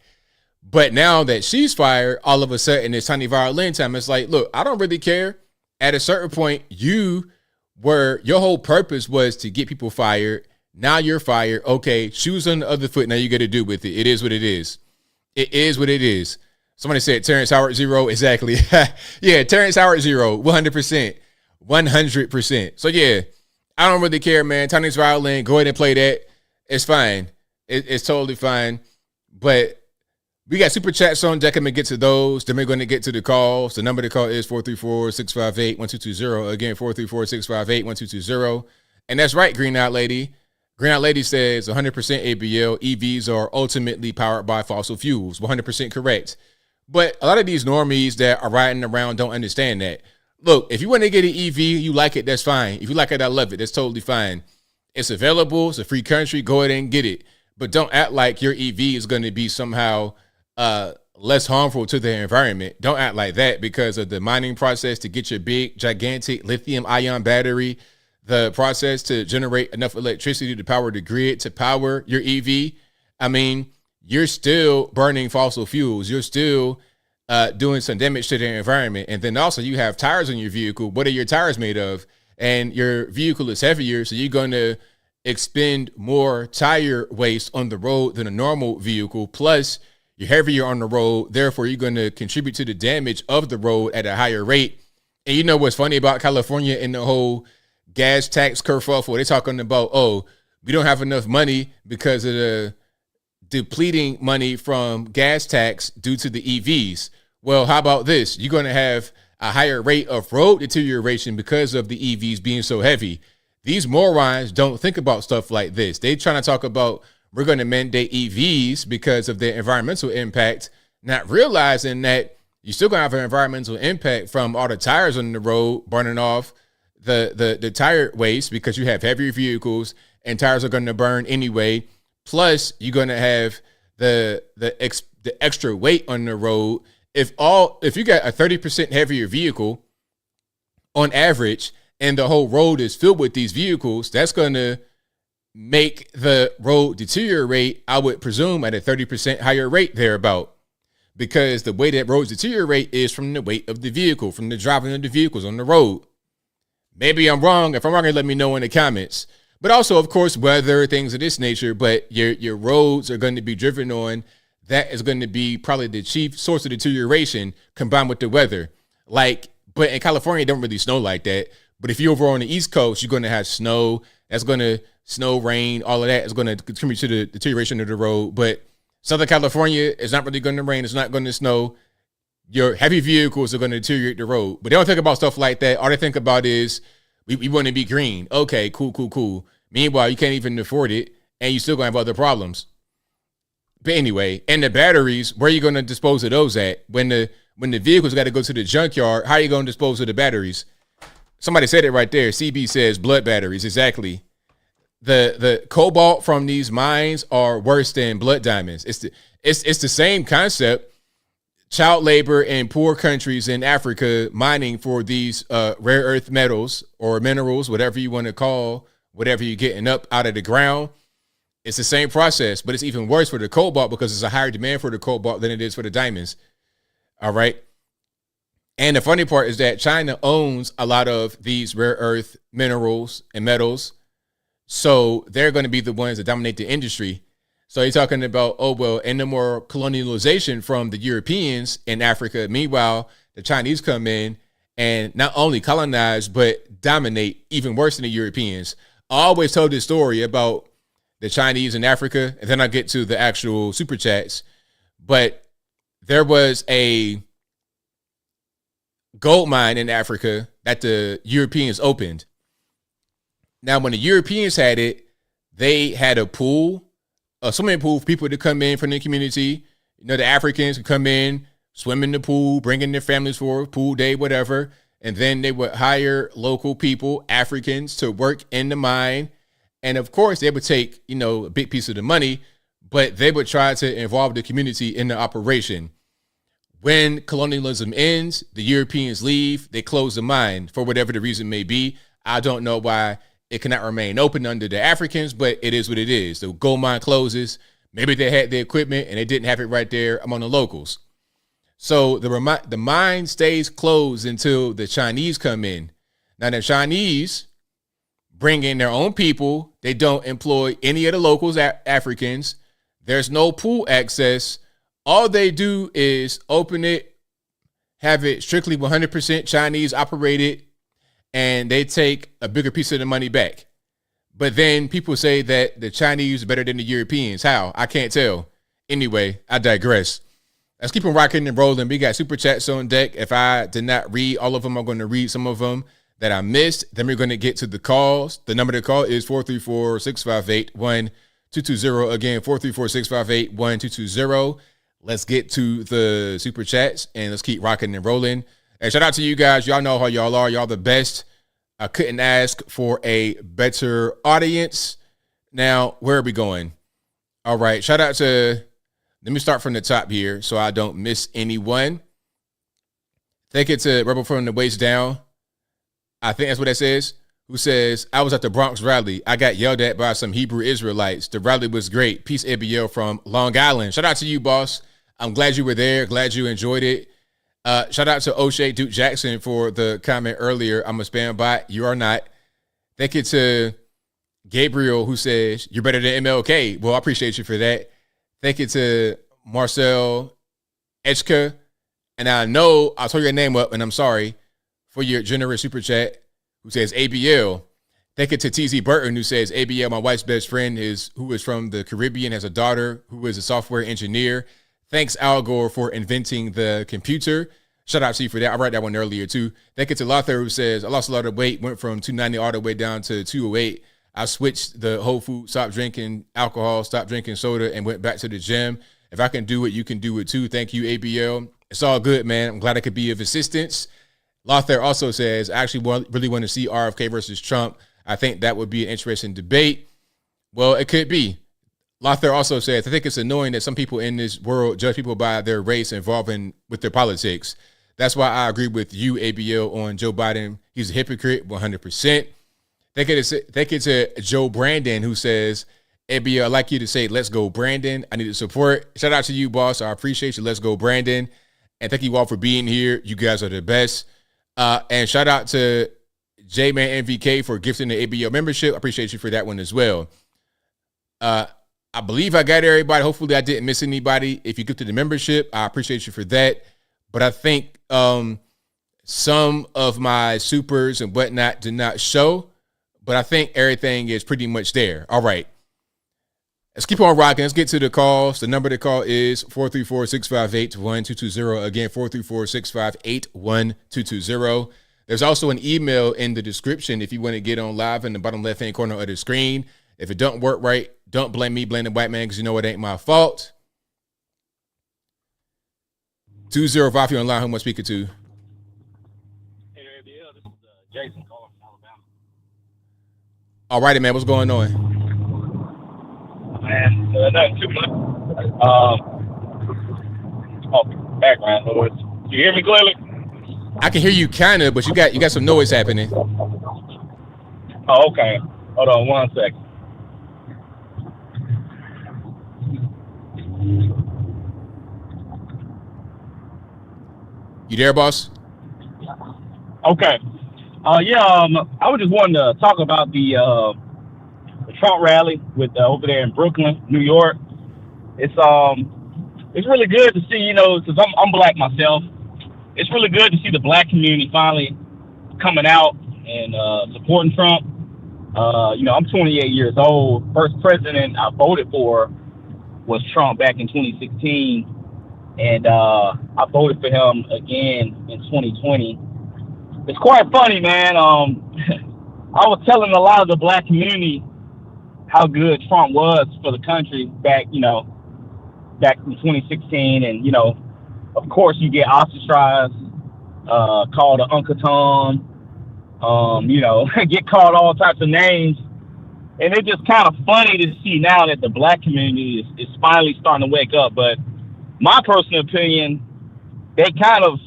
But now that she's fired, all of a sudden it's tiny violin time. It's like, look, I don't really care. At a certain point, your whole purpose was to get people fired. Now you're fired. Okay, shoes on the other foot. Now you got to do with it. It is what it is. It is what it is. Somebody said Terrence Howard 0. Exactly. Yeah, Terrence Howard 0. 100%. 100%. So yeah, I don't really care, man. Tiny's violin, go ahead and play that. It's fine. It's totally fine. But we got super chats on deck. I'm going to get to those. Then we're going to get to the calls. The number to call is 434-658-1220. Again, 434-658-1220. And that's right, Green Out Lady. Green Out Lady says 100% ABL. EVs are ultimately powered by fossil fuels. 100% correct. But a lot of these normies that are riding around don't understand that. Look, if you want to get an EV, you like it, that's fine. If you like it, I love it. That's totally fine. It's available. It's a free country. Go ahead and get it. But don't act like your EV is going to be somehow less harmful to the environment. Don't act like that because of the mining process to get your big, gigantic lithium-ion battery, the process to generate enough electricity to power the grid, to power your EV. I mean, you're still burning fossil fuels. You're still doing some damage to the environment. And then also you have tires on your vehicle. What are your tires made of? And your vehicle is heavier, so you're going to expend more tire waste on the road than a normal vehicle. Plus, you're heavier on the road. Therefore, you're going to contribute to the damage of the road at a higher rate. And you know what's funny about California and the whole gas tax kerfuffle? They're talking about, we don't have enough money because of the depleting money from gas tax due to the EVs. Well, how about this? You're going to have a higher rate of road deterioration because of the EVs being so heavy. These morons don't think about stuff like this. They trying to talk about we're going to mandate EVs because of their environmental impact, not realizing that you're still going to have an environmental impact from all the tires on the road burning off the tire waste because you have heavier vehicles and tires are going to burn anyway. Plus, you're going to have the extra weight on the road. If you got a 30% heavier vehicle on average, and the whole road is filled with these vehicles, that's going to make the road deteriorate, I would presume, at a 30% higher rate thereabout. Because the way that roads deteriorate is from the weight of the vehicle, from the driving of the vehicles on the road. Maybe I'm wrong. If I'm wrong, let me know in the comments. But also, of course, weather, things of this nature. But your roads are going to be driven on. That is going to be probably the chief source of deterioration combined with the weather. But in California, it don't really snow like that. But if you're over on the East Coast, you're going to have snow. That's going to snow, rain, all of that is going to contribute to the deterioration of the road. But Southern California, it's not really going to rain. It's not going to snow. Your heavy vehicles are going to deteriorate the road. But they don't think about stuff like that. All they think about is, we want to be green. Okay, cool. Meanwhile, you can't even afford it, and you still going to have other problems. But anyway, and the batteries, where are you going to dispose of those at? When the vehicles got to go to the junkyard, how are you going to dispose of the batteries? Somebody said it right there. CB says blood batteries. Exactly. The cobalt from these mines are worse than blood diamonds. It's the same concept. Child labor in poor countries in Africa mining for these rare earth metals or minerals, whatever you want to call whatever you're getting up out of the ground. It's the same process, but it's even worse for the cobalt because there's a higher demand for the cobalt than it is for the diamonds. All right. And the funny part is that China owns a lot of these rare earth minerals and metals. So they're going to be the ones that dominate the industry. So you're talking about, and no more colonialization from the Europeans in Africa. Meanwhile, the Chinese come in and not only colonize, but dominate even worse than the Europeans. I always told this story about the Chinese in Africa, and then I get to the actual super chats. But there was a gold mine in Africa that the Europeans opened. Now, when the Europeans had it, they had a pool, a swimming pool for people to come in from the community. The Africans could come in, swim in the pool, bring in their families for a pool day, whatever. And then they would hire local people, Africans, to work in the mine. And of course, they would take, a big piece of the money, but they would try to involve the community in the operation. When colonialism ends, the Europeans leave, they close the mine for whatever the reason may be. I don't know why it cannot remain open under the Africans, but it is what it is. The gold mine closes. Maybe they had the equipment and they didn't have it right there among the locals. So the mine stays closed until the Chinese come in. Now the Chinese bring in their own people. They don't employ any of the locals, Africans. There's no pool access. All they do is open it, have it strictly 100% Chinese operated, and they take a bigger piece of the money back. But then people say that the Chinese are better than the Europeans. How? I can't tell. Anyway, I digress. Let's keep on rocking and rolling. We got super chats on deck. If I did not read all of them, I'm going to read some of them that I missed. Then we're going to get to the calls. The number to call is 434-658-1220. Again, 434-658-1220. Let's get to the super chats and let's keep rocking and rolling. And shout out to you guys. Y'all know how y'all are. Y'all the best. I couldn't ask for a better audience. Now, where are we going? All right. Shout out to, let me start from the top here so I don't miss anyone. Thank you to Rebel from the Waist Down. I think that's what that says. Who says, I was at the Bronx rally. I got yelled at by some Hebrew Israelites. The rally was great. Peace, ABL from Long Island. Shout out to you, boss. I'm glad you were there. Glad you enjoyed it. Shout out to O'Shea Duke Jackson for the comment earlier. I'm a spam bot. You are not. Thank you to Gabriel, who says, you're better than MLK. Well, I appreciate you for that. Thank you to Marcel Echka. And I know I'll throw your name up, and I'm sorry for your generous super chat, who says ABL. Thank you to TZ Burton, who says ABL, my wife's best friend, who is from the Caribbean, has a daughter who is a software engineer. Thanks, Al Gore, for inventing the computer. Shout out to you for that. I read that one earlier, too. Thank you to Lothar, who says, I lost a lot of weight, went from 290 all the way down to 208. I switched the whole food, stopped drinking alcohol, stopped drinking soda, and went back to the gym. If I can do it, you can do it, too. Thank you, ABL. It's all good, man. I'm glad I could be of assistance. Lothair also says, I actually really want to see RFK versus Trump. I think that would be an interesting debate. Well, it could be. Lothair also says, I think it's annoying that some people in this world judge people by their race involving with their politics. That's why I agree with you, ABL, on Joe Biden. He's a hypocrite, 100%. Thank you to Joe Brandon, who says, ABL, I'd like you to say, let's go, Brandon. I need the support. Shout out to you, boss. I appreciate you. Let's go, Brandon. And thank you all for being here. You guys are the best. And shout out to J-Man MVK for gifting the ABL membership. I appreciate you for that one as well. I believe I got everybody. Hopefully I didn't miss anybody. If you gifted the membership, I appreciate you for that. But I think some of my supers and whatnot did not show. But I think everything is pretty much there. All right. Let's keep on rocking. Let's get to the calls. The number to call is 434-658-1220. Again, 434-658-1220. There's also an email in the description if you want to get on live in the bottom left-hand corner of the screen. If it don't work right, don't blame me, blame the white man, because you know it ain't my fault. 205, you're online. Who am I speaking to? Hey, ABL, this is Jason calling from Alabama. All righty, man. What's going on? Man, nothing too much. Background noise. Do you hear me clearly? I can hear you kind of, but you got some noise happening. Oh, okay. Hold on 1 second. You there, boss? Okay. I was just wanting to talk about the Trump rally with over there in Brooklyn, New York. It's really good to see, because I'm black myself. It's really good to see the black community finally coming out and supporting Trump. I'm 28 years old. First president I voted for was Trump back in 2016, and I voted for him again in 2020. It's quite funny, man. I was telling a lot of the black community how good Trump was for the country back in 2016, and of course you get ostracized, called an Uncle Tom, get called all types of names. And it's just kind of funny to see now that the black community is finally starting to wake up. But my personal opinion, they kind of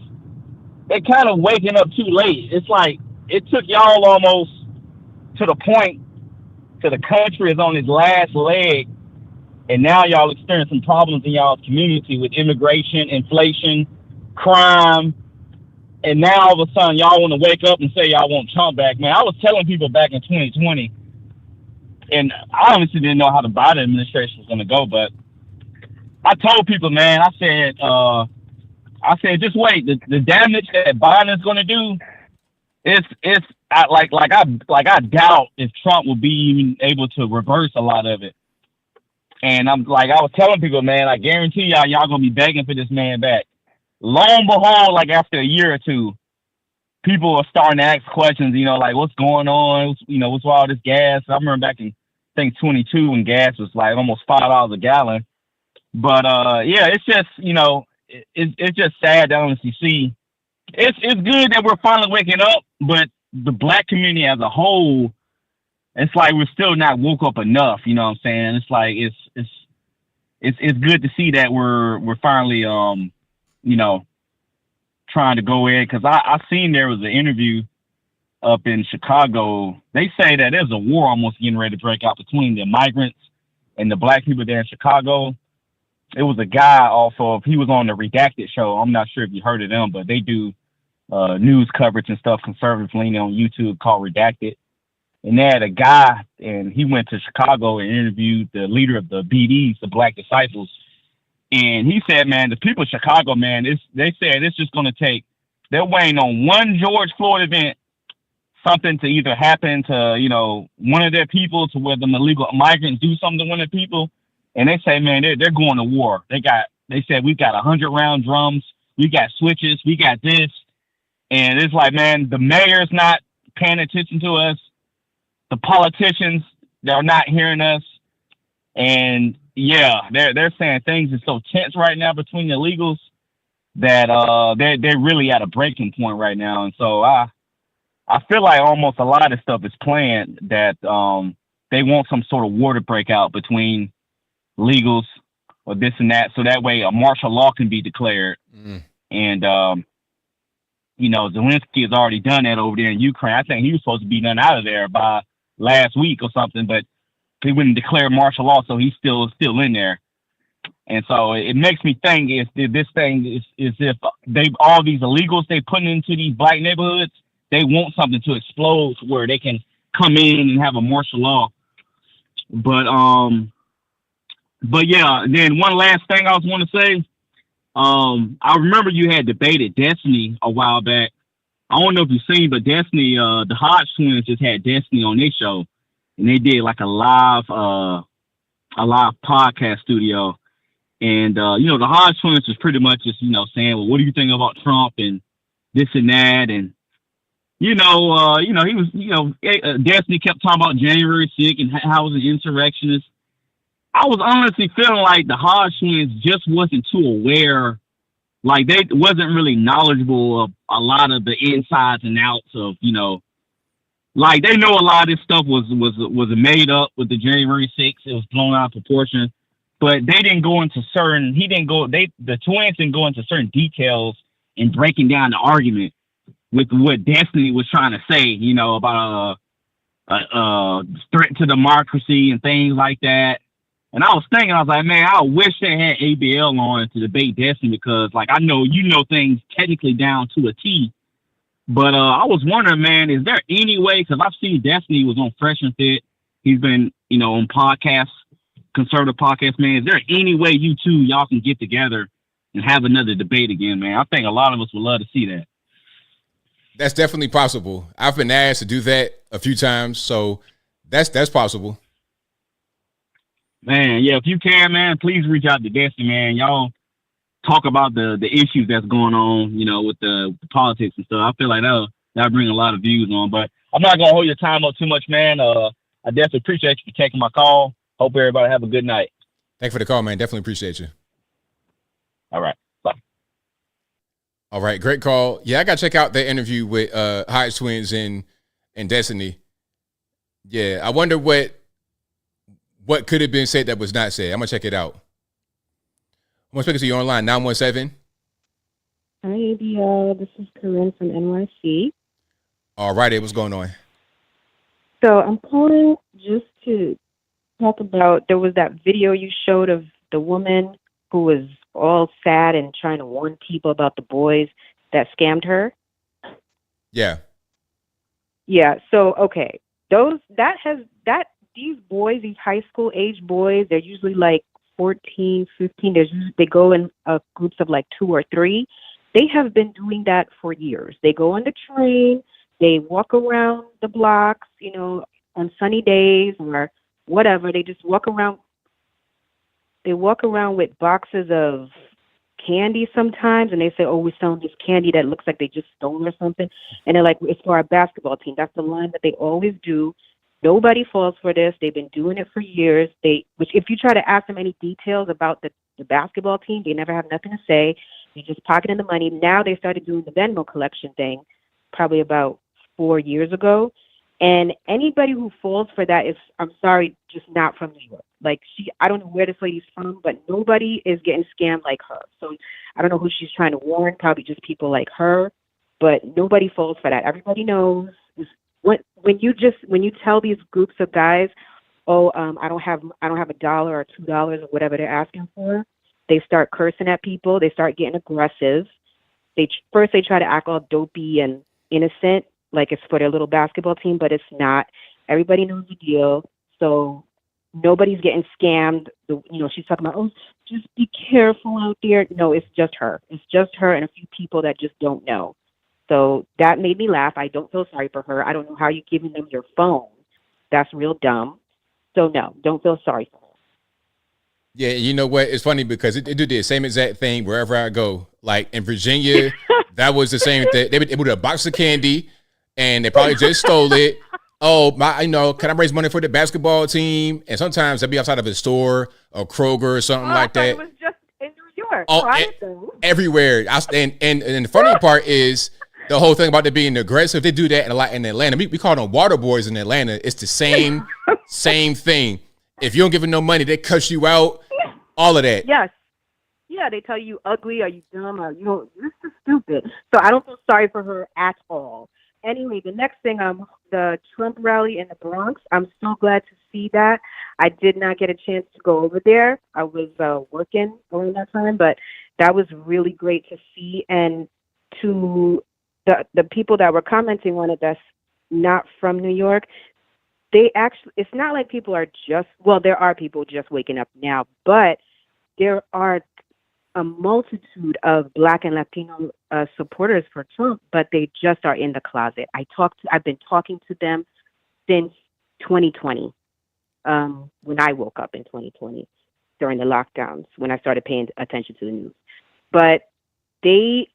waking up too late. It's like it took y'all almost to the point to the country is on its last leg, and now y'all experiencing problems in y'all's community with immigration, inflation, crime, and now all of a sudden y'all want to wake up and say y'all want Trump back. Man, I was telling people back in 2020, and I honestly didn't know how the Biden administration was going to go, but I told people, man, I said, just wait. The damage that Biden is going to do, I doubt if Trump will be even able to reverse a lot of it. And I was telling people, man, I guarantee y'all going to be begging for this man back. Lo and behold, after a year or two, people are starting to ask questions, what's going on? What's all this gas? I remember back in, I think, 22 when gas was almost $5 a gallon. But, it's just, it's just sad to honestly see. It's good that we're finally waking up, but the black community as a whole, it's like we're still not woke up enough. You know what I'm saying? It's like it's good to see that we're finally trying to go in, because I seen there was an interview up in Chicago. They say that there's a war almost getting ready to break out between the migrants and the black people there in Chicago. It was a guy he was on the Redacted show. I'm not sure if you heard of them, but they do news coverage and stuff, conservative leaning on YouTube, called Redacted. And they had a guy, and he went to Chicago and interviewed the leader of the BDs, the Black Disciples. And he said, man, the people of Chicago, man, they said it's just going to take, they're waiting on one George Floyd event, something to either happen to, one of their people, to where the illegal migrants do something to one of the people. And they say, man, they're going to war. They said, we've got 100-round drums. We got switches. We got this. And it's like, man, the mayor's not paying attention to us. The politicians, they're not hearing us. And yeah, they're saying things are so tense right now between the illegals that they're really at a breaking point right now. And so I feel like almost a lot of stuff is planned that they want some sort of war to break out between legals or this and that, so that way a martial law can be declared. And Zelensky has already done that over there in Ukraine. I think he was supposed to be done out of there by last week or something, but he wouldn't declare martial law, so he's still in there. And so it makes me think if this thing is if all these illegals they putting into these black neighborhoods, they want something to explode where they can come in and have a martial law. But yeah, then one last thing I was want to say. I remember you had debated Destiny a while back. I don't know if you've seen, but Destiny, the Hodge twins just had Destiny on their show, and they did like a live podcast studio. And the Hodge twins was pretty much just saying, well, what do you think about Trump and this and that, and he was Destiny kept talking about January 6th and how it was an insurrectionist. I was honestly feeling like the Hodge twins just wasn't too aware, like they wasn't really knowledgeable of a lot of the insides and outs of, like they know a lot of this stuff was made up with the January 6th. It was blown out of proportion, but they didn't go into the twins didn't go into certain details in breaking down the argument with what Destiny was trying to say, about a threat to democracy and things like that. And I was thinking, I was like, man, I wish they had ABL on to debate Destiny because, like, I know things technically down to a T. But I was wondering, man, is there any way, because I've seen Destiny was on Fresh and Fit. He's been, on podcasts, conservative podcasts, man. Is there any way y'all can get together and have another debate again, man? I think a lot of us would love to see that. That's definitely possible. I've been asked to do that a few times, so that's possible. Man, yeah, if you can, man, please reach out to Destiny, man. Y'all talk about the issues that's going on, with the politics and stuff. I feel like that'll bring a lot of views on. But I'm not gonna hold your time up too much, man. I definitely appreciate you for taking my call. Hope everybody have a good night. Thanks for the call, man. Definitely appreciate you. All right. Bye. All right, great call. Yeah, I gotta check out the interview with Hodge twins and Destiny. Yeah, I wonder what could have been said that was not said. I'm gonna check it out. I'm gonna speak to you online, 917. Hi, ABL. This is Corinne from NYC. All righty, what's going on? So I'm calling just to talk about, there was that video you showed of the woman who was all sad and trying to warn people about the boys that scammed her. Yeah. Yeah. So, okay. These boys, these high school age boys, they're usually like 14, 15. They go in groups of like 2 or 3. They have been doing that for years. They go on the train, they walk around the blocks, on sunny days or whatever. They just walk around. They walk around with boxes of candy sometimes, and they say, oh, we're selling this candy that looks like they just stole or something. And they're like, it's for our basketball team. That's the line that they always do. Nobody falls for this. They've been doing it for years. Which if you try to ask them any details about the basketball team, they never have nothing to say. They just pocketing the money. Now they started doing the Venmo collection thing probably about 4 years ago. And anybody who falls for that is, I'm sorry, just not from New York. Like I don't know where this lady's from, but nobody is getting scammed like her. So I don't know who she's trying to warn, probably just people like her, but nobody falls for that. Everybody knows. When you tell these groups of guys, oh, I don't have $1 or $2 or whatever they're asking for, they start cursing at people. They start getting aggressive. First they try to act all dopey and innocent, like it's for their little basketball team, but it's not. Everybody knows the deal, so nobody's getting scammed. She's talking about, oh, just be careful out there. No, it's just her. It's just her and a few people that just don't know. So that made me laugh. I don't feel sorry for her. I don't know how you're giving them your phone. That's real dumb. So no, don't feel sorry for her. Yeah, you know what? It's funny because it do the same exact thing wherever I go. Like in Virginia, that was the same thing. They would a box of candy, and they probably just stole it. Oh, can I raise money for the basketball team? And sometimes they'd be outside of a store or Kroger or something like that. It was just in New sure. Oh, everywhere. And the funny part is the whole thing about it being aggressive. They do that a lot in Atlanta. We call them water boys in Atlanta. It's the same thing. If you don't give them no money, they cuss you out. All of that. Yes. Yeah, they tell you ugly, are you dumb, or you're just stupid. So I don't feel sorry for her at all. Anyway, the next thing, the Trump rally in the Bronx, I'm so glad to see that. I did not get a chance to go over there. I was working during that time, but that was really great to see. And to the people that were commenting on it that's not from New York, it's not like people are there are people just waking up now, but there are a multitude of Black and Latino supporters for Trump, but they just are in the closet. I've been talking to them since 2020, when I woke up in 2020 during the lockdowns, when I started paying attention to the news. But they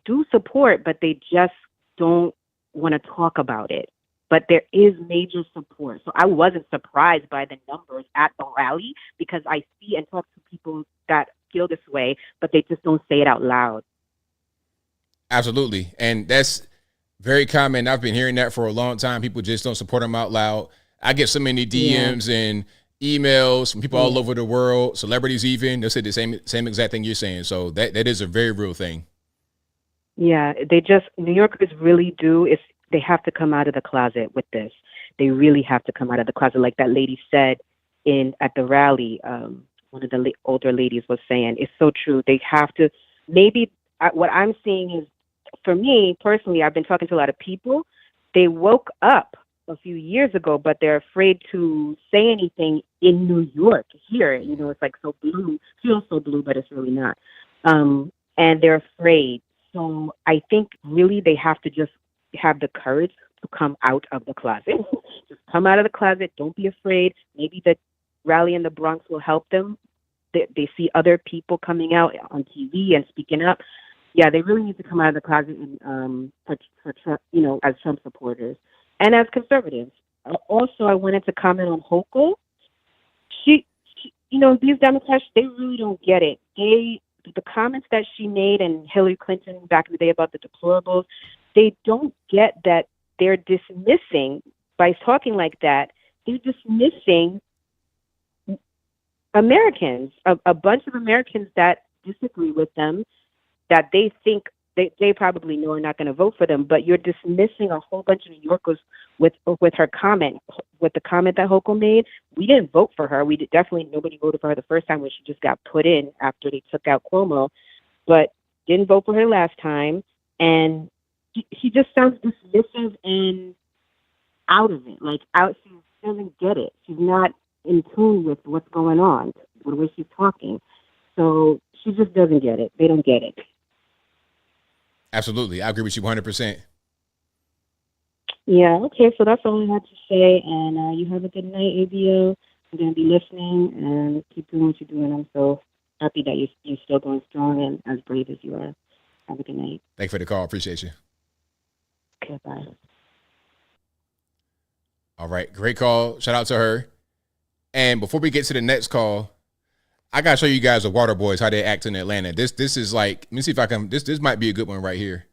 do support, but they just don't want to talk about it. But there is major support. So I wasn't surprised by the numbers at the rally, because I see and talk to people that feel this way, but they just don't say it out loud. Absolutely. And that's very common. I've been hearing that for a long time. People just don't support them out loud. I get so many DMs and emails from people all over the world, celebrities even. They'll say the same exact thing you're saying. So that is a very real thing. Yeah, New Yorkers really do. They have to come out of the closet with this. They really have to come out of the closet. Like that lady said at the rally, one of the older ladies was saying, it's so true. They have to, what I'm seeing is, for me personally, I've been talking to a lot of people. They woke up a few years ago, but they're afraid to say anything in New York here. It's like so blue, feels so blue, but it's really not. And they're afraid. So I think really they have to just have the courage to come out of the closet. Just come out of the closet. Don't be afraid. Maybe the rally in the Bronx will help them. They see other people coming out on TV and speaking up. Yeah, they really need to come out of the closet and for Trump, as Trump supporters and as conservatives. Also, I wanted to comment on Hochul. She these Democrats, they really don't get it. The comments that she made and Hillary Clinton back in the day about the deplorables, they don't get that they're dismissing, by talking like that, they're dismissing Americans, a bunch of Americans that disagree with them, that they think they probably know are not going to vote for them, but you're dismissing a whole bunch of New Yorkers with her comment, with the comment that Hochul made. We didn't vote for her. Nobody voted for her the first time when she just got put in after they took out Cuomo, but didn't vote for her last time. And she just sounds dismissive and out of it. She doesn't get it. She's not in tune with what's going on, with the way she's talking. So she just doesn't get it. They don't get it. Absolutely. I agree with you 100%. Yeah, okay, so that's all I had to say. And you have a good night, ABL. I'm going to be listening and keep doing what you're doing. I'm so happy that you're still going strong and as brave as you are. Have a good night. Thanks for the call. Appreciate you. Okay, bye. All right, great call. Shout out to her. And before we get to the next call, I gotta show you guys the Water Boys, how they act in Atlanta. This is like, let me see if I can. This might be a good one right here.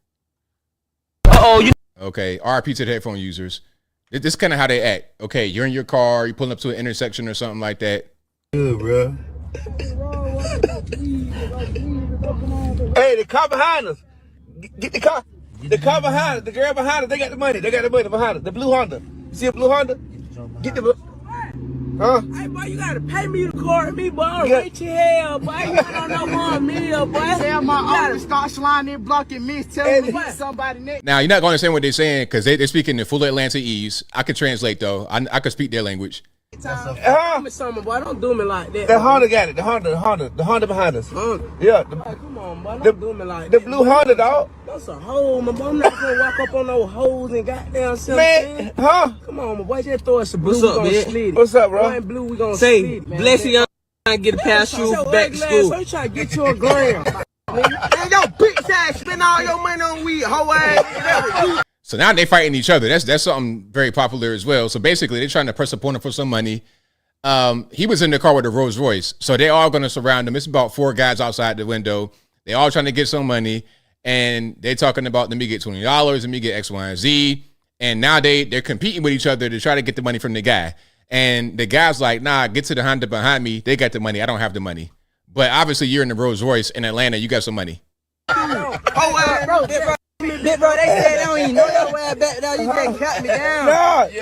Okay, RIP to the headphone users. This is kind of how they act. Okay, you're in your car, you're pulling up to an intersection or something like that. Good, bro. Hey, the car behind us. Get the car. The car behind us. The girl behind us. They got the money. They got the money behind us. The blue Honda. You see a blue Honda? Get the. Huh? Hey, boy, you gotta pay me to record me, boy. I'm rich as hell, boy. You don't know more than me, boy. Tell my office start sliding blocking me, telling me somebody next. Now, you're not going to understand what they're saying because they're speaking in full Atlantese. I can translate, though. I can speak their language. Tell me something, boy. Don't do me like that. The Honda got it. The Honda behind us. Yeah. Come on, boy. Don't do me like the that. The blue Honda, dog. That's a hole, my boy. I'm not gonna walk up on those holes and goddamn something. Man, huh? Come on, my boy. Just throw us a blue. What's up, man? Slid it. What's up, bro? One blue, we gonna say, slid it, man. Bless you, young. Get a pass you back to school. So you try to get you a gram. And your bitch ass spend all your money on weed, hoe ass. So now they fighting each other. That's something very popular as well. So basically, they're trying to press upon them for some money. He was in the car with a Rolls Royce. So they all going to surround him. It's about 4 guys outside the window. They all trying to get some money. And they're talking about let me get $20, let me get X, Y, and Z. And now they're competing with each other to try to get the money from the guy. And the guy's like, nah, get to the Honda behind me. They got the money. I don't have the money. But obviously you're in the Rolls Royce in Atlanta. You got some money. Big bro, they said they don't even know your way back there. You can't cut me down. No, they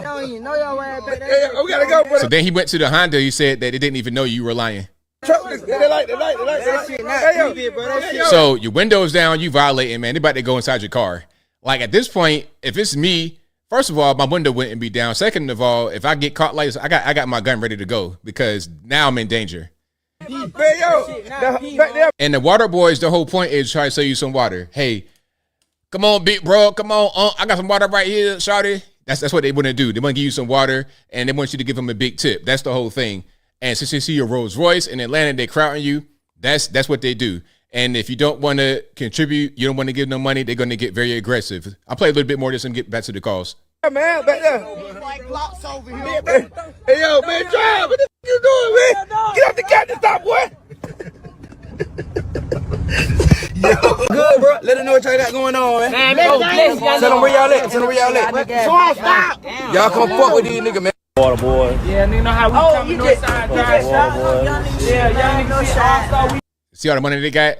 don't even know your way back there. We gotta go, brother. So then he went to the Honda. He said that they didn't even know you were lying. They like. That shit not TV, bro. That shit. So your windows down, you violating, man. They about to go inside your car. Like at this point, if it's me, first of all, my window wouldn't be down. Second of all, if I get caught like this, I got my gun ready to go because now I'm in danger. And the water boys, the whole point is try to sell you some water. Hey, come on, big bro, come on. I got some water right here, shawty. That's what they want to do. They want to give you some water, and they want you to give them a big tip. That's the whole thing. And since they see your Rolls Royce in Atlanta, they're crowding you. That's what they do. And if you don't want to contribute, you don't want to give them money, they're going to get very aggressive. I'll play a little bit more of this and get back to the calls. Yeah, man, back there. Hey, yo, man, drive. What the f*** you doing, man? Get off the captain stop, boy. Yo, good, bro. Let them know what y'all got going on, man. Tell them where y'all at. Stop. Y'all come fuck with these niggas, man. Water boy. Yeah, nigga know how we come north side drive. Yeah, y'all niggas all-star. See all the money they got?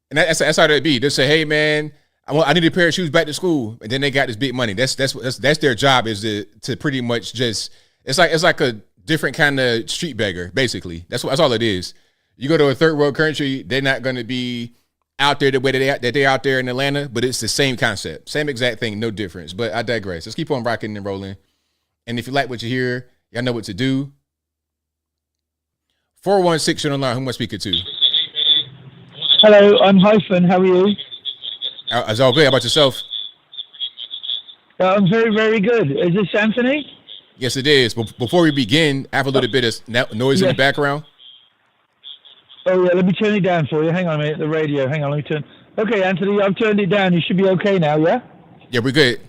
And that's how they be. They'll say, hey, man, I need a pair of shoes back to school. And then they got this big money. That's their job is to pretty much just, it's like a different kind of street beggar, basically. That's all it is. You go to a third world country, they're not going to be out there the way that they're out there in Atlanta, but it's the same concept. Same exact thing, no difference. But I digress. Let's keep on rocking and rolling. And if you like what you hear, y'all know what to do. 416 on the line. Who am I speaking to? Hello, I'm Hyphen. How are you? It's all good. How about yourself? I'm very, very good. Is this Anthony? Yes, it is. But before we begin, I have a little bit of noise in the background. Oh, yeah, let me turn it down for you. Hang on a minute, the radio. Hang on, let me turn. Okay, Anthony, I've turned it down. You should be okay now, yeah? Yeah, we're good.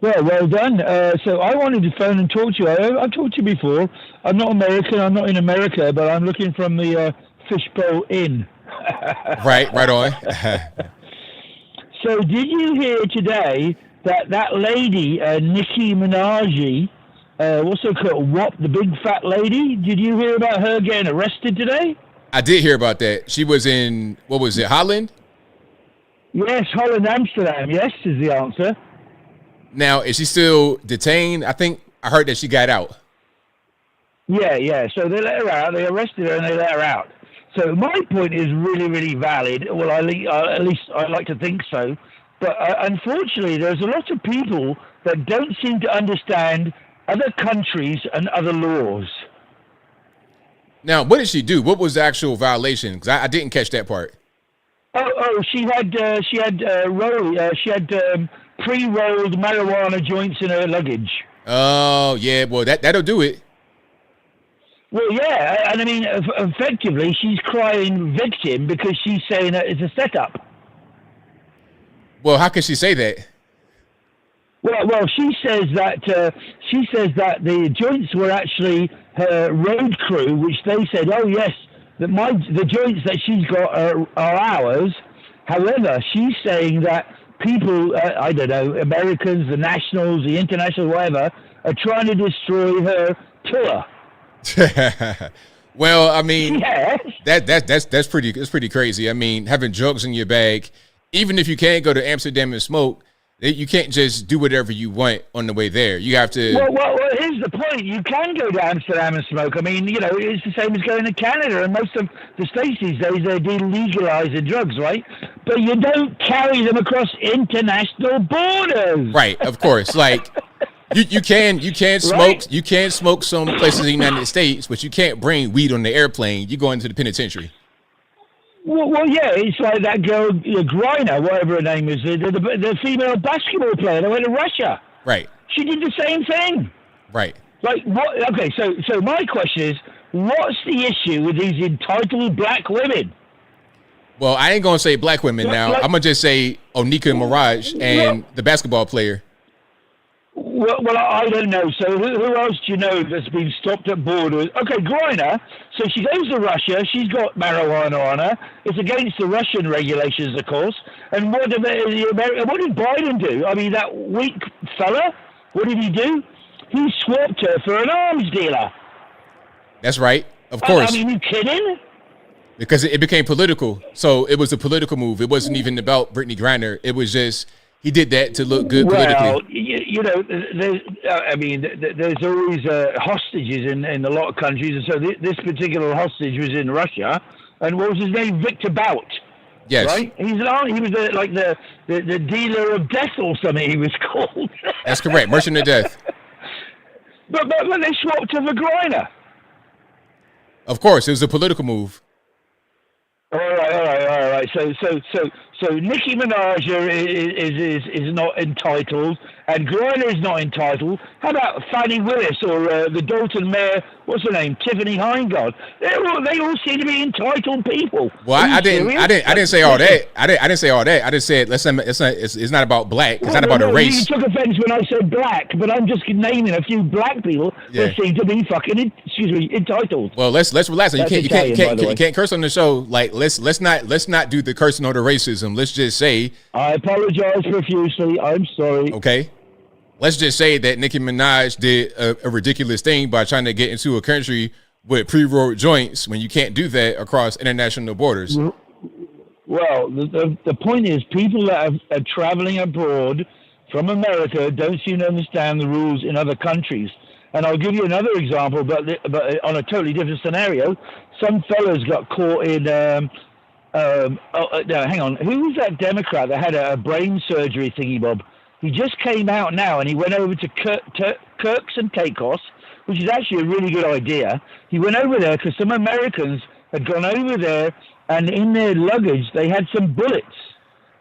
Well done. So I wanted to phone and talk to you. I've talked to you before. I'm not American. I'm not in America, but I'm looking from the Fishbowl Inn. Right on. So did you hear today that lady, Nicki Minaj, what's her called? WAP, the big fat lady? Did you hear about her getting arrested today? I did hear about that. She was in, what was it, Holland? Yes, Holland, Amsterdam. Yes, is the answer. Now, is she still detained? I think I heard that she got out. Yeah. So they let her out. They arrested her and they let her out. So my point is really, really valid. Well, at least I like to think so. But unfortunately, there's a lot of people that don't seem to understand other countries and other laws. Now, what did she do? What was the actual violation? Because I didn't catch that part. She had pre-rolled marijuana joints in her luggage. Oh, yeah. Well, that'll do it. Well, yeah, and I mean, effectively, she's crying victim because she's saying that it's a setup. Well, how can she say that? Well, she says that the joints were actually her road crew, which they said, oh yes, the joints that she's got are ours. However, she's saying that people, I don't know, Americans, the nationals, the international, whatever, are trying to destroy her tour. Well, I mean, yes. that's pretty crazy. I mean, having drugs in your bag, even if you can't go to Amsterdam and smoke, you can't just do whatever you want on the way there. You have to. Well, here's the point. You can go to Amsterdam and smoke. I mean, it's the same as going to Canada, and most of the states these days they're delegalizing drugs, right? But you don't carry them across international borders. Right, of course. Like you can smoke right? You can smoke some places in the United States, but you can't bring weed on the airplane. You go into the penitentiary. Well, yeah, it's like that girl, Briana, whatever her name is, the female basketball player that went to Russia. Right. She did the same thing. Right. Like, what? Okay, so my question is, what's the issue with these entitled black women? Well, I ain't going to say black women now. I'm going to just say Onika Mirage and the basketball player. Well, I don't know. So who else do you know that's been stopped at borders? Okay, Groiner. So she goes to Russia. She's got marijuana on her. It's against the Russian regulations, of course. And what did Biden do? I mean, that weak fella, what did he do? He swapped her for an arms dealer. That's right. Of course. I mean, you kidding? Because it became political. So it was a political move. It wasn't even about Brittany Griner. It was just he did that to look good politically. Well, you know, there's always hostages in a lot of countries. And so this particular hostage was in Russia. And what was his name? Victor Bout. Yes. Right? He was the dealer of death or something he was called. That's correct. Merchant of death. But they swapped to the Griner. Of course, it was a political move. All right. So Nicki Minaj is not entitled, and Groiner is not entitled. How about Fannie Willis or the Dalton mayor? What's her name? Tiffany Heingard. They all seem to be entitled people. Well, I didn't say all that. I didn't say all that. I just said it's not about black. It's not about a race. You took offense when I said black, but I'm just naming a few black people that seem to be fucking entitled. Well, let's relax. You can't curse on the show. Like let's not do the cursing or the racism. Let's just say I apologize profusely. I'm sorry. Okay. Let's just say that Nicki Minaj did a ridiculous thing by trying to get into a country with pre-rolled joints when you can't do that across international borders. Well, the point is people that are traveling abroad from America don't seem to understand the rules in other countries. And I'll give you another example, but on a totally different scenario. Some fellas got caught in hang on. Who was that Democrat that had a brain surgery thingy bob? He just came out now, and he went over to Kirks and Caicos, which is actually a really good idea. He went over there because some Americans had gone over there, and in their luggage they had some bullets,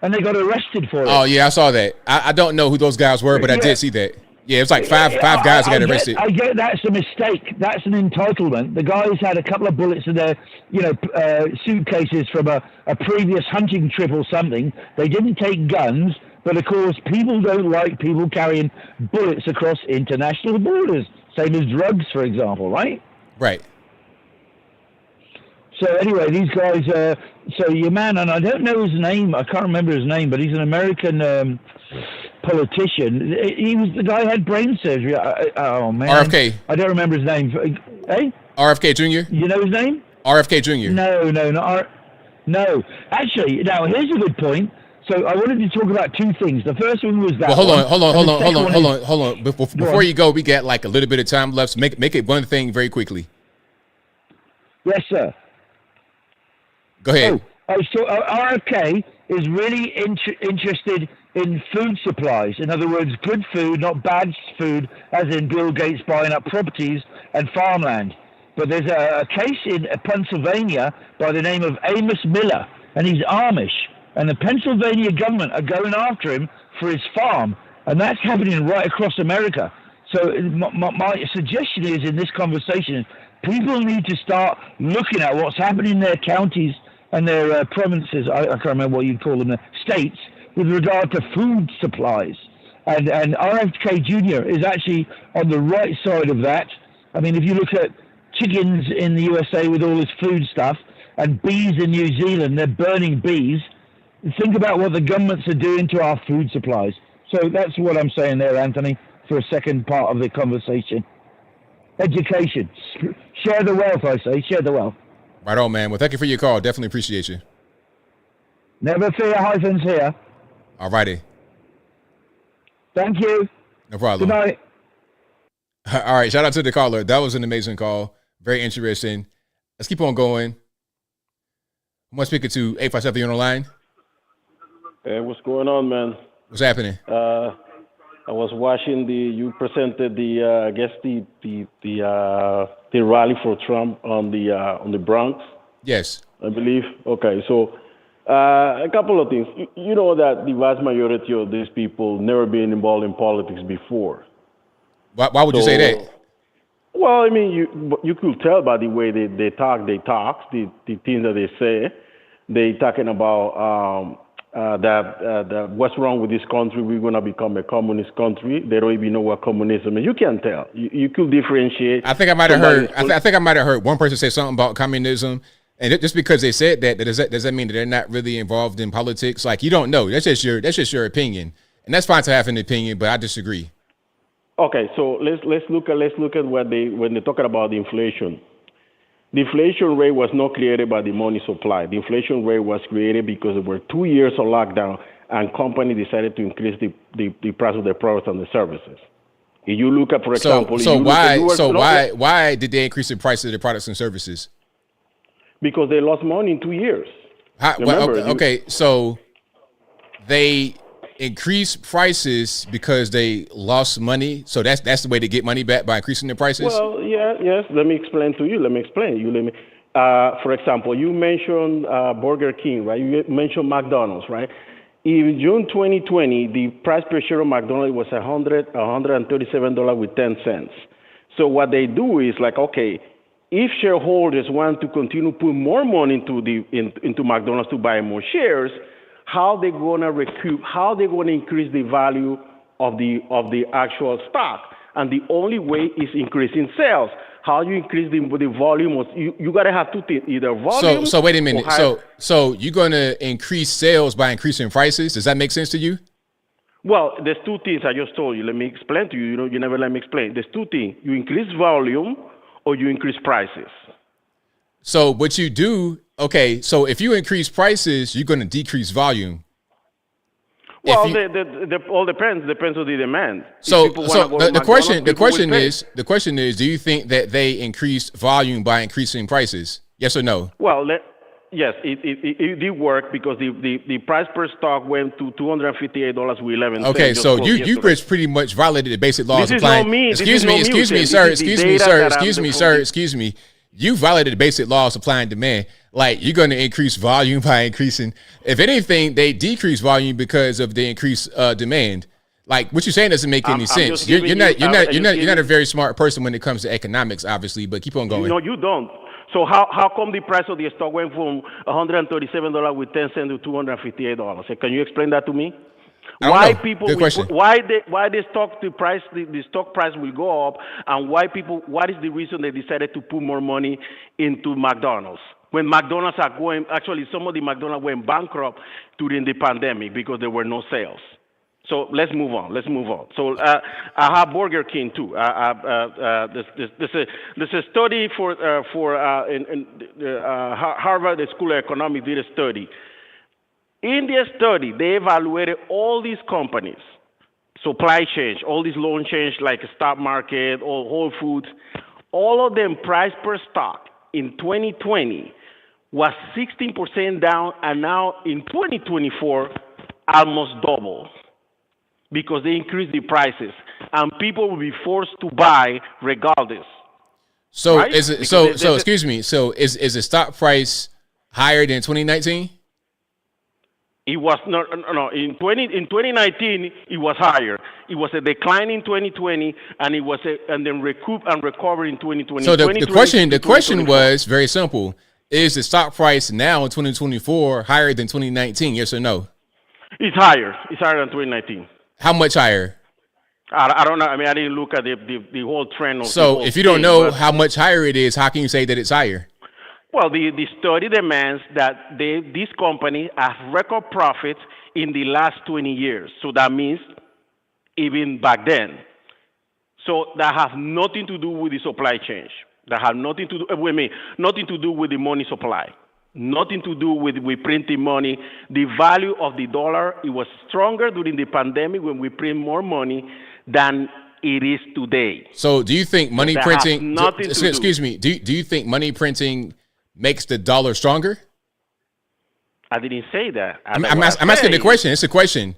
and they got arrested for it. Oh yeah, I saw that. I don't know who those guys were, but I did see that. Yeah, it's like five guys that got arrested. I get that's a mistake. That's an entitlement. The guys had a couple of bullets in their, suitcases from a previous hunting trip or something. They didn't take guns, but of course, people don't like people carrying bullets across international borders. Same as drugs, for example, right? Right. So anyway, these guys. So your man, and I don't know his name. I can't remember his name, but he's an American politician. He was the guy who had brain surgery. Oh man, RFK. I don't remember his name. Hey, RFK Jr. You know his name? RFK Jr. No. Actually, now here's a good point. So I wanted to talk about two things. The first one was that. Well, hold on. Before you go, we got like a little bit of time left. So make it one thing very quickly. Yes, sir. Go ahead. So RFK is really interested in food supplies. In other words, good food, not bad food, as in Bill Gates buying up properties and farmland. But there's a case in Pennsylvania by the name of Amos Miller, and he's Amish. And the Pennsylvania government are going after him for his farm. And that's happening right across America. So my suggestion is in this conversation, people need to start looking at what's happening in their counties and their provinces, I can't remember what you'd call them, the states, with regard to food supplies. And RFK Jr. is actually on the right side of that. I mean, if you look at chickens in the USA with all this food stuff, and bees in New Zealand, they're burning bees. Think about what the governments are doing to our food supplies. So that's what I'm saying there, Anthony, for a second part of the conversation. Education. Share the wealth, I say. Share the wealth. Right on, man. Well, thank you for your call. Definitely appreciate you. Never fear hyphens here. All righty. Thank you. No problem. Good night. All right. Shout out to the caller. That was an amazing call. Very interesting. Let's keep on going. Who am I speaking to? 857 on the line. Hey, what's going on, man? What's happening? I was watching you presented the rally for Trump on the Bronx. Yes. I believe. Okay, so a couple of things. You know that the vast majority of these people never been involved in politics before. Why would you say that? Well, I mean, you could tell by the way they talk, the things that they say. They talking about that what's wrong with this country? We're going to become a communist country. They don't even know what communism is. You can't tell. You could differentiate. I think I might have heard. I think I might have heard one person say something about communism, and just because they said that, does that mean that they're not really involved in politics? Like, you don't know. That's just your opinion, and that's fine to have an opinion. But I disagree. Okay, so let's look at what when they're talking about the inflation. The inflation rate was not created by the money supply. The inflation rate was created because there were 2 years of lockdown, and companies decided to increase the price of their products and the services. If you look at, for example, why did they increase the price of their products and services? Because they lost money in 2 years. So they increase prices because they lost money. So that's the way to get money back, by increasing their prices. Well, yes. Let me explain to you. For example, you mentioned Burger King, right? You mentioned McDonald's, right? In June 2020, the price per share of McDonald's was $137 with 10 cents. So what they do is like, okay, if shareholders want to continue to put more money into McDonald's to buy more shares, how they gonna recoup? How they gonna increase the value of the actual stock? And the only way is increasing sales. How you increase the volume? You gotta have two things: either volume. So wait a minute. So you're gonna increase sales by increasing prices? Does that make sense to you? Well, there's two things I just told you. Let me explain to you. You never let me explain. There's two things: you increase volume or you increase prices. So what you do? Okay, so if you increase prices, you're going to decrease volume. Well, it all depends on the demand. So the question is, do you think that they increased volume by increasing prices? Yes or no? Well, yes, it did work because the price per stock went to $258 with 11 cents. Okay, so you pretty much violated the basic laws applying. Excuse me. You violated the basic law of supply and demand. Like, you're going to increase volume by increasing. If anything, they decrease volume because of the increased demand. Like, what you're saying doesn't make any sense. You're not a very smart person when it comes to economics, obviously. But keep on going. No, you don't. So how come the price of the stock went from $137 with 10 cents to $258? Can you explain that to me? Why the stock price will go up, and what is the reason they decided to put more money into McDonald's when McDonald's are going? Actually, some of the McDonald's went bankrupt during the pandemic because there were no sales. So let's move on. So I have Burger King too. There's a study for Harvard School of Economics did a study. In their study, they evaluated all these companies, supply chain, all these loan chains like stock market or Whole Foods. All of them price per stock in 2020 was 16% down, and now in 2024, almost double because they increased the prices, and people will be forced to buy regardless. So right? Excuse me. So is the stock price higher than 2019? It was no. In 2019, it was higher. It was a decline in 2020, and then recoup and recover in 2020. So the question was very simple: is the stock price now in 2024 higher than 2019? Yes or no? It's higher. It's higher than 2019. How much higher? I don't know. I mean, I didn't look at the whole trend. So if you don't know how much higher it is, how can you say that it's higher? Well, the study demands that these companies have record profits in the last 20 years. So that means even back then. So that has nothing to do with the supply chain. That has nothing to do with the money supply. Nothing to do with printing money. The value of the dollar, it was stronger during the pandemic when we print more money than it is today. So do you think money printing, do you think money printing makes the dollar stronger? I didn't say that. I'm asking the question. It's a question.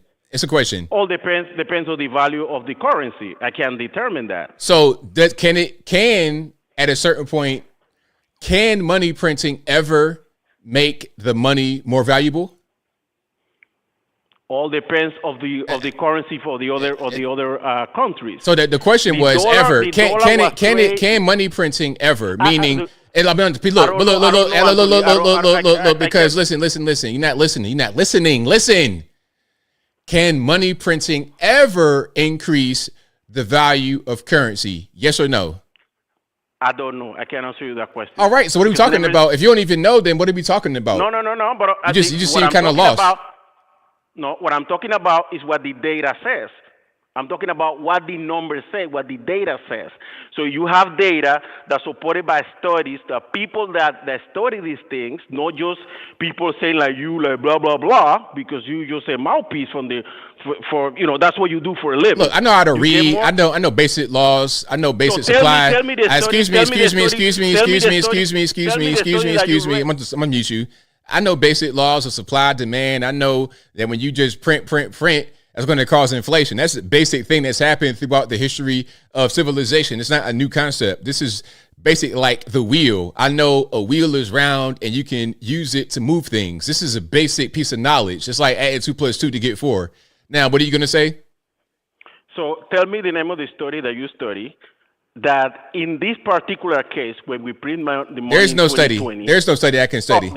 All depends on the value of the currency. I can't determine that. So can at a certain point, can money printing ever make the money more valuable? All depends of the currency for the other countries. So the question was ever can money printing ever, meaning And look, because listen. You're not listening. Listen. Can money printing ever increase the value of currency? Yes or no? I don't know. I can't answer you that question. All right. So what are we talking about? If you don't even know, then what are we talking about? No. But you just seem kind of lost. What I'm talking about is what the data says. I'm talking about what the numbers say, what the data says. So you have data that's supported by studies, the people that study these things, not just people saying like you, like blah, blah, blah, because you just a mouthpiece for that's what you do for a living. Look, I know how to read. I know basic laws. I know basic supply. Excuse me. I'm gonna mute you. I know basic laws of supply, demand. I know that when you just print, that's going to cause inflation. That's a basic thing that's happened throughout the history of civilization. It's not a new concept. This is basic like the wheel. I know a wheel is round and you can use it to move things. This is a basic piece of knowledge. It's like adding 2 + 2 to get 4. Now, what are you going to say? So tell me the name of the study that you study that in this particular case, when we print the money, there's no study. There's no study I can study.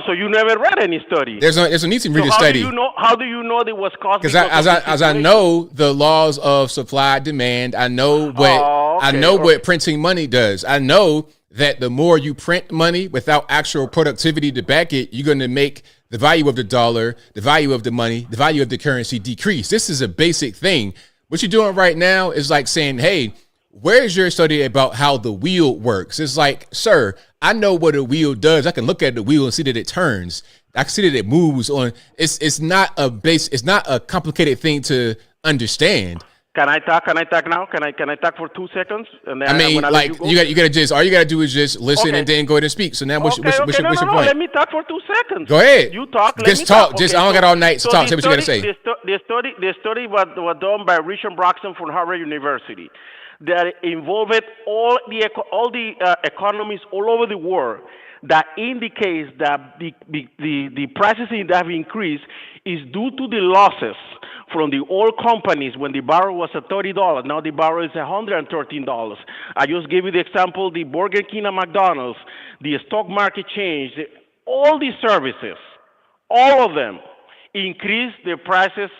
So you never read any study. There's no need to read a study. How do you know there was caused? Because as I know the laws of supply demand, I know what what printing money does. I know that the more you print money without actual productivity to back it, you're going to make the value of the dollar, the value of the money, the value of the currency decrease. This is a basic thing. What you're doing right now is like saying, hey, where's your study about how the wheel works? It's like, sir, I know what a wheel does. I can look at the wheel and see that it turns. I can see that it moves on. It's not a complicated thing to understand. Can I talk now? Can I talk for 2 seconds? And then you gotta just all you gotta do is just listen and then go ahead and speak. So now what's your point? Let me talk for 2 seconds. Go ahead. You talk. Just talk. I don't got all night to talk. Say what you gotta say. The study was done by Richard Broxton from Harvard University that involved all the economies all over the world that indicates that the prices that have increased is due to the losses from the oil companies when the barrel was at $30. Now the barrel is $113. I just gave you the example, the Burger King and McDonald's, the stock market change, all these services, all of them increased their prices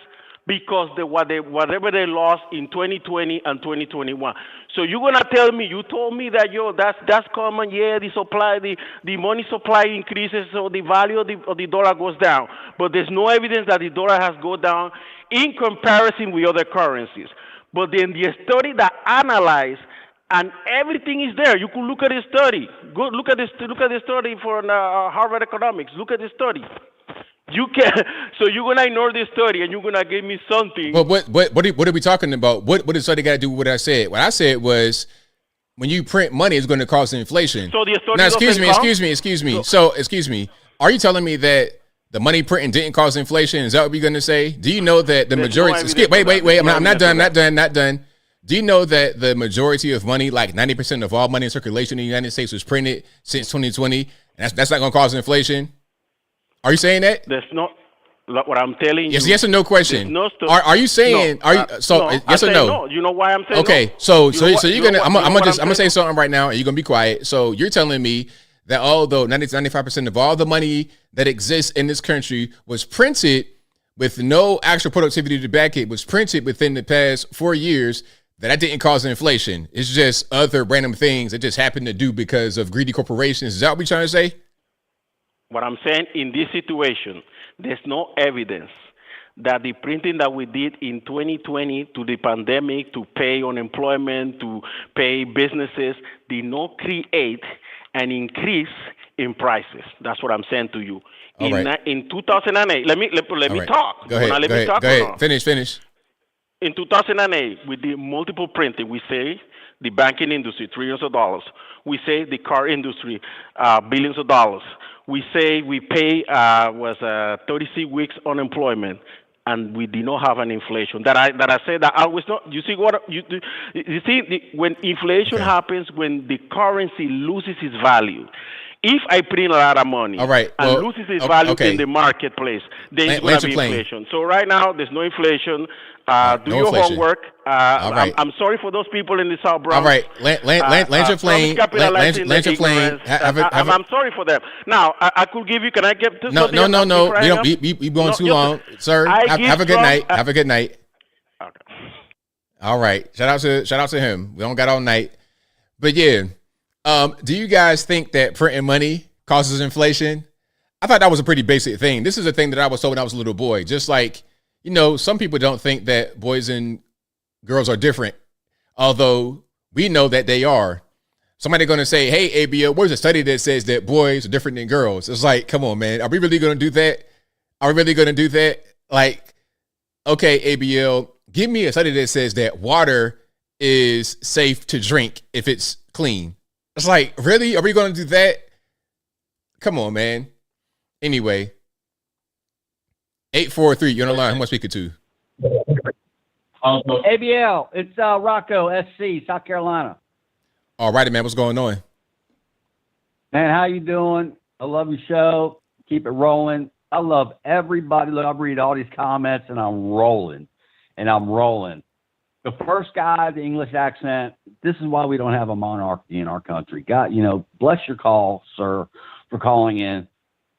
because whatever they lost in 2020 and 2021. So you're gonna tell me, you told me that that's common, the supply, the money supply increases, so the value of the dollar goes down. But there's no evidence that the dollar has gone down in comparison with other currencies. But then the study that analyzed, and everything is there. You could look at the study. Go look at the study for Harvard Economics. Look at the study. You can, so you're gonna ignore this study and you're gonna give me something. But what are we talking about? What does study got to do with what I said? What I said was, when you print money, it's going to cause inflation. So the study now, excuse me. So excuse me. Are you telling me that the money printing didn't cause inflation? Is that what you're going to say? Do you know that the majority? Wait. I'm not done. Do you know that the majority of money, like 90% of all money in circulation in the United States, was printed since 2020? And that's not going to cause inflation. Are you saying that? There's not. What I'm telling you. Yes or no question. No are you saying? Yes or no? No. You know why I'm saying okay, no? So you're gonna. I'm gonna say something right now, and you're gonna be quiet. So you're telling me that although 95% of all the money that exists in this country was printed with no actual productivity to back it, was printed within the past 4 years, that didn't cause inflation. It's just other random things that just happen to do because of greedy corporations. Is that what we're trying to say? What I'm saying, in this situation, there's no evidence that the printing that we did in 2020 to the pandemic, to pay unemployment, to pay businesses, did not create an increase in prices. That's what I'm saying to you. In 2008, let me talk. Go ahead. Finish. In 2008, we did multiple printing. We say the banking industry, trillions of dollars. We say the car industry, billions of dollars. We say we pay 36 weeks unemployment, and we did not have an inflation. That I said that I was not. You see what you see when inflation happens, when the currency loses its value. if I print a lot of money All right. and Well, loses its value okay. in the marketplace, then it's going Land to your be plane. inflation. So right now, there's no inflation. Do no your inflation. homework. All right. I'm sorry for those people in the South Bronx. All right. Land your plane. Land your plane. I'm sorry for them. Now, I could give you, can I get to No. We going too long. Sir, have a good night. Have a good night. Okay. All right. Shout out to him. We don't got all night. But yeah. Do you guys think that printing money causes inflation? I thought that was a pretty basic thing. This is a thing that I was told when I was a little boy. Just like, some people don't think that boys and girls are different, although we know that they are. Somebody going to say, hey, ABL, where's a study that says that boys are different than girls? It's like, come on, man. Are we really going to do that? Like, okay, ABL, give me a study that says that water is safe to drink if it's clean. It's like, really? Are we going to do that? Come on, man. Anyway, 843, you're on the line. Who am I speaking to? ABL, it's Rocco, SC, South Carolina. All righty, man. What's going on? Man, how you doing? I love your show. Keep it rolling. I love everybody. Look, I read all these comments, and I'm rolling. The first guy, the English accent, this is why we don't have a monarchy in our country. God, bless your call, sir, for calling in.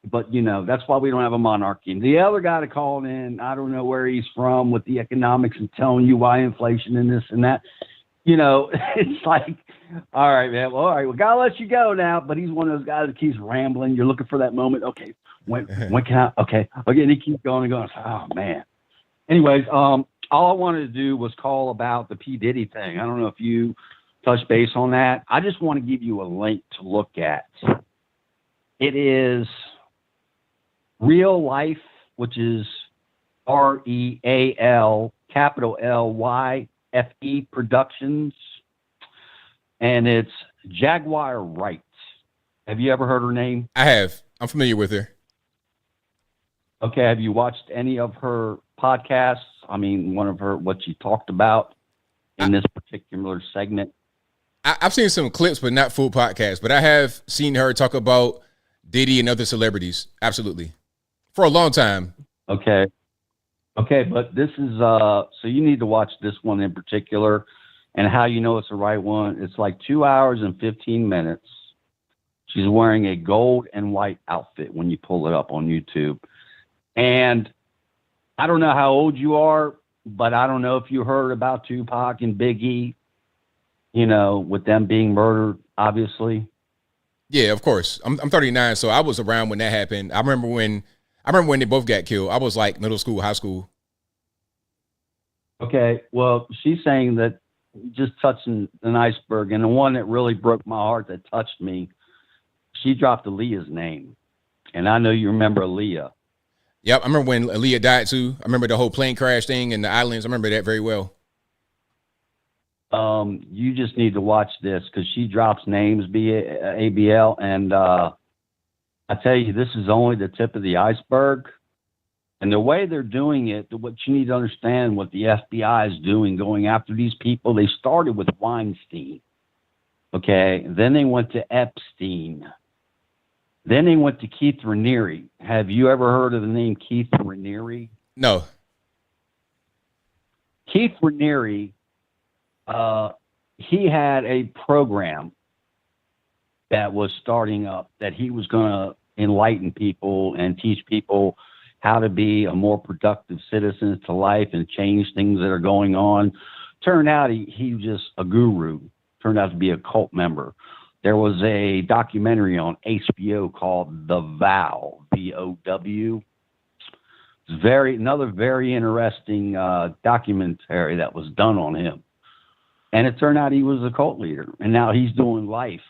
But, that's why we don't have a monarchy. And the other guy that called in, I don't know where he's from with the economics and telling you why inflation and this and that. It's like, all right, man. Well, all right, we got to let you go now. But he's one of those guys that keeps rambling. You're looking for that moment. Okay, when can I? Okay. And he keeps going and going. Oh, man. Anyways, all I wanted to do was call about the P. Diddy thing. I don't know if you touched base on that. I just want to give you a link to look at. It is Real Life, which is REAL, capital LYFE Productions, and it's Jaguar Wright. Have you ever heard her name? I have. I'm familiar with her. Okay. Have you watched any of her podcasts? I mean, what she talked about in this particular segment? I've seen some clips, but not full podcasts. But I have seen her talk about Diddy and other celebrities. Absolutely. For a long time. Okay, but this is so you need to watch this one in particular, and how you know it's the right one. It's like 2 hours and 15 minutes. She's wearing a gold and white outfit when you pull it up on YouTube. And I don't know how old you are, but I don't know if you heard about Tupac and Biggie, with them being murdered, obviously. Yeah, of course. I'm 39, so I was around when that happened. I remember when they both got killed. I was like middle school, high school. Okay, well, she's saying that just touching an iceberg, and the one that really broke my heart, that touched me, she dropped Aaliyah's name. And I know you remember Aaliyah. Yep, I remember when Aaliyah died too. I remember the whole plane crash thing in the islands. I remember that very well. You just need to watch this because she drops names, ABL, and I tell you, this is only the tip of the iceberg. And the way they're doing it, what you need to understand, what the FBI is doing, going after these people, they started with Weinstein. Okay. Then they went to Epstein. Then they went to Keith Raniere. Have you ever heard of the name Keith Raniere? No. Keith Raniere, he had a program that was starting up that he was going to enlighten people and teach people how to be a more productive citizen to life and change things that are going on. Turned out he was just a guru. Turned out to be a cult member. There was a documentary on HBO called The Vow, VOW. It's another very interesting documentary that was done on him. And it turned out he was a cult leader. And now he's doing life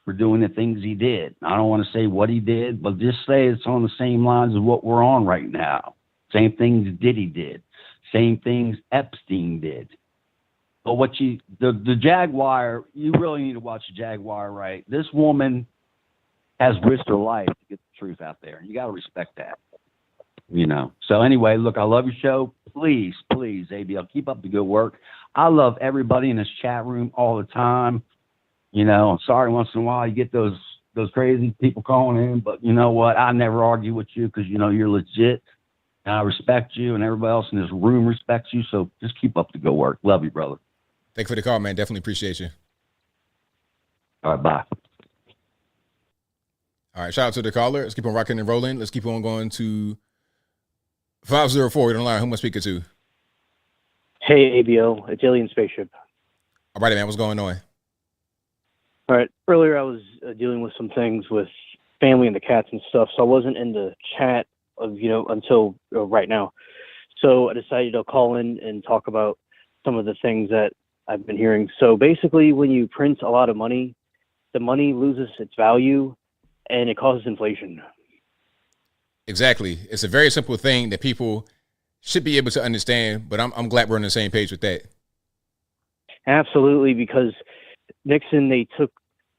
for doing the things he did. I don't want to say what he did, but just say it's on the same lines of what we're on right now. Same things Diddy did. Same things Epstein did. But the Jaguar, you really need to watch the Jaguar, right? This woman has risked her life to get the truth out there. And you got to respect that, So anyway, look, I love your show. Please, ABL, keep up the good work. I love everybody in this chat room all the time. I'm sorry once in a while you get those those crazy people calling in. But you know what? I never argue with you because, you know, you're legit. And I respect you, and everybody else in this room respects you. So just keep up the good work. Love you, brother. Thank you for the call, man. Definitely appreciate you. All right, bye. All right, shout out to the caller. Let's keep on rocking and rolling. Let's keep on going to 504. You're on the line. Who am I speaking to? Hey, ABL. It's Alien Spaceship. All right, man. What's going on? All right. Earlier, I was dealing with some things with family and the cats and stuff, so I wasn't in the chat until right now. So I decided to call in and talk about some of the things that I've been hearing. So basically, when you print a lot of money, the money loses its value, and it causes inflation. Exactly. It's a very simple thing that people should be able to understand, but I'm glad we're on the same page with that. Absolutely, because Nixon, they took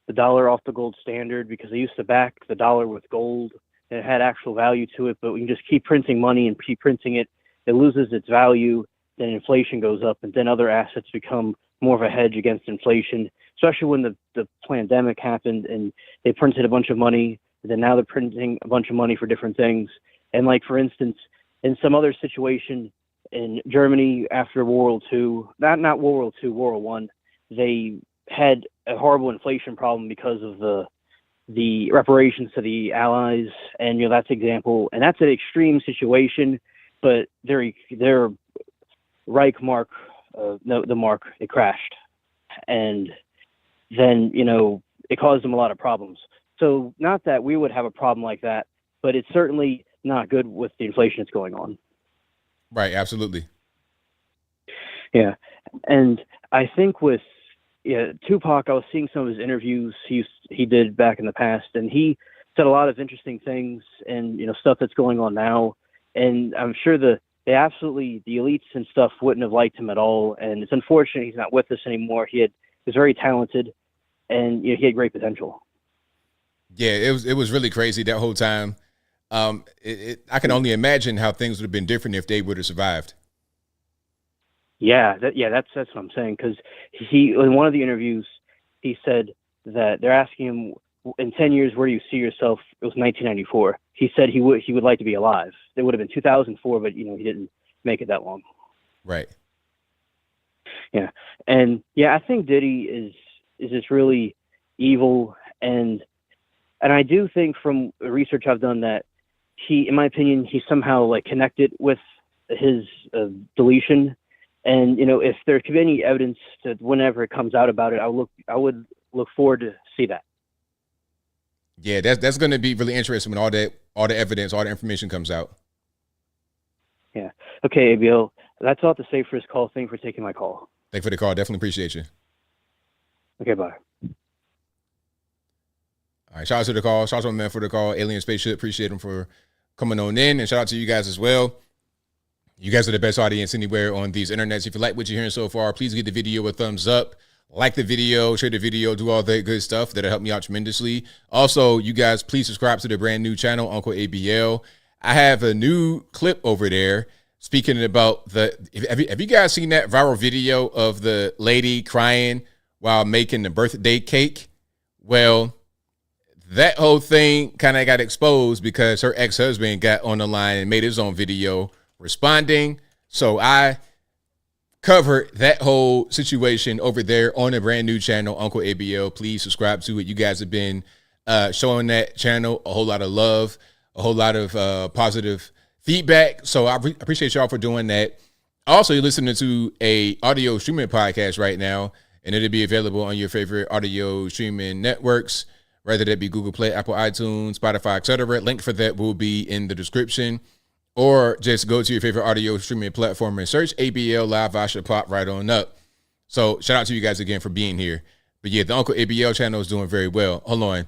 the dollar off the gold standard because they used to back the dollar with gold, and it had actual value to it. But when you just keep printing money and keep printing it, it loses its value, then inflation goes up, and then other assets become more of a hedge against inflation, especially when the pandemic happened and they printed a bunch of money, and then now they're printing a bunch of money for different things. And like, for instance, in some other situation in Germany after World War II, not World War II, World War I, they had a horrible inflation problem because of the reparations to the Allies, and that's an example. And that's an extreme situation, but their Reich mark, the mark, it crashed, and then it caused them a lot of problems. So not that we would have a problem like that, but it's certainly not good with the inflation that's going on. Right, absolutely. Yeah, and I think with Tupac, I was seeing some of his interviews he did back in the past, and he said a lot of interesting things and stuff that's going on now. And I'm sure the elites and stuff wouldn't have liked him at all. And it's unfortunate he's not with us anymore. He was very talented, and he had great potential. Yeah, it was really crazy that whole time. I can only imagine how things would have been different if they would have survived. That's what I'm saying. Because in one of the interviews, he said that they're asking him, in 10 years, where do you see yourself? It was 1994. He said he would like to be alive. It would have been 2004, but he didn't make it that long. Right. Yeah, and I think Diddy is just really evil, and I do think from research I've done that in my opinion, he's somehow connected with his deletion. And if there could be any evidence that whenever it comes out about it, I would look forward to see that. Yeah, that's going to be really interesting when all the evidence, all the information comes out. Yeah. Okay, ABL. That's all I have to say for this call. Thank you for taking my call. Thank you for the call. Definitely appreciate you. Okay, bye. All right, shout out to the call. Shout out to my man for the call. Alien Spaceship. Appreciate him for coming on in. And shout out to you guys as well. You guys are the best audience anywhere on these internets. If you like what you're hearing so far, please give the video a thumbs up. Like the video, share the video, do all that good stuff. That'll help me out tremendously. Also, you guys, please subscribe to the brand new channel, Uncle ABL. I have a new clip over there speaking about have you guys seen that viral video of the lady crying while making the birthday cake? Well, that whole thing kind of got exposed because her ex-husband got on the line and made his own video responding. So I covered that whole situation over there on a brand new channel, Uncle ABL. Please subscribe to it. You guys have been showing that channel a whole lot of love, a whole lot of positive feedback. So I appreciate y'all for doing that. Also, you're listening to a audio streaming podcast right now, and it'll be available on your favorite audio streaming networks, whether that be Google Play, Apple, iTunes, Spotify, etc. Link for that will be in the description. Or just go to your favorite audio streaming platform and search ABL Live. I should pop right on up. So shout out to you guys again for being here. But yeah, the Uncle ABL channel is doing very well. Hold on.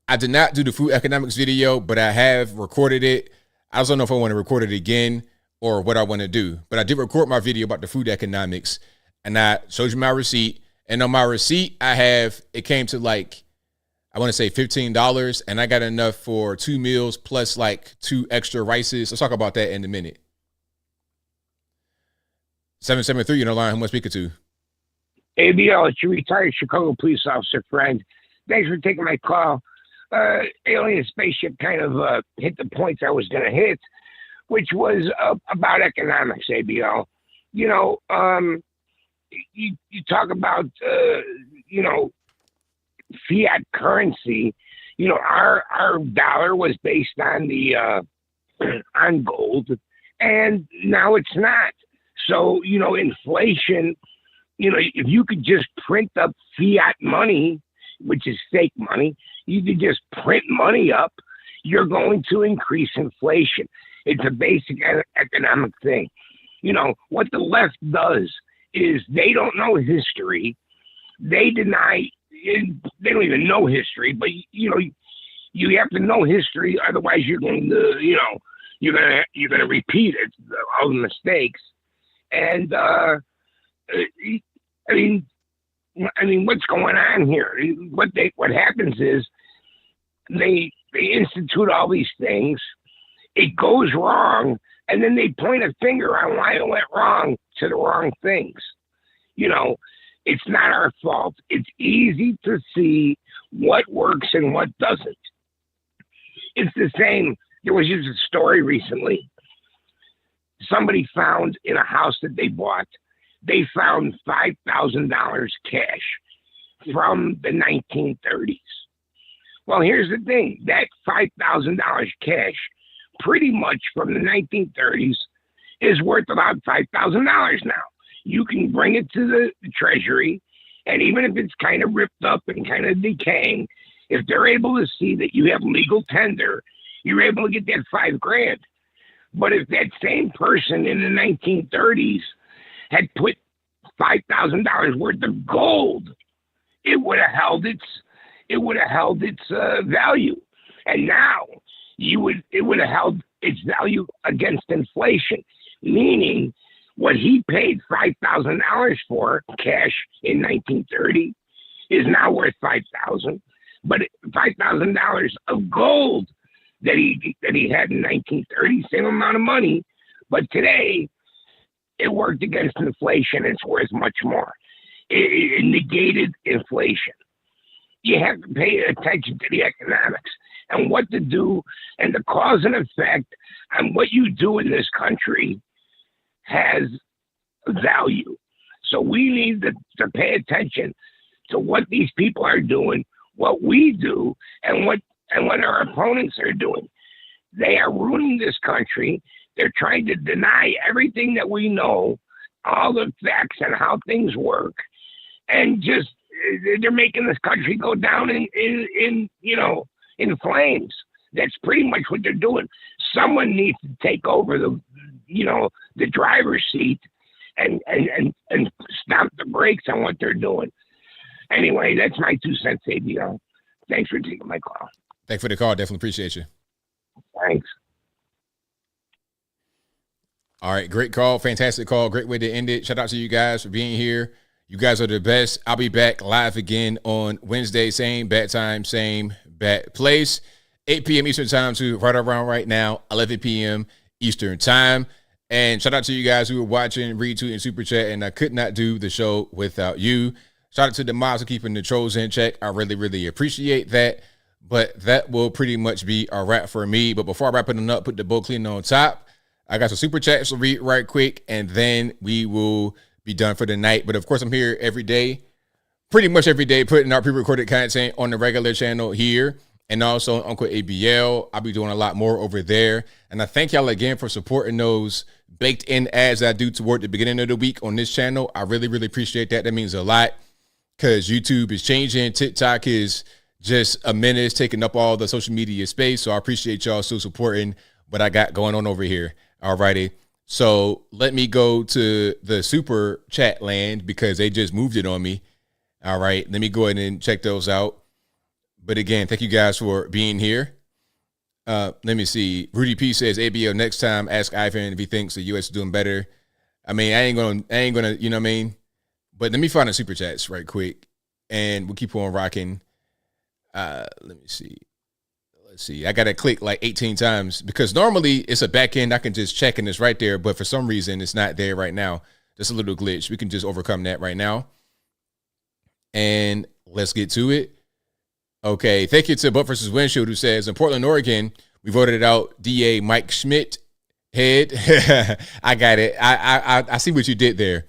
I did not do the food economics video, but I have recorded it. I just don't know if I want to record it again or what I want to do. But I did record my video about the food economics, and I showed you my receipt. And on my receipt, it came to I want to say $15, and I got enough for 2 meals plus 2 extra rices. Let's talk about that in a minute. 773, you know, line, who am I speaking to? ABL, it's your retired Chicago police officer friend. Thanks for taking my call. Alien spaceship kind of hit the points I was going to hit, which was about economics, ABL. You know, you talk about, you know, fiat currency. You know, our dollar was based on the on gold, and now it's not. So, you know, inflation, you know, if you could just print up fiat money, which is fake money, you could just print money up, you're going to increase inflation. It's a basic economic thing. You know, what the left does is they don't know history. They deny, they don't even know history, but, you know, you have to know history, otherwise you're going to, you know, you're gonna repeat it, all the mistakes. And I mean, what's going on here? What happens is they institute all these things. It goes wrong, and then they point a finger on why it went wrong to the wrong things. You know, it's not our fault. It's easy to see what works and what doesn't. It's the same. There was just a story recently. Somebody found in a house that they bought, they found $5,000 cash from the 1930s. Well, here's the thing. That $5,000 cash, pretty much from the 1930s, is worth about $5,000 now. You can bring it to the Treasury, and even if it's kind of ripped up and kind of decaying, if they're able to see that you have legal tender, you're able to get that $5,000. But if that same person in the 1930s had put $5,000 worth of gold, it would have held its value, and now it would have held its value against inflation. Meaning, what he paid $5,000 for cash in 1930 is now worth $5,000, but $5,000 of gold that he had in 1930, same amount of money, but today it worked against inflation. It's worth much more. It negated inflation. You have to pay attention to the economics and what to do, and the cause and effect on what you do in this country has value. So we need to pay attention to what these people are doing, what we do, and what our opponents are doing. They are ruining this country. They're trying to deny everything that we know, all the facts and how things work, and just they're making this country go down in flames. That's pretty much what they're doing. Someone needs to take over the driver's seat and stop the brakes on what they're doing. Anyway, that's my 2 cents, ABL. Thanks for taking my call. Thanks for the call. Definitely appreciate you. Thanks. All right. Great call. Fantastic call. Great way to end it. Shout out to you guys for being here. You guys are the best. I'll be back live again on Wednesday. Same bat time, same bat place. 8 p.m. Eastern time to right around right now, 11 p.m. Eastern time. And shout out to you guys who are watching, retweeting, super chat. And I could not do the show without you. Shout out to the mods for keeping the trolls in check. I really, really appreciate that. But that will pretty much be a wrap for me. But before I wrap it up, put the bowl clean on top. I got some super chats to read right quick, and then we will be done for the night. But of course, I'm here every day, pretty much every day, putting out pre-recorded content on the regular channel here, and also on Uncle ABL. I'll be doing a lot more over there. And I thank y'all again for supporting those baked in ads I do toward the beginning of the week on this channel. I really, really appreciate that. That means a lot because YouTube is changing. TikTok is just a menace, taking up all the social media space. So I appreciate y'all still supporting what I got going on over here. All righty. So let me go to the super chat land because they just moved it on me. All right. Let me go ahead and check those out. But again, thank you guys for being here. Let me see. Rudy P says, ABL, next time ask Ivan if he thinks the U.S. is doing better. I mean, I ain't gonna, you know what I mean? But let me find the super chats right quick and we'll keep on rocking. Let me see. Let's see. I got to click like 18 times because normally it's a back end. I can just check and it's right there. But for some reason, it's not there right now. Just a little glitch. We can just overcome that right now. And let's get to it. Okay, thank you to Butt versus Windshield, who says, in Portland, Oregon, we voted out DA Mike Schmidt head. I got it. I see what you did there.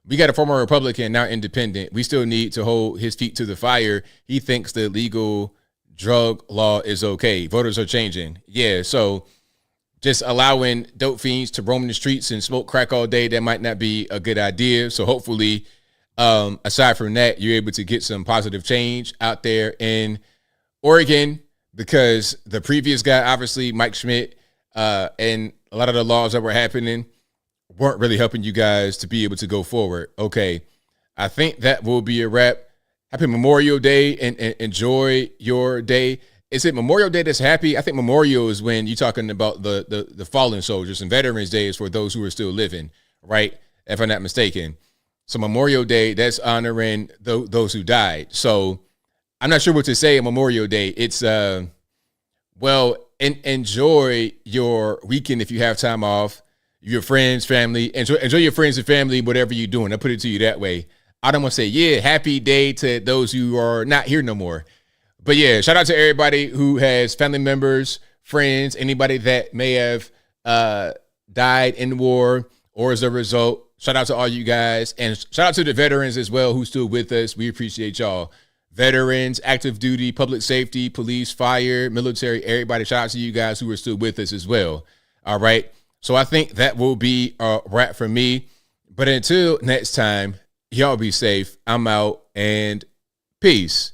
We got a former Republican, now independent. We still need to hold his feet to the fire. He thinks the legal drug law is okay. Voters are changing. Yeah, so just allowing dope fiends to roam the streets and smoke crack all day, that might not be a good idea. So hopefully, aside from that, you're able to get some positive change out there in Oregon, because the previous guy, obviously, Mike Schmidt, and a lot of the laws that were happening weren't really helping you guys to be able to go forward. Okay, I think that will be a wrap. Happy Memorial Day, and enjoy your day. Is it Memorial Day that's happy? I think Memorial is when you're talking about the fallen soldiers, and Veterans Day is for those who are still living, right? If I'm not mistaken. So Memorial Day, that's honoring those who died. So I'm not sure what to say on Memorial Day. It's, enjoy your weekend if you have time off. Your friends, family, enjoy your friends and family, whatever you're doing. I'll put it to you that way. I don't want to say, yeah, happy day to those who are not here no more. But yeah, shout out to everybody who has family members, friends, anybody that may have died in war or as a result. Shout out to all you guys. And shout out to the veterans as well who's still with us. We appreciate y'all. Veterans, active duty, public safety, police, fire, military, everybody. Shout out to you guys who are still with us as well. All right. So I think that will be a wrap for me. But until next time, y'all be safe. I'm out, and peace.